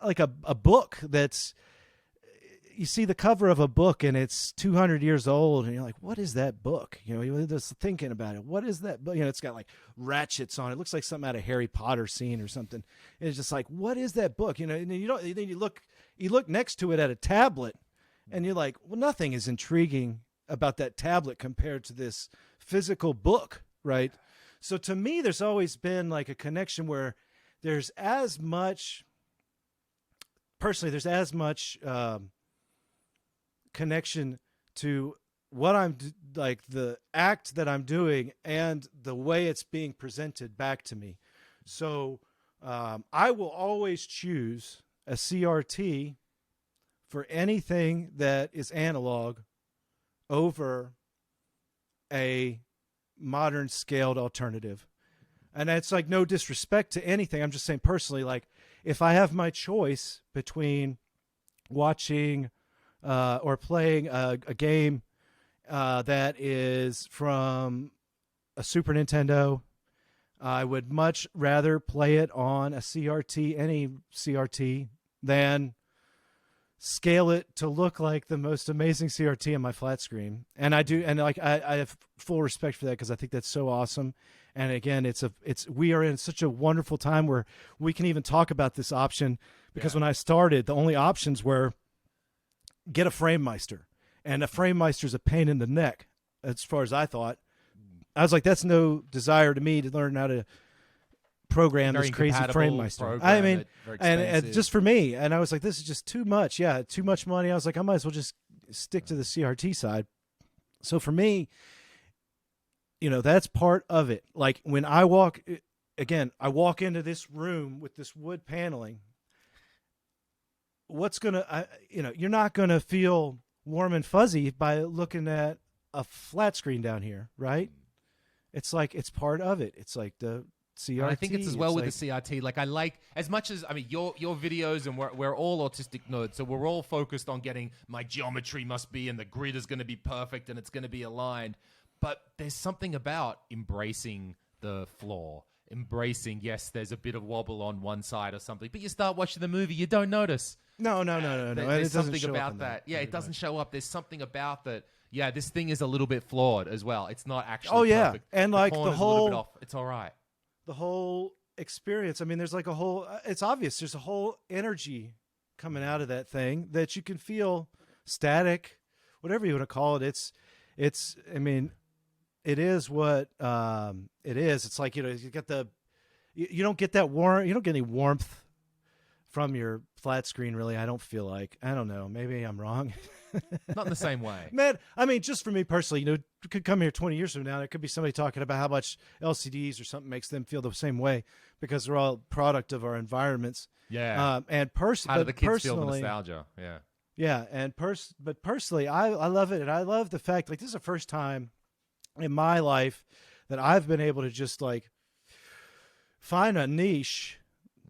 like a book that's, you see the cover of a book and it's 200 years old and you're like, what is that book? You're just thinking about it. What is that book? It's got like ratchets on it. It looks like something out of Harry Potter scene or something. And it's just like, what is that book? And then you look next to it at a tablet and you're like, well, nothing is intriguing about that tablet compared to this physical book, right? So to me, there's always been like a connection where there's as much connection to what I'm like, the act that I'm doing and the way it's being presented back to me. So I will always choose a CRT for anything that is analog over a modern scaled alternative. And that's like no disrespect to anything. I'm just saying personally, like if I have my choice between watching or playing a game that is from a Super Nintendo, I would much rather play it on a CRT, any CRT, than scale it to look like the most amazing CRT on my flat screen. And I do, and like I have full respect for that because I think that's so awesome. And again, we are in such a wonderful time where we can even talk about this option because when I started, the only options were get a FrameMeister, and a FrameMeister is a pain in the neck as far as I thought. I was like, that's no desire to me to learn how to program this crazy FrameMeister. I mean, and just for me, and I was like, this is just too much. Yeah, too much money. I was like, I might as well just stick to the CRT side. So for me, you know, that's part of it. Like when I walk into this room with this wood paneling, you're not going to feel warm and fuzzy by looking at a flat screen down here, right? It's like, it's part of it. It's like the CRT. And I think it's as well with the CRT. Like I like, as much as, I mean, your videos, and we're all autistic nerds, so we're all focused on getting my geometry must be, and the grid is going to be perfect, and it's going to be aligned. But there's something about embracing the flaw, embracing, yes, there's a bit of wobble on one side or something, but you start watching the movie, you don't notice. No. There's something about that. Yeah, it doesn't show up. There's something about that. Yeah, this thing is a little bit flawed as well. It's not actually perfect. And the like the whole, a little bit off. It's all right. The whole experience. I mean, there's like a whole. It's obvious. There's a whole energy coming out of that thing that you can feel, static, whatever you want to call it. It's. I mean, it is what it is. It's like, you know, you get you don't get that warm. You don't get any warmth from your flat screen, really. I don't feel like. I don't know. Maybe I'm wrong. Not in the same way. Man, I mean, just for me personally, you know, you could come here 20 years from now, there could be somebody talking about how much LCDs or something makes them feel the same way because they're all product of our environments. Yeah. And how do the kids feel the nostalgia? Yeah. Yeah, but personally, I love it, and I love the fact, like, this is the first time in my life that I've been able to just, like, find a niche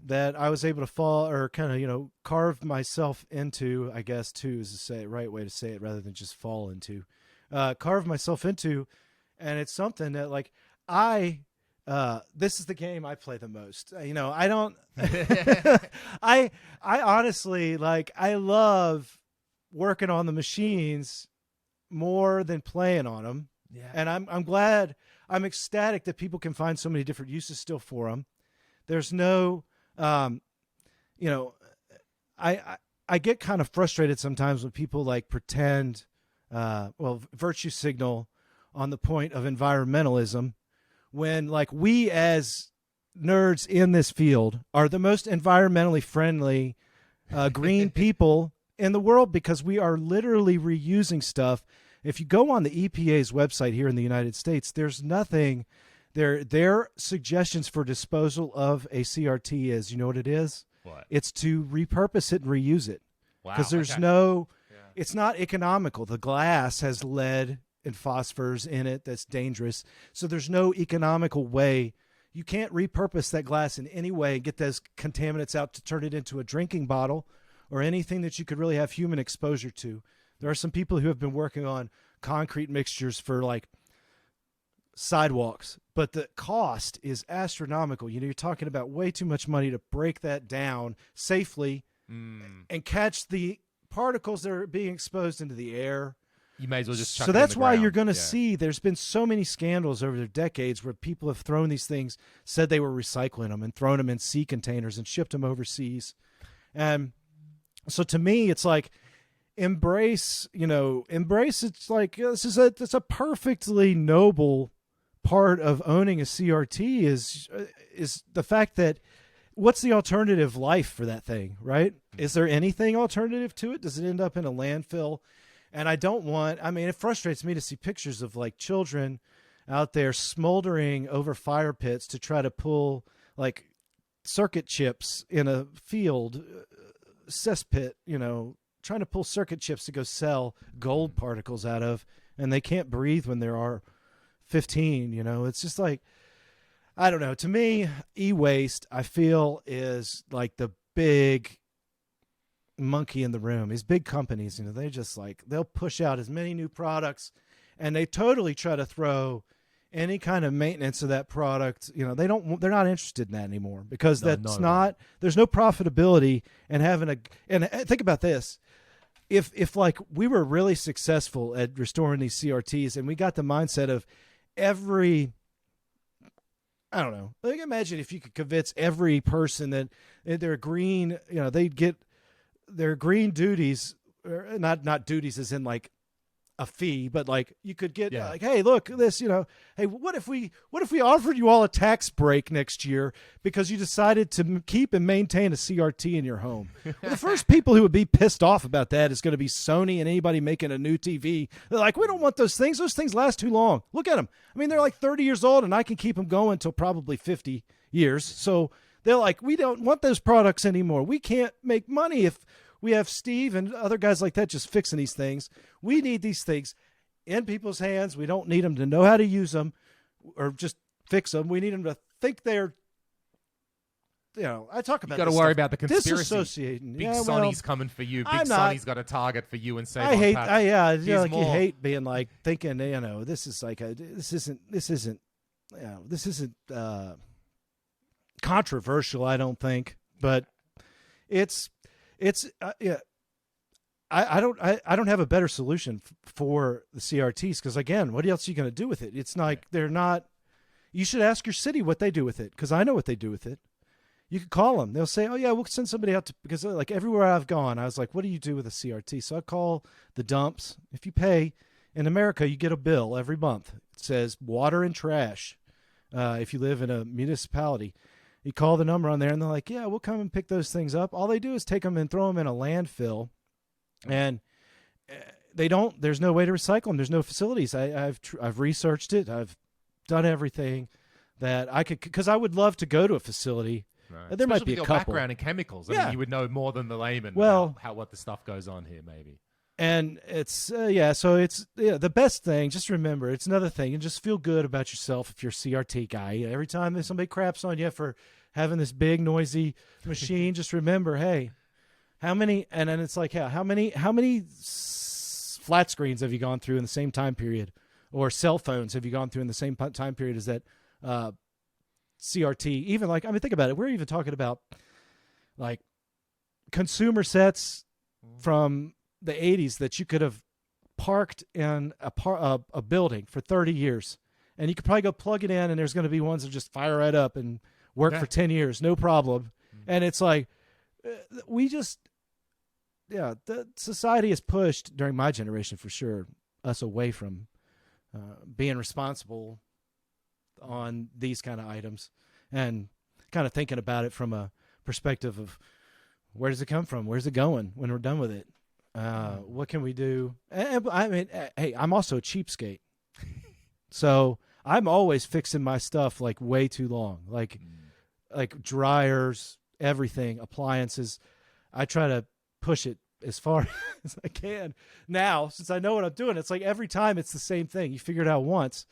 that I was able to fall or kind of, you know, carve myself into, I guess, too, is to say right way to say it rather than just fall into. Carve myself into, and it's something that, like, this is the game I play the most. You know, I don't I honestly, like, I love working on the machines more than playing on them. Yeah. And I'm glad, I'm ecstatic that people can find so many different uses still for them. There's no you know, I get kind of frustrated sometimes when people like pretend, virtue signal on the point of environmentalism when, like, we as nerds in this field are the most environmentally friendly, green people in the world because we are literally reusing stuff. If you go on the EPA's website here in the United States, there's nothing. Their suggestions for disposal of a CRT is, you know what it is? What? It's to repurpose it and reuse it. Wow. Because there's it's not economical. The glass has lead and phosphors in it that's dangerous. So there's no economical way. You can't repurpose that glass in any way and get those contaminants out to turn it into a drinking bottle or anything that you could really have human exposure to. There are some people who have been working on concrete mixtures for, like, sidewalks, but the cost is astronomical. You know, you're talking about way too much money to break that down safely and catch the particles that are being exposed into the air. You may as well just chuck so it that's in the why ground. you're going to see there's been so many scandals over the decades where people have thrown these things, said they were recycling them, and thrown them in sea containers and shipped them overseas. And so to me, it's like, embrace. It's like, it's a perfectly noble part of owning a CRT is the fact that what's the alternative life for that thing, right? Is there anything alternative to it? Does it end up in a landfill? And it frustrates me to see pictures of, like, children out there smoldering over fire pits to try to pull, like, circuit chips in a field, cesspit, trying to pull circuit chips to go sell gold particles out of, and they can't breathe when there are 15. It's just like, I don't know. To me, e-waste, I feel, is like the big monkey in the room. These big companies, they just they'll push out as many new products, and they totally try to throw any kind of maintenance of that product. They're not interested in that anymore, because there's no profitability in having and think about this. If like we were really successful at restoring these CRTs, and we got the mindset of every, I don't know, like imagine if you could convince every person that they're green, they'd get their green duties, or not duties as in like a fee, but like you could get like, hey, look this, hey, what if we offered you all a tax break next year because you decided to keep and maintain a CRT in your home? Well, the first people who would be pissed off about that is going to be Sony and anybody making a new TV. They're like, we don't want those things. Those things last too long. Look at them. I mean, they're like 30 years old, and I can keep them going until probably 50 years. So they're like, we don't want those products anymore. We can't make money if we have Steve and other guys like that just fixing these things. We need these things in people's hands. We don't need them to know how to use them or just fix them. We need them to think they're, I talk about. You got to worry about the conspiracy. Disassociating. Big Sonny's coming for you. Big Sonny's got a target for you and save. I hate. You hate being like thinking. This is like this isn't controversial. I don't think, but it's. I don't have a better solution for the CRTs, because again, what else are you going to do with it? It's like they're not. You should ask your city what they do with it, because I know what they do with it. You could call them. They'll say, "Oh yeah, we'll send somebody out to," because like everywhere I've gone, I was like, "What do you do with a CRT?" So I call the dumps. If you pay in America, you get a bill every month. It says water and trash. If you live in a municipality. You call the number on there, and they're like, yeah, we'll come and pick those things up. All they do is take them and throw them in a landfill, and there's no way to recycle them. There's no facilities. I've researched it. I've done everything that I could, because I would love to go to a facility. Right. There might be a couple. Background in chemicals. I mean, you would know more than the layman about what the stuff goes on here, maybe. And it's, so it's the best thing. Just remember, it's another thing. And just feel good about yourself if you're a CRT guy. Every time somebody craps on you for having this big, noisy machine, just remember, hey, how many, and then it's like, how many flat screens have you gone through in the same time period? Or cell phones have you gone through in the same time period as that CRT? Even like, I mean, think about it. We're even talking about like consumer sets from the 80s that you could have parked in a building for 30 years, and you could probably go plug it in, and there's going to be ones that just fire right up and work for 10 years, no problem. And it's like, the society has pushed, during my generation for sure, us away from being responsible on these kind of items, and kind of thinking about it from a perspective of where does it come from? Where's it going when we're done with it? What can we do? I mean, hey, I'm also a cheapskate. So I'm always fixing my stuff like way too long, like dryers, everything, appliances. I try to push it as far as I can. Now, since I know what I'm doing, it's like every time it's the same thing. You figure it out once.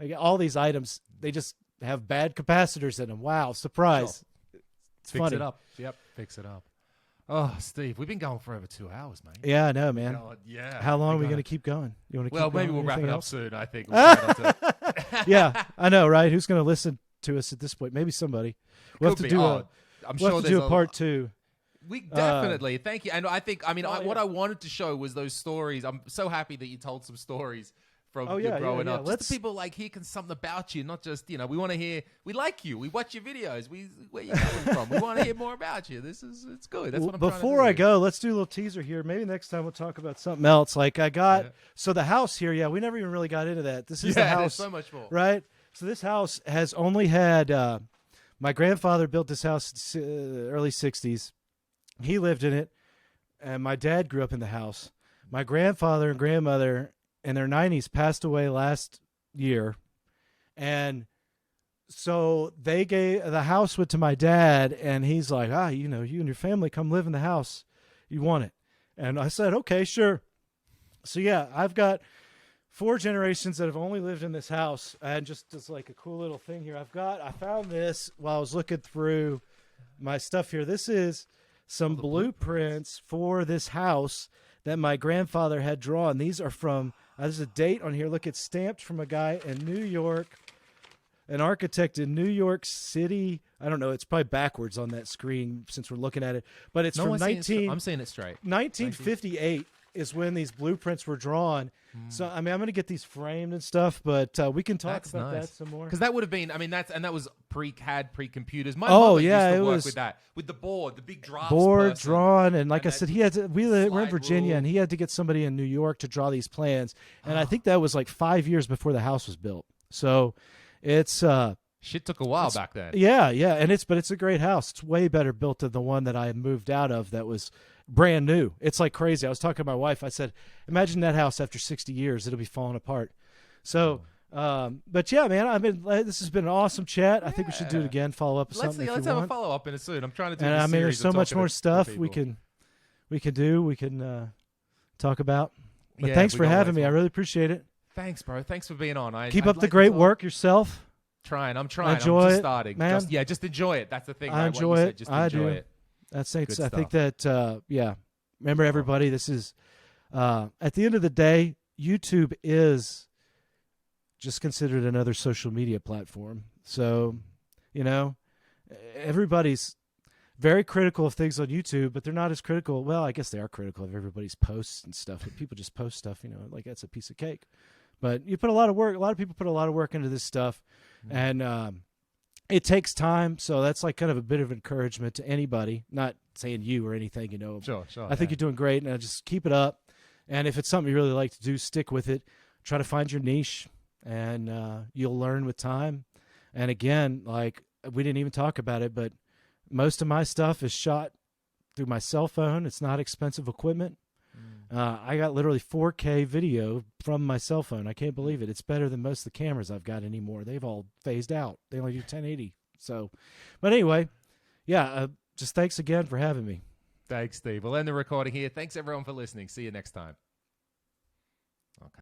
Like all these items, they just have bad capacitors in them. Wow, surprise. Sure. It's fix funny. It up. Yep, fix it up. Oh, Steve, we've been going for over 2 hours, mate. Yeah, I know, man. God, yeah. How long are we going to keep going? You want to? Well, keep maybe going? we'll wrap it else? up soon. I think. We'll yeah, I know, right? Who's going to listen to us at this point? Maybe somebody. We'll have to do a part 2. We definitely. Thank you. And I think, what I wanted to show was those stories. I'm so happy that you told some stories from your growing up. Just the people like hearing something about you, not just, we want to hear, we like you, we watch your videos, where you coming from, we want to hear more about you. It's good. That's what I'm trying to do. Before I go, let's do a little teaser here. Maybe next time we'll talk about something else. Like so the house here, we never even really got into that. This is the house. There's so much more. Right? So this house has only had, my grandfather built this house early 60s. He lived in it, and my dad grew up in the house. My grandfather and grandmother in their 90s passed away last year, and So the house went to my dad, and he's like, you and your family come live in the house. You want it? And I said, okay, sure. So yeah, I've got 4 generations that have only lived in this house, and just as like a cool little thing here, I found this while I was looking through my stuff here. This is some blueprints for this house that my grandfather had drawn. These are from, there's a date on here. Look, it's stamped from a guy in New York, an architect in New York City. I don't know. It's probably backwards on that screen since we're looking at it. But it's from I'm seeing it straight. 1958 is when these blueprints were drawn. So, I mean, I'm going to get these framed and stuff, but we can talk about that some more. Because that would have been, I mean, that was pre-CAD, pre-computers. My mother used to work was with that, with the board, the big drafts board person. drawn, and like I said, we're in Virginia, and he had to get somebody in New York to draw these plans, and I think that was like 5 years before the house was built. So, it's shit took a while back then. Yeah, and it's a great house. It's way better built than the one that I moved out of that was brand new. It's like crazy. I was talking to my wife. I said, imagine that house after 60 years. It'll be falling apart. So, but yeah, man, this has been an awesome chat. I think we should do it again. Follow up with something. Let's have a follow up in it soon. I'm trying to do. And I mean, there's so much more stuff we can do. We can talk about. But thanks for having me. I really appreciate it. Thanks, bro. Thanks for being on. Keep up the great work yourself. I'm trying. Enjoy I'm just it, starting. man. Just enjoy it. That's the thing. I enjoy it. Just enjoy it. That's it. I think that remember, everybody, this is at the end of the day, YouTube is just considered another social media platform. So, everybody's very critical of things on YouTube, but they're not as critical. Well, I guess they are critical of everybody's posts and stuff. But people just post stuff, like that's a piece of cake. But you put a lot of work. A lot of people put a lot of work into this stuff, and it takes time. So that's like kind of a bit of encouragement to anybody. Not saying you or anything, Sure. I think you're doing great, and just keep it up. And if it's something you really like to do, stick with it. Try to find your niche, and you'll learn with time. And again, like we didn't even talk about it, but most of my stuff is shot through my cell phone. It's not expensive equipment. I got literally 4K video from my cell phone. I can't believe it. It's better than most of the cameras I've got anymore. They've all phased out. They only do 1080. So, but anyway, just thanks again for having me. Thanks, Steve. We'll end the recording here. Thanks, everyone, for listening. See you next time.